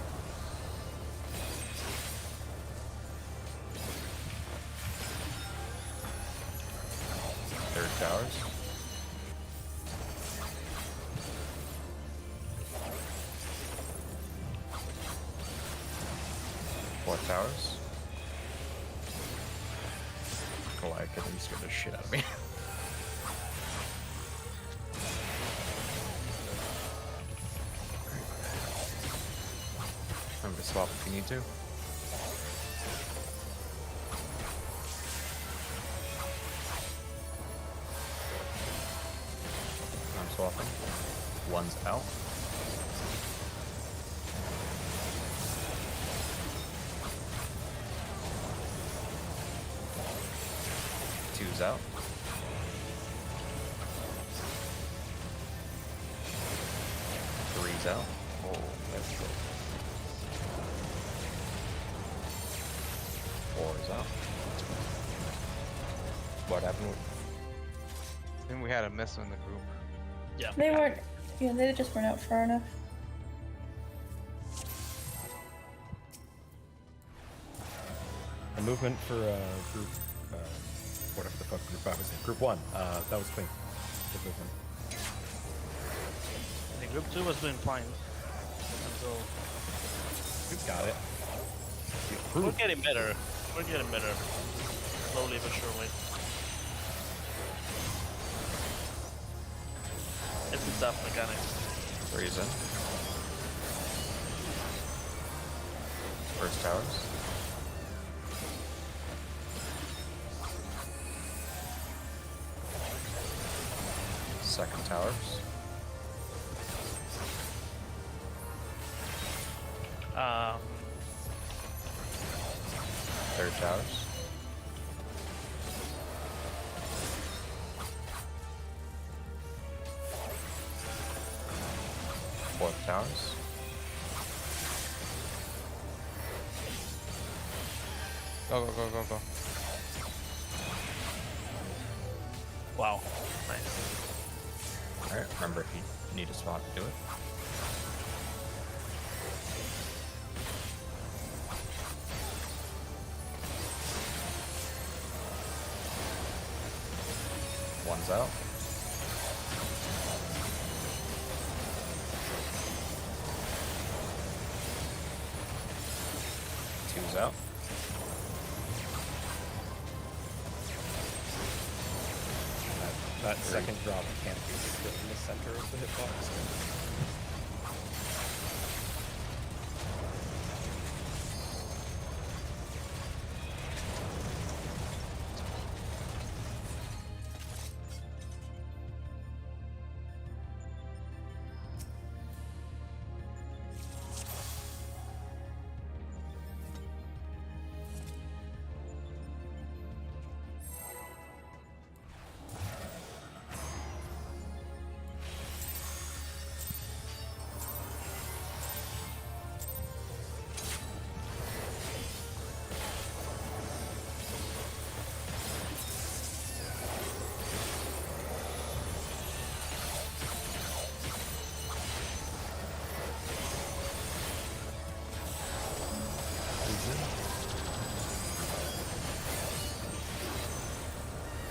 Third towers. Fourth towers. Goliath getting scared the shit out of me. Remember to swap if you need to. Swapping. One's out. Two's out. Three's out. Oh, that's good. Four's out. What happened? I think we had a miss in the group. Yeah. They weren't. Yeah, they just weren't out far enough. The movement for group, whatever the fuck group I was in. Group 1, that was clean. Good movement. The group 2 was doing fine. So You got it. we're getting better. We're getting better. Slowly but surely. It's a tough mechanics. Three's in. First towers. Second towers. Third towers. Fourth towers. Go, go, go, go, go. Wow. Nice. Alright, remember if you need a spot to do it. One's out. Two's out. That second drop can't be split in the center of the hitbox.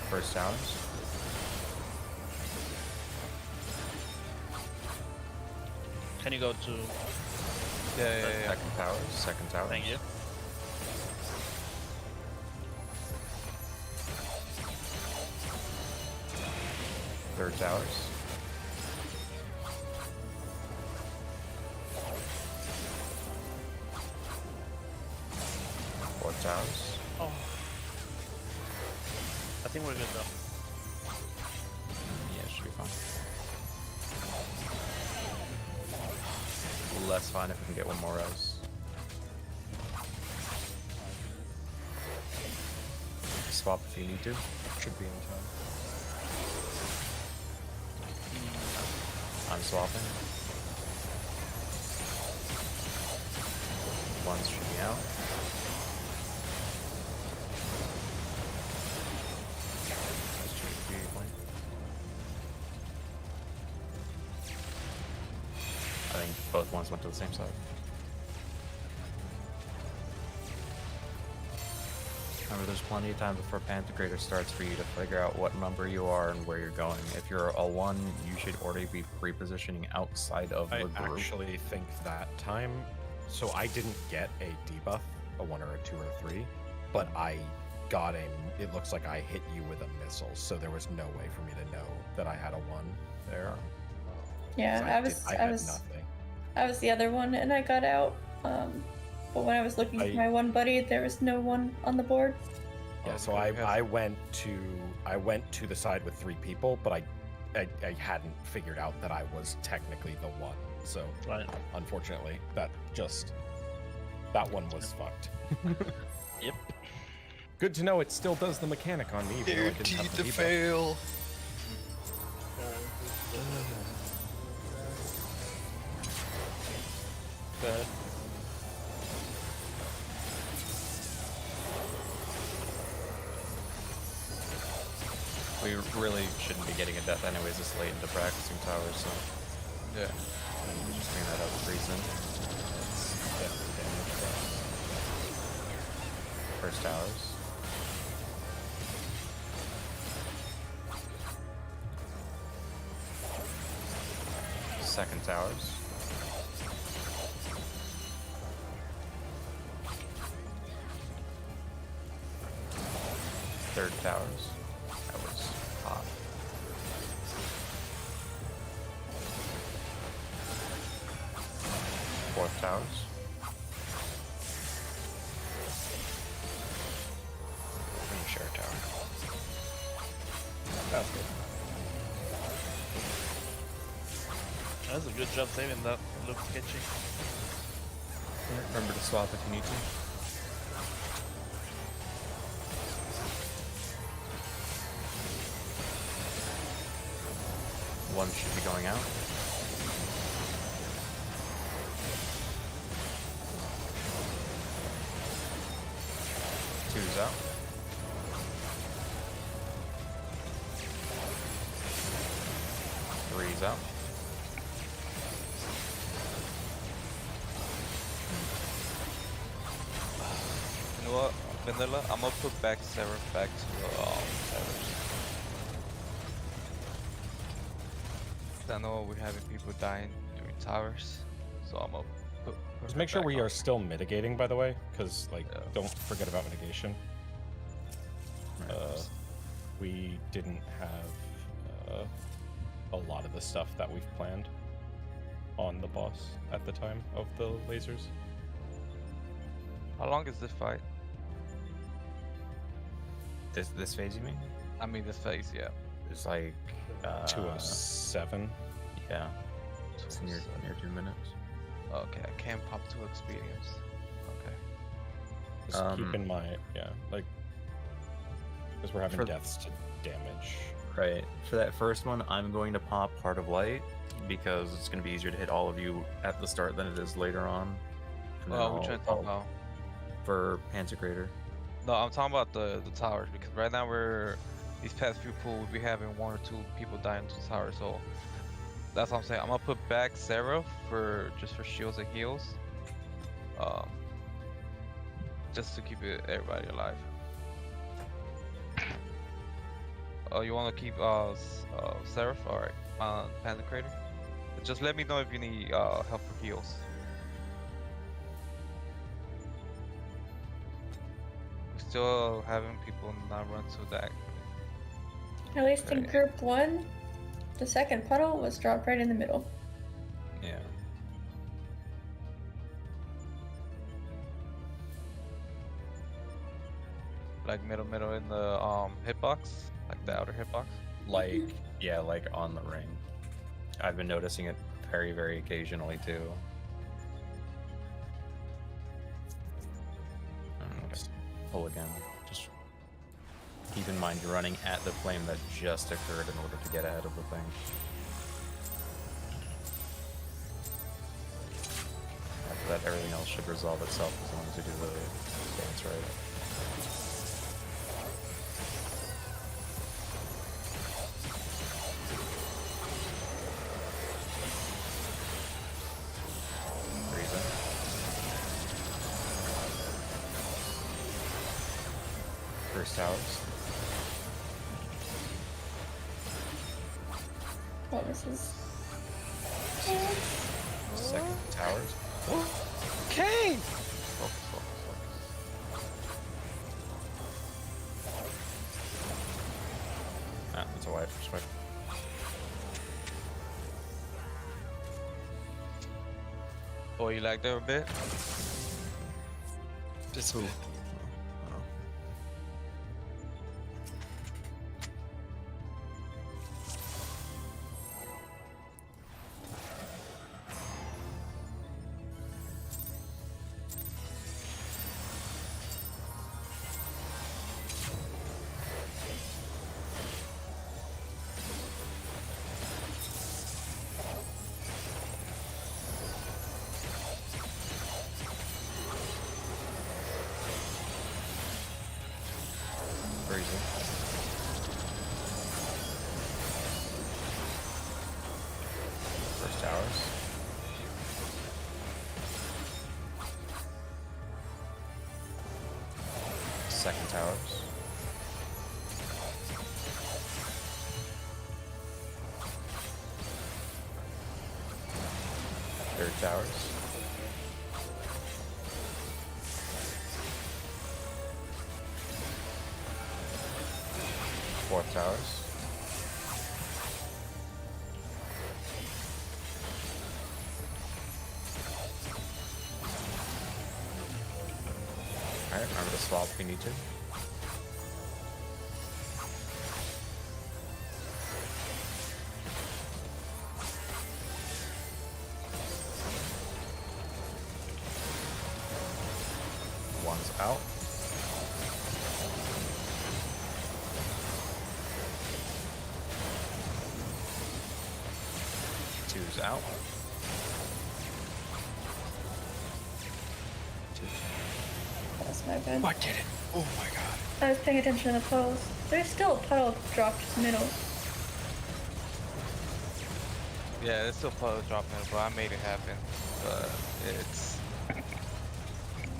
First towers. Can you go to? Yeah. Second towers. Second towers. Thank you. Third towers. Fourth towers. Oh. I think we're good though. Yeah, should be fine. Less fine if we can get one more res. Swap if you need to. Should be in time. I'm swapping. One's should be out. Should be one. I think both ones went to the same side. Remember, there's plenty of time before Pantocrator starts for you to figure out what number you are and where you're going. If you're a 1, you should already be repositioning outside of the I group. actually think that time, so I didn't get a debuff, a 1 or a 2 or a 3, but I got it looks like I hit you with a missile, so there was no way for me to know that I had a 1 there. Yeah, So I had was nothing. I was the other one, and I got out. But when I was looking for my one buddy, there was no one on the board. Yeah, Oh, so okay, I went to the side with 3 people, but I hadn't figured out that I was technically the one. So Right. unfortunately, that one was fucked. Yep. Good to know it still does the mechanic on me. Even though I didn't Guaranteed have the to debuff. fail. Good. We really shouldn't be getting a death anyways this late into practicing towers, so Yeah. just bring that up for reason. Definitely damage for us. First towers. Second towers. Third towers. That was hot. Fourth towers. I'm gonna share a tower. That's good. That's a good job saving that. Looks sketchy. Remember to swap if you need to. One should be going out. Two's out. Three's out. You know what, Vanilla? I'm gonna put back Seraph back to towers. I know we're having people dying during towers, so I'm gonna put Just her make sure back we on. are still mitigating, by the way, because like Yeah. don't forget about mitigation. We didn't have a lot of the stuff that we've planned on the boss at the time of the lasers. How long is this fight? This phase, you mean? I mean, this phase, yeah. It's like 207. Yeah, it's near 2 minutes. Okay, I can't pop 2 experience. Okay. Just keep in mind, yeah, like because we're having For- deaths to damage. Right. For that first one, I'm going to pop Heart of Light because it's going to be easier to hit all of you at the start than it is later on. And then Well, we're I'll- trying to talk I'll- about. for Pantocrator. No, I'm talking about the towers because right now these past few pools we'll be having 1 or 2 people dying to the tower, so that's what I'm saying. I'm gonna put back Seraph for shields and heals, just to keep everybody alive. Oh, you want to keep Seraph? All right, Pantocrator. Just let me know if you need help for heals. We're still having people not run to that. At least in Right. group 1, the second puddle was dropped right in the middle. Yeah. Like middle in the hitbox, like the outer hitbox. Like, yeah, like on the ring. I've been noticing it very, very occasionally too. Let's pull again. Just keep in mind you're running at the flame that just occurred in order to get ahead of the thing. After that, everything else should resolve itself as long as you do the dance right. Reason. First towers. Oh, this is. Second towers. Okay. Focus. Ah, that's a wide perspective. Oh, you like that a bit? Just a bit. towers. Second towers. Third towers. Fourth towers. Alright, remember to swap if you need to. One's out. Two's out. That's my bad. What did it? Oh my god. I was paying attention to the puddles. There's still a puddle dropped middle. Yeah, there's still puddle dropping, but I made it happen. But it's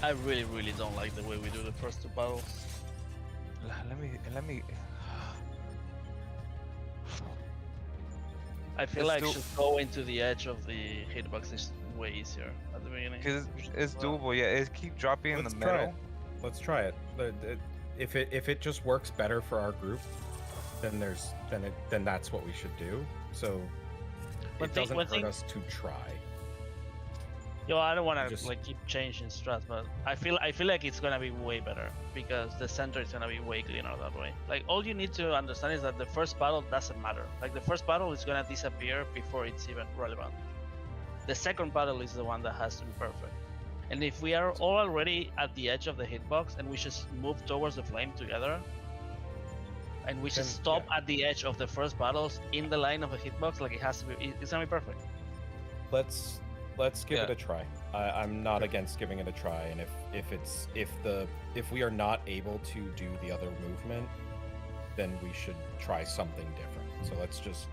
I really don't like the way we do the first two battles. let me. I feel Let's like do- just going to the edge of the hitbox is way easier at the beginning. Cause it's doable. Yeah, it keep dropping in Let's the try middle. it. Let's try it. If it just works better for our group, then that's what we should do. So One it thing- doesn't one hurt thing- us to try. Yo, I don't want to Just- like keep changing strats, but I feel like it's gonna be way better because the center is gonna be way cleaner that way. Like all you need to understand is that the first battle doesn't matter. Like the first battle is gonna disappear before it's even relevant. The second battle is the one that has to be perfect. And if we are all already at the edge of the hitbox and we just move towards the flame together, and we just Then, stop at the edge of the first battles in the line of the hitbox, like it has to be, it's gonna be perfect. Let's give it Yeah. a try. I'm not against giving it a try, and if we are not able to do the other movement, then we should try something different. So let's just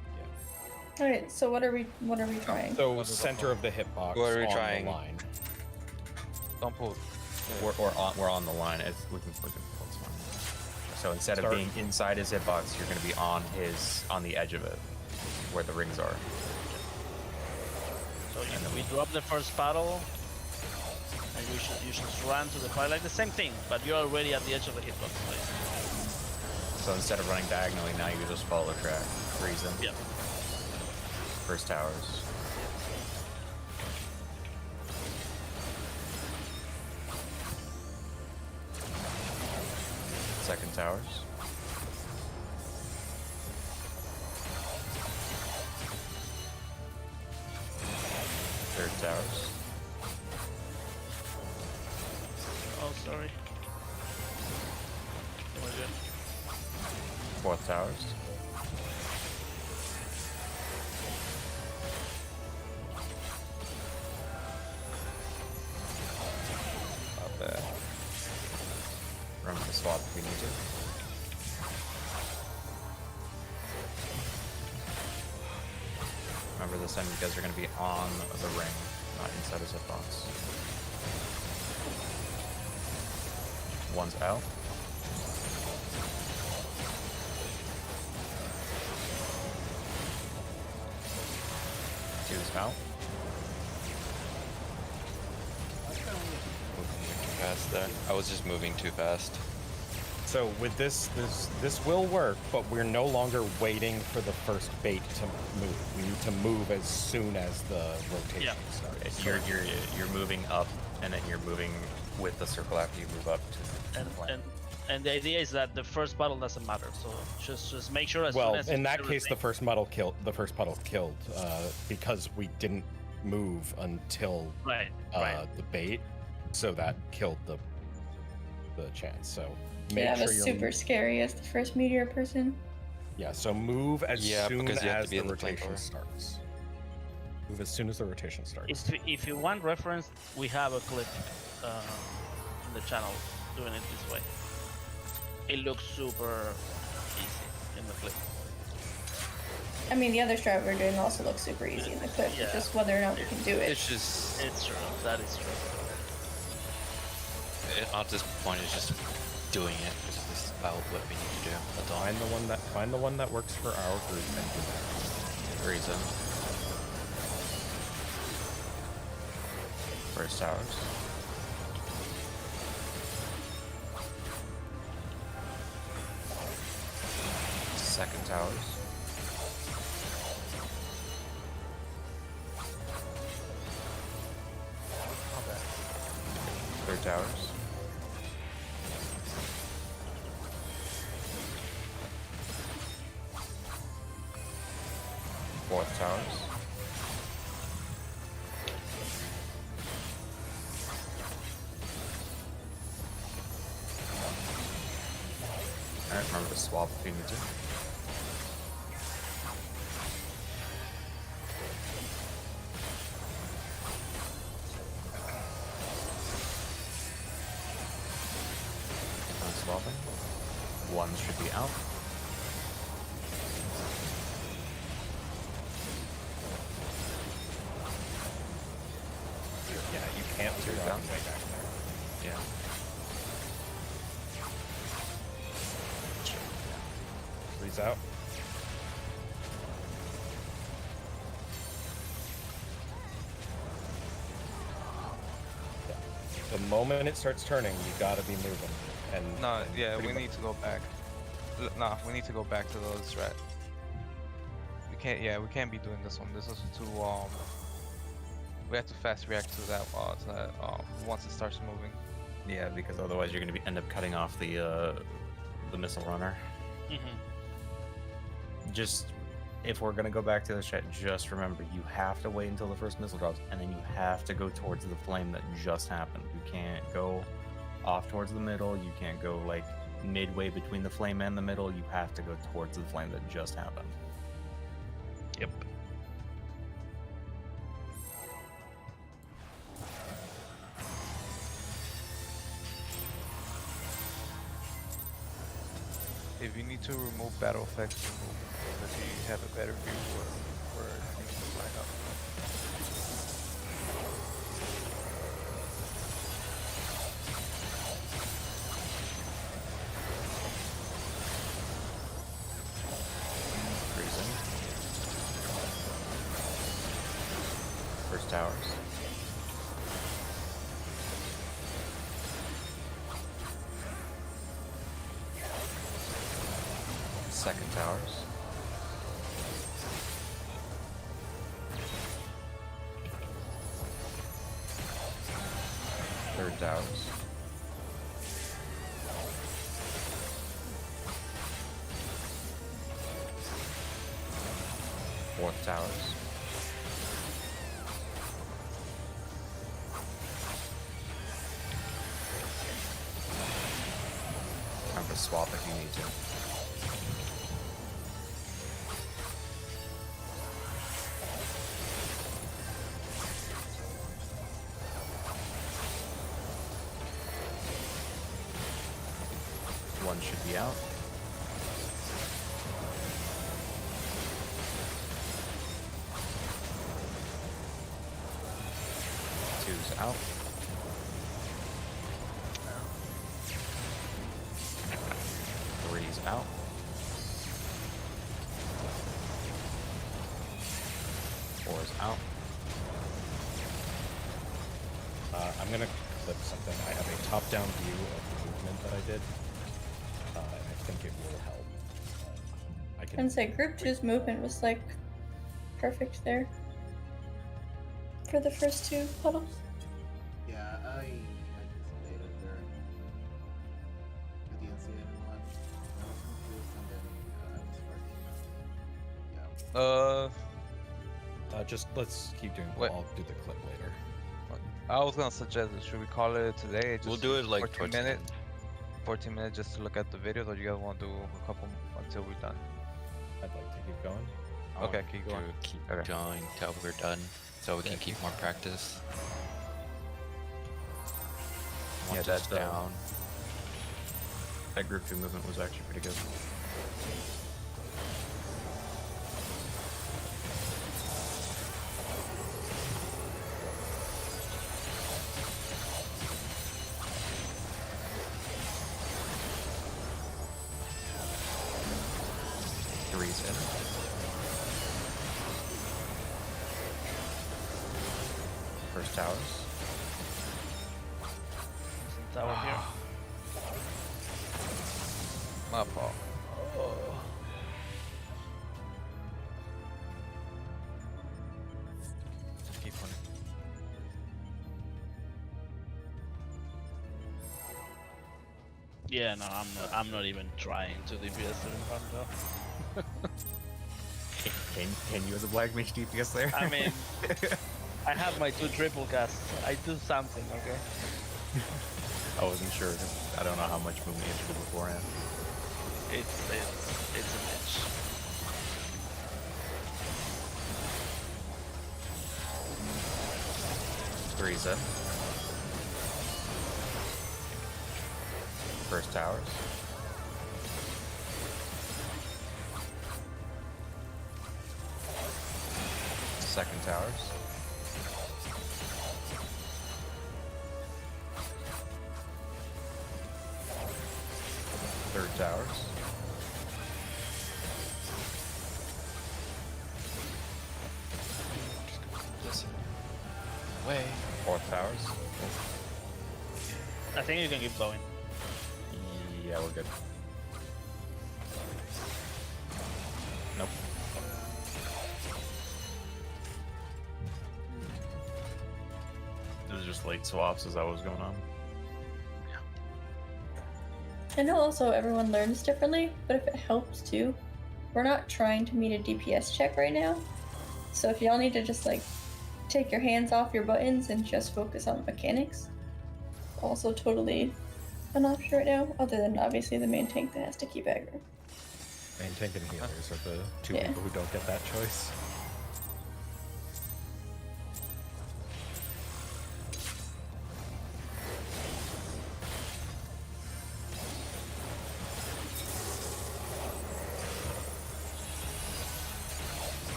Alright, so what are we trying? So center of the hitbox. What are we on trying? The line. Don't pull. We're on the line. We can pull this one. So instead of Start. being inside his hitbox, you're going to be on the edge of it, where the rings are. So we drop the first battle, and you should run to the fire like the same thing, but you're already at the edge of the hitbox. So instead of running diagonally, now you can just follow the track. Freeze them. Yep. First towers. Second towers. Third towers. Oh, sorry. We're good. Fourth towers. Not bad. Remember to swap if we need to. Remember this time you guys are going to be on the ring, not inside his hitbox. One's out. Two's out. Moving too fast there. I was just moving too fast. So with this will work, but we're no longer waiting for the first bait to move. We need to move as soon as the rotation starts. You're moving up, and then you're moving with the circle after you move up to the flank. And the idea is that the first battle doesn't matter. So just make sure as soon Well, as in that everything- case, the first puddle killed because we didn't move until right. the bait, so that killed the chance. So make Yeah, sure was you're super scary as the first meteor person. Yeah, so move as Yeah, soon because you have to as be the in the rotation flanker. starts. Move as soon as the rotation starts. If you want reference, we have a clip in the channel doing it this way. It looks super easy in the clip. I mean, the other strat we're doing also looks super easy in the clip. Yeah. It's just whether or not we can do it. It's just It's true. That is true. at this point, it's just doing it. It's just about what we need to do. That's all. Find the one that works for our group and do that. Reason. First towers. Second towers. Third towers. Fourth towers. Alright, remember to swap if you need to. Done swapping. One should be out. Yeah, you can't Two drop down. way back there. Yeah. Please out. The moment it starts turning, you gotta be moving. And No, yeah, pretty we mu- need to go back. Nah, we need to go back to the other strat. We can't. Yeah, we can't be doing this one. This is too. We have to fast react to that. Once it starts moving. Yeah, because otherwise you're gonna end up cutting off the missile runner. Mm-hmm. Just if we're gonna go back to the chat, just remember you have to wait until the first missile drops, and then you have to go towards the flame that just happened. You can't go off towards the middle. You can't go like midway between the flame and the middle. You have to go towards the flame that just happened. Yep. If you need to remove battle effects, remove them because you have a better view for things to line up. Freezing. First towers. Second towers. Third towers. Fourth towers. Time to swap if you need to. One should be out. Two's out. Three's out. Four's out. I'm gonna clip something. I have a top-down view of the movement that I did, and I think it will help. I can. And say group 2's movement was like perfect there for the first two puddles. Yeah, I anticipated there. I didn't see anyone. I was confused and then I was fighting. Yeah. Just let's keep doing. Wait. I'll do the clip later. I was gonna suggest, should we call it today? We'll Just do it like 14 towards the end. minutes. 14 minutes just to look at the videos, or do you guys want to do a couple until we're done? I'd like to keep going. Okay, keep going. Keep Okay. going till we're done, so we can keep more practice. Yeah, Once that's it's down. That group 2 movement was actually pretty good. First towers. There's a tower here. My fault. Just keep running. Yeah, no, I'm not even trying to DPS in front of. Can you as a black mage DPS there? I mean, I have my 2 triple casts. I do something, okay? I wasn't sure. I don't know how much movement you have to do beforehand. It's a bitch. Teresa. First towers. Second towers. Third towers. Listen. Way. Fourth towers. I think you can keep going. Yeah, we're good. Nope. This is just late swaps, is that what was going on? I know also everyone learns differently, but if it helps too, we're not trying to meet a DPS check right now. So if y'all need to just like take your hands off your buttons and just focus on mechanics, also totally an option right now, other than obviously the main tank that has to keep aggro. Main tank and healers are the 2 Yeah. people who don't get that choice.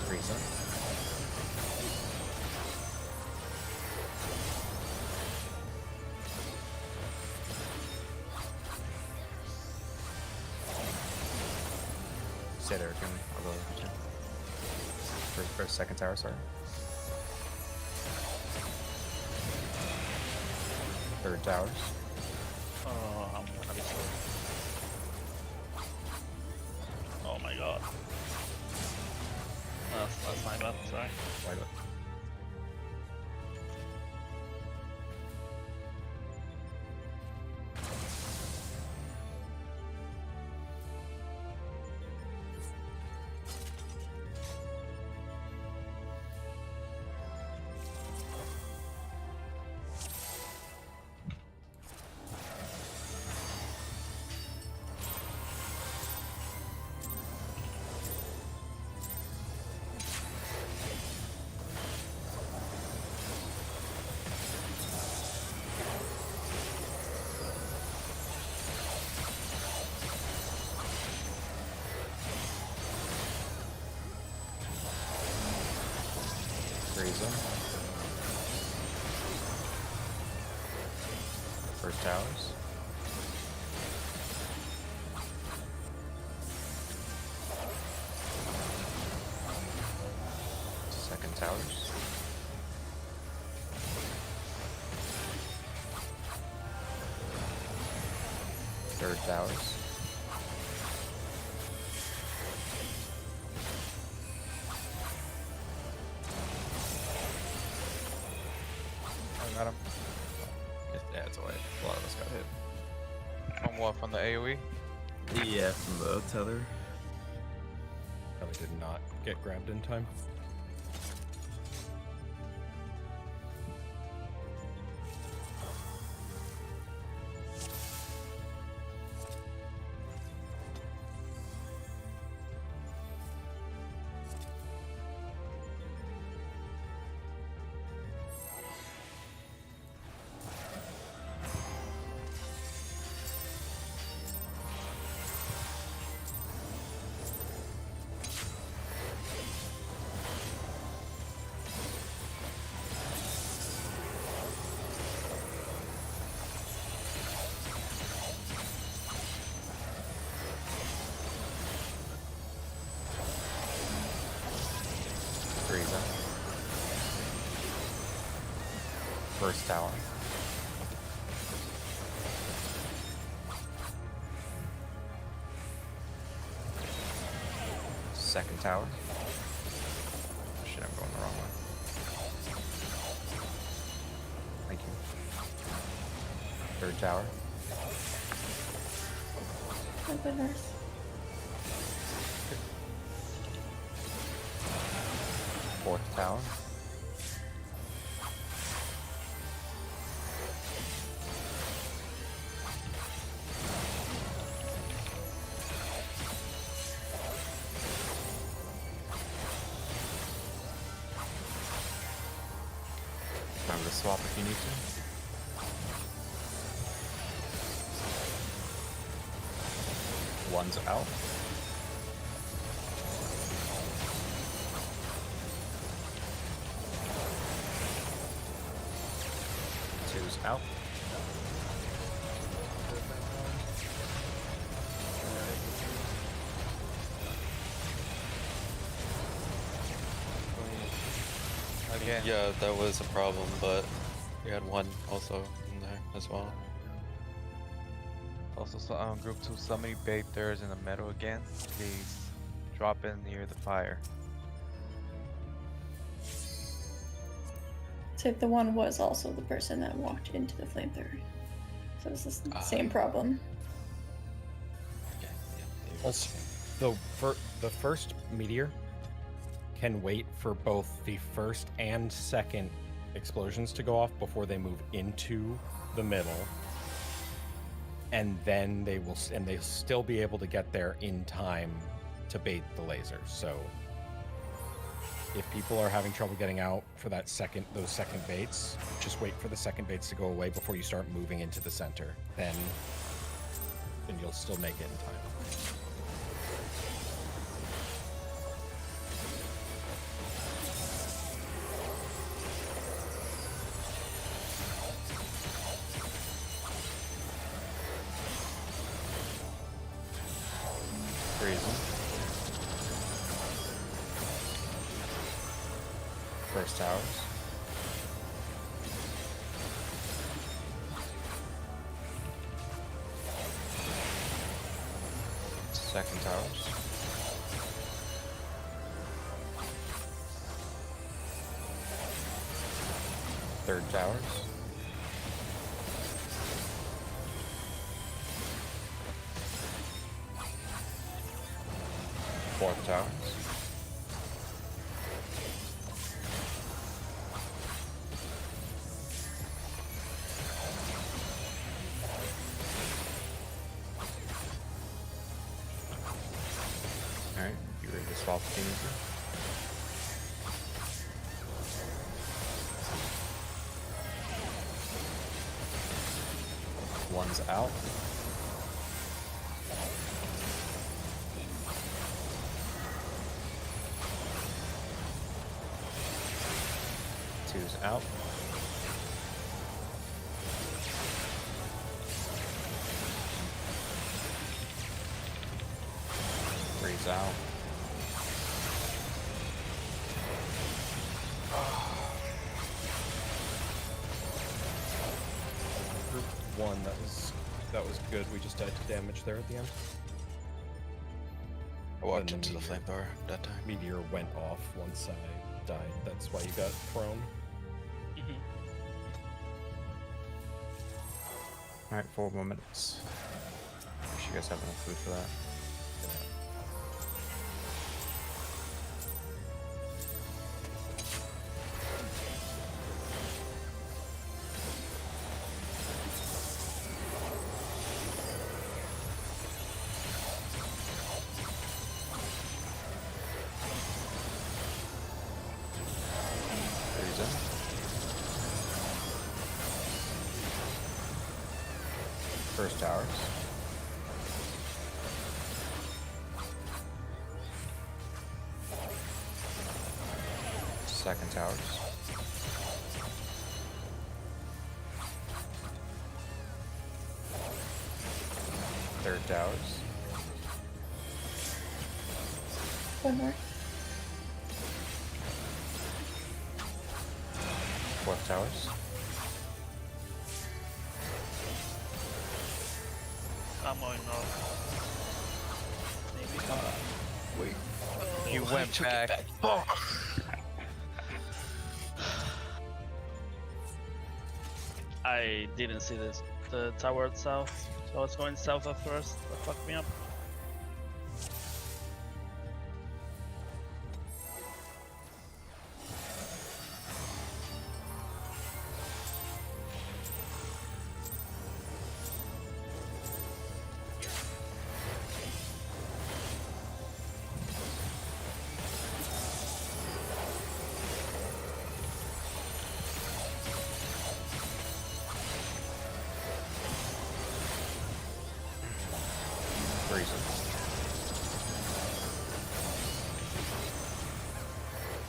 Reason. Say there again. I'll go with you. First, second tower, sorry. Third towers. Oh, I'm gonna be slow. Oh my god. That's my bad, sorry. Why do it? Reason. First towers. Second towers. Third towers. I got him. Yeah, it's alright. A lot of us got hit. From what? From the AoE? Yeah, from the tether. Probably did not get grabbed in time. First tower. Second tower. Shit, I'm going the wrong way. Thank you. Third tower. Oh goodness. Fourth tower. Time to swap if you need to. One's out. Two's out. Again. Yeah, that was a problem, but we had one also in there as well. Also, group 2, somebody bait theirs in the middle again. Please drop in near the fire. So the one was also the person that walked into the flamethrower. So it's the same problem. Yeah, yeah. Also, the first meteor can wait for both the first and second explosions to go off before they move into the middle, and then they'll still be able to get there in time to bait the lasers. So if people are having trouble getting out for those second baits, just wait for the second baits to go away before you start moving into the center. Then you'll still make it in time. Freezing. First towers. Second towers. Third towers. Fourth towers. Alright, you ready to swap the team? One's out. Two's out. Three's out. Group 1, that was good. We just died to damage there at the end. I walked Then into the flamethrower that time. Meteor went off once I died. That's why you got thrown. Alright, 4 more minutes. Make sure you guys have enough food for that. Freezing. First towers. Second towers. Third towers. One more. Fourth towers. I'm going north. Maybe. Wait. You went back. I didn't see this. The tower south. So I was going south at first. That fucked me up.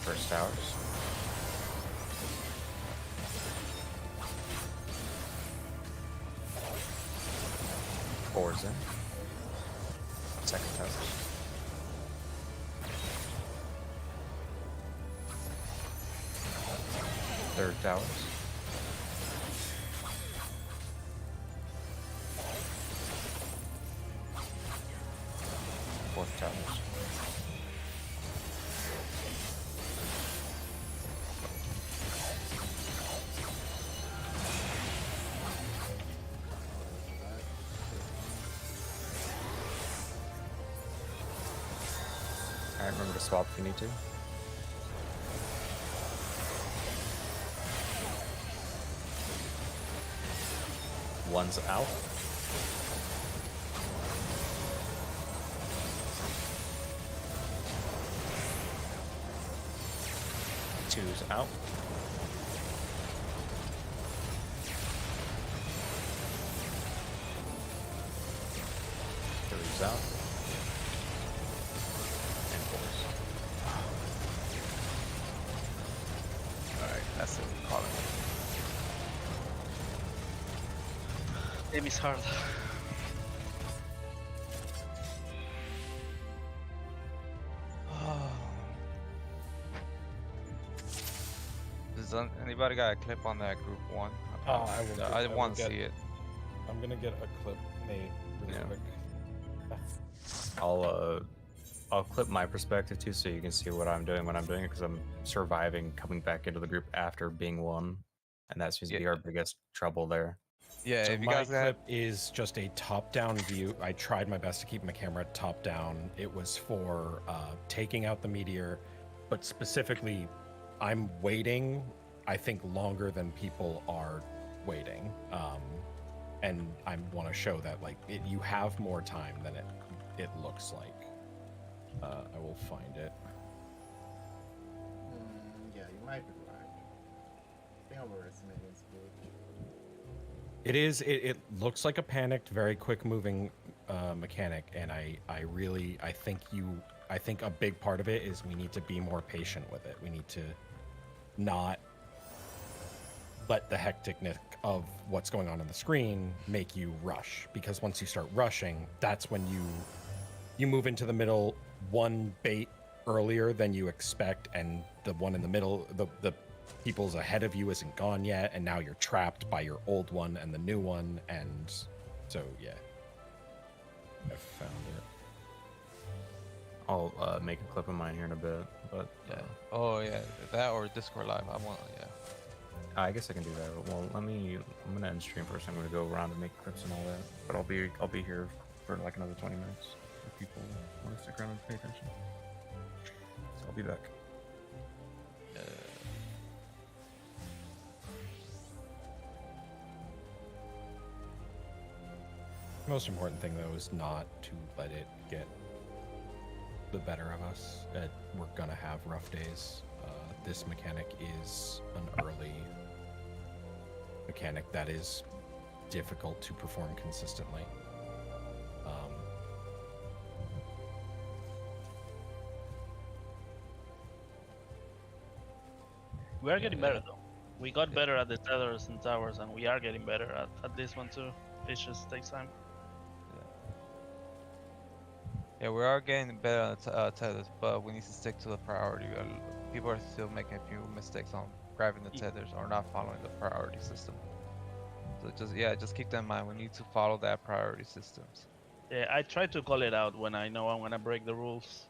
First towers. Fours in. Second towers. Third towers. Fourth towers. Alright, remember to swap if you need to. One's out. Two's out. Three's out. And four's. Alright, that's it. Call it. Aim is hard. Does anybody got a clip on that group one? I will I will want to get- see it. I'm gonna get a clip made really Yeah. quick. I'll clip my perspective too, so you can see what I'm doing when I'm doing it, because I'm surviving coming back into the group after being one, and that seems to be Yeah. our biggest trouble there. Yeah, So if you my guys clip got is just a top-down view. I tried my best to keep my camera top-down. It was for taking out the meteor, but specifically, I'm waiting. I think longer than people are waiting, and I want to show that you have more time than it looks like. I will find it. Yeah, you might be right. I think overestimating speed. It is. It looks like a panicked, very quick moving mechanic, and I think a big part of it is we need to be more patient with it. We need to not let the hecticness of what's going on the screen make you rush, because once you start rushing, that's when you move into the middle one bait earlier than you expect, and the one in the middle, the people's ahead of you isn't gone yet, and now you're trapped by your old one and the new one, and so yeah, I found it. I'll make a clip of mine here in a bit, but yeah. Oh yeah, that or Discord live. I want yeah. I guess I can do that. Well, I'm gonna end stream first. I'm gonna go around and make clips and all that, but I'll be here for like another 20 minutes if people want to stick around and pay attention. So I'll be back. Most important thing though is not to let it get the better of us. We're gonna have rough days. This mechanic is an early mechanic that is difficult to perform consistently. We are getting better though. We got better at the tethers and towers, and we are getting better at this one too. It just takes time. Yeah, we are getting better at tethers, but we need to stick to the priority. People are still making a few mistakes on grabbing the tethers or not following the priority system. So just keep that in mind. We need to follow that priority systems. Yeah, I try to call it out when I know I'm gonna break the rules.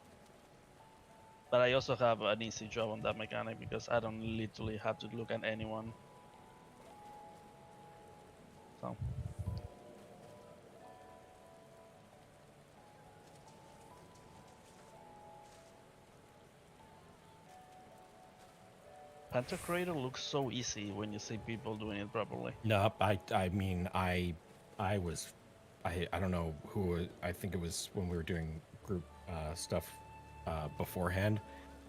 But I also have an easy job on that mechanic because I don't literally have to look at anyone. So. Pantocrator looks so easy when you see people doing it properly. No, I mean, I don't know who. I think it was when we were doing group stuff beforehand.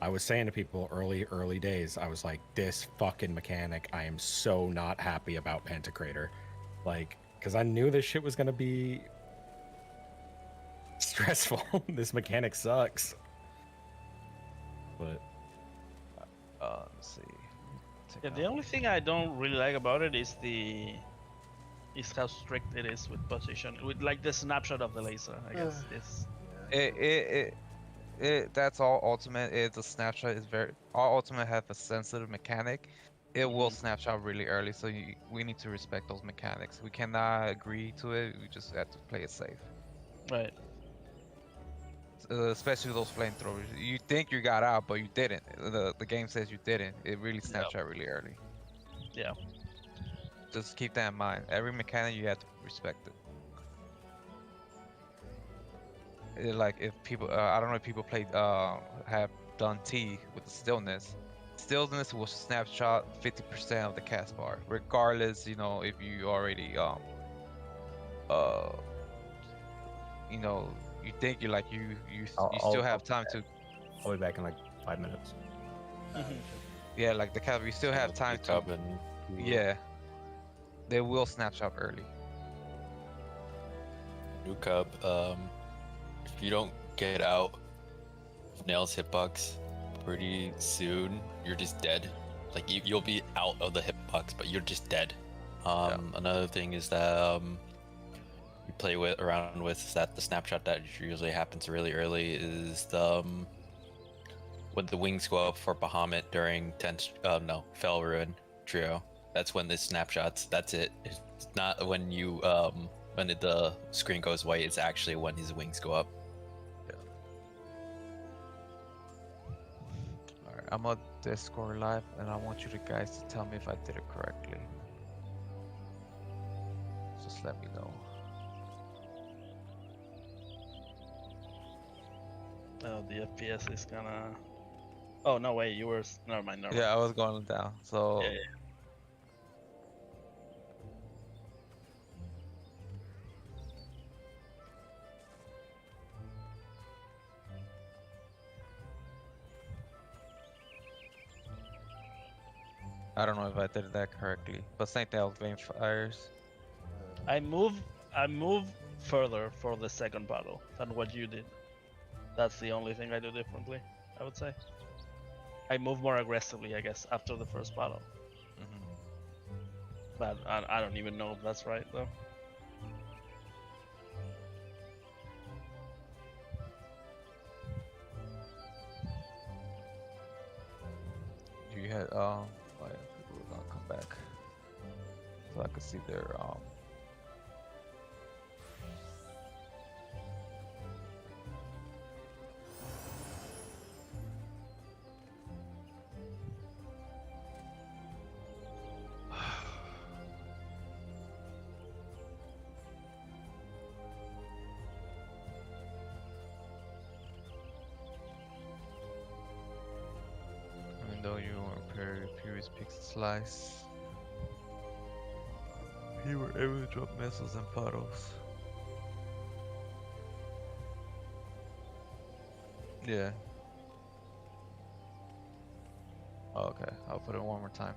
I was saying to people early days, I was like, this fucking mechanic, I am so not happy about Pantocrator. Like, because I knew this shit was gonna be stressful. This mechanic sucks. But Let's see. Yeah, the only thing I don't really like about it is how strict it is with position, with like the snapshot of the laser. I guess it's That's all ultimate. It's a snapshot is very all ultimate have a sensitive mechanic. It will snapshot really early, so we need to respect those mechanics. We cannot agree to it. We just have to play it safe. right. Especially those flamethrowers. You think you got out, but you didn't. The game says you didn't. It really snapshot really early. Yeah. Just keep that in mind. Every mechanic you have to respect it. Like if people, I don't know if people play have done T with the stillness. Stillness will snapshot 50% of the cast bar, regardless. You know if you already you know you think you like you still have time to. I'll be back in like 5 minutes. Yeah, like the cast, you still have time to. Yeah, they will snapshot early. New Cub, if you don't get out of Nail's hitbox pretty soon, you're just dead. Like you'll be out of the hitbox, but you're just dead. Another thing is that you play around with is that the snapshot that usually happens really early is the when the wings go up for Bahamut during Fel Ruin Trio. That's when the snapshots. That's it. It's not when you when the screen goes white. It's actually when his wings go up. All right, I'm on Discord live, and I want you guys to tell me if I did it correctly. Just let me know. Oh, the FPS is gonna. Oh no! Wait, you were. Never mind. Never mind. Yeah, I was going down. So. Yeah. I don't know if I did that correctly, but same thing with Vampires. I move further for the second battle than what you did. That's the only thing I do differently, I would say. I move more aggressively, I guess, after the first battle. But I don't even know if that's right, though. You had people are gonna come back, so I could see their though you were paired Furious Pixel Slice, you were able to drop missiles and puddles. Yeah. Oh, okay, I'll put it one more time.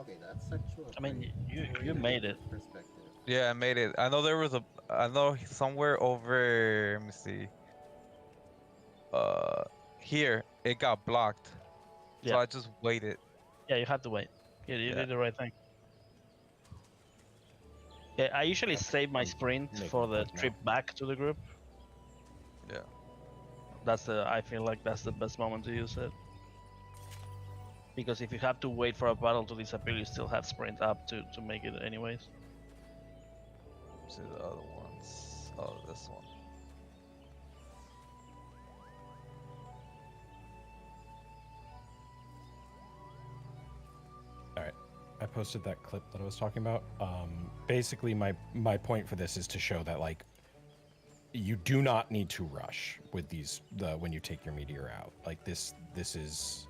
Okay, that's actually. I mean, you made it. Perspective. Yeah, I made it. I know there was a. I know somewhere over. Let me see. Here it got blocked, so Yeah. I just waited. Yeah, you have to wait. You Yeah. did the right thing. Yeah, I usually save my sprint Making for a the point now. trip back to the group. Yeah. I feel like that's the best moment to use it. Because if you have to wait for a battle to disappear, you still have sprint up to make it anyways. See the other ones. Oh, this one. I posted that clip that I was talking about. Basically, my point for this is to show that like you do not need to rush with when you take your meteor out. Like this is,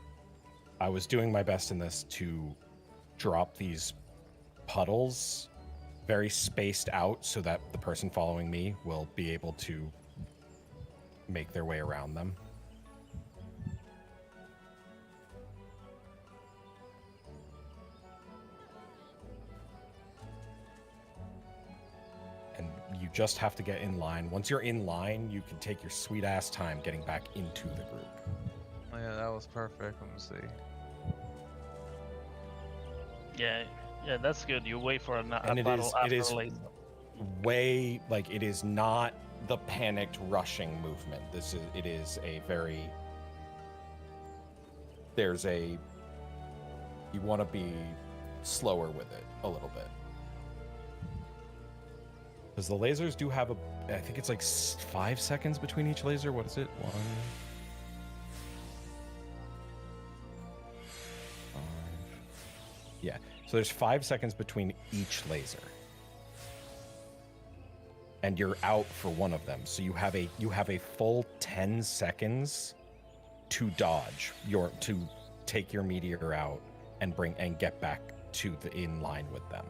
I was doing my best in this to drop these puddles very spaced out so that the person following me will be able to make their way around them. And you just have to get in line. Once you're in line, you can take your sweet ass time getting back into the group. Oh, yeah, that was perfect. Let me see. Yeah, that's good. You wait for a And it battle is- after it is- laser. Way like it is not the panicked rushing movement. It is a very you want to be slower with it a little bit. Because the lasers do have I think it's like 5 seconds between each laser. What is it? 1 5. Yeah. So there's 5 seconds between each laser. And you're out for one of them. So you have a full 10 seconds to dodge to take your meteor out and get back to the in line with them.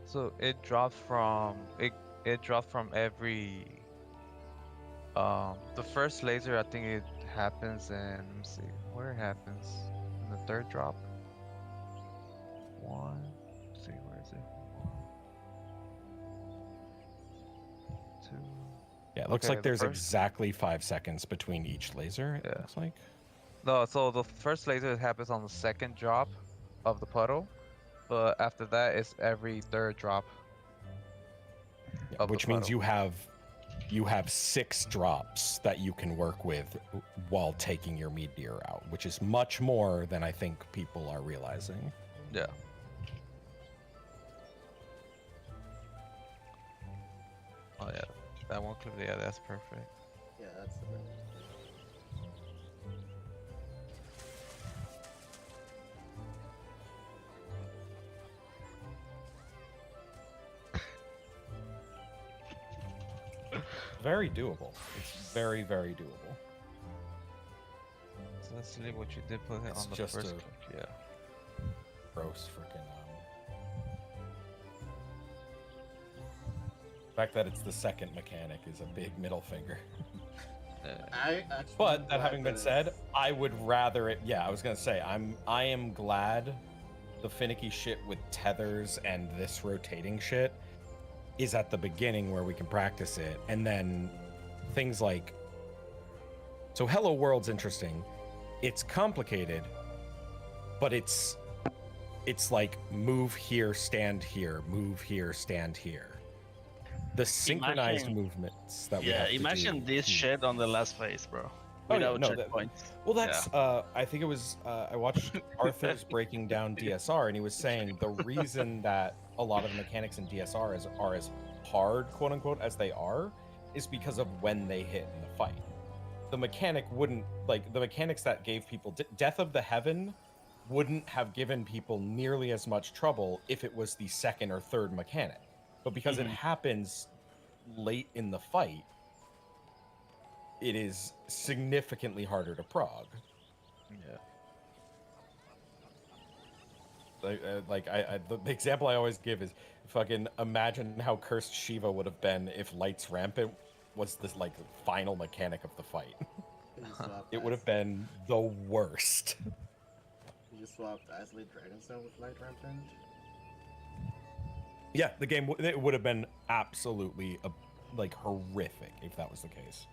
So it dropped from it dropped from every the first laser. I think it happens in, let me see where it happens, in the third drop. Let's see, where is it? 2. Yeah, it looks Okay, like the there's first- exactly 5 seconds between each laser. It Yeah. looks like. No, so the first laser happens on the second drop of the puddle, but after that it's every third drop. Yeah, Of the which means puddle. you have 6 drops that you can work with while taking your meteor out, which is much more than I think people are realizing. Yeah. Oh yeah, that one clip. Yeah, that's perfect. Yeah, that's the better. Very doable. It's very, very doable. So let's see what you did put it It's on the just first a- clip. Yeah. Gross freaking the fact that it's the second mechanic is a big middle finger. I actually. But that having been it's- said, I would rather it. Yeah, I was gonna say I am glad the finicky shit with tethers and this rotating shit is at the beginning where we can practice it, and then things like. So Hello World's interesting. It's complicated, but it's like move here, stand here, move here, stand here. The synchronized Imagine- movements that we Yeah, have to imagine do this to- shit on the last phase, bro. Oh, yeah, Without no, that- checkpoints. Well, that's I think it was I watched Arthur's breaking down DSR, and he was saying the reason that a lot of the mechanics in DSR are as hard, quote unquote, as they are, is because of when they hit in the fight. The mechanic wouldn't like the mechanics that gave people Death of the Heaven wouldn't have given people nearly as much trouble if it was the second or third mechanic, but because it happens late in the fight, it is significantly harder to prog. Yeah. The example I always give is fucking imagine how cursed Shiva would have been if Lights Rampant was this like final mechanic of the fight. It's, It would have been the worst. He's you swapped Isolate Dragonstone with Light Rampant? Yeah, the game it would have been absolutely like horrific if that was the case.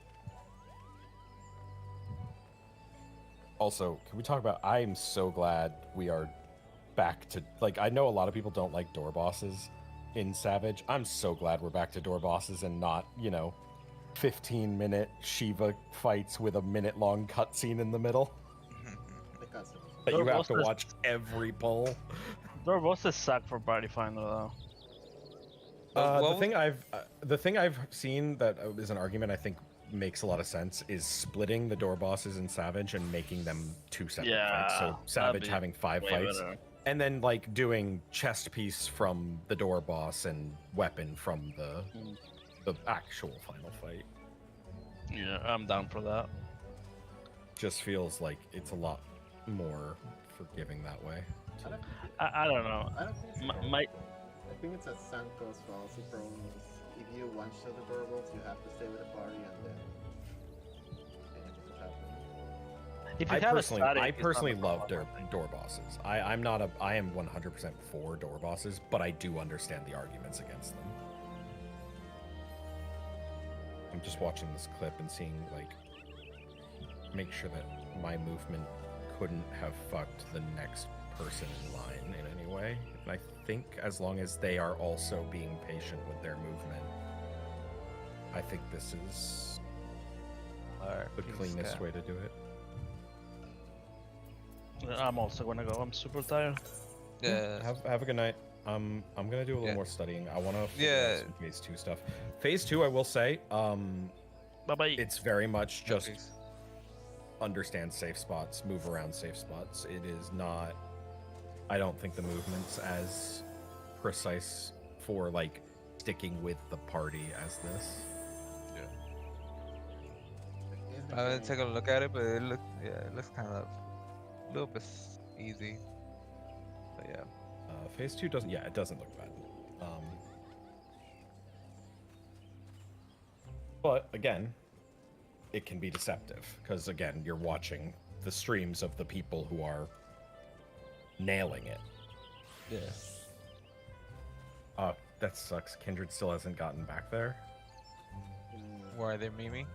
Also, can we talk about? I am so glad we are back to like. I know a lot of people don't like door bosses in Savage. I'm so glad we're back to door bosses and not 15-minute Shiva fights with a minute-long cutscene in the middle The customer. that you Door have to bosses- watch every pull. Door bosses suck for party finder though. The thing I've seen that is an argument I think makes a lot of sense is splitting the door bosses in Savage and making them 2 separate fights. So Yeah, that'd Savage be having 5 way fights, better. and then like doing chest piece from the door boss and weapon from the actual final fight. Yeah, I'm down for that. Just feels like it's a lot more forgiving that way. I don't, I don't know. I don't think it's a My, problem. my I think it's a Sanko's fallacy problem. If you one-shot the door bolts, you have to stay with the party, and then it just happens. if you have a static, I it's not personally a love problem. door bosses. I am 100% for door bosses, but I do understand the arguments against them. I'm just watching this clip and seeing like make sure that my movement couldn't have fucked the next person in line in any way. And I think as long as they are also being patient with their movement, I think this is Alright, the peace, cleanest cat. way to do it. I'm also gonna go. I'm super tired. Yeah. Have a good night. I'm gonna do a little Yeah. more studying. I want to Yeah. some phase 2 stuff. Phase 2, I will say, Bye bye. it's very much Yeah, just peace. understand safe spots, move around safe spots. It is not. I don't think the movement's as precise for like sticking with the party as this. He's been I didn't saying- take a look at it, but it looks kind of a little bit easy. But yeah. Phase 2 doesn't. Yeah, it doesn't look bad. But again, it can be deceptive because again, you're watching the streams of the people who are nailing it. Yeah. That sucks. Kindred still hasn't gotten back there. Why are they memeing?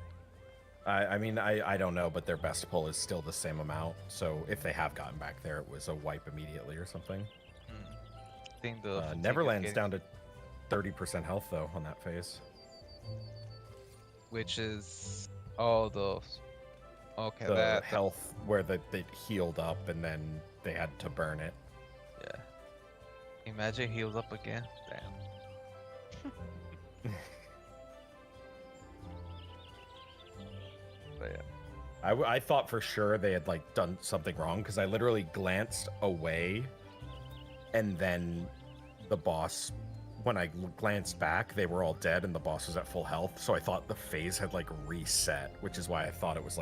I mean, I don't know, but their best pull is still the same amount. So if they have gotten back there, it was a wipe immediately or something. I think the fatigue is Neverland's getting- down to 30% health though on that phase. which is those. Okay, The that health where they healed up and then they had to burn it. yeah. Imagine he heals up again. Damn. But yeah. I thought for sure they had like done something wrong because I literally glanced away, and then the boss. When I glanced back, they were all dead and the boss was at full health. So I thought the phase had like reset, which is why I thought it was like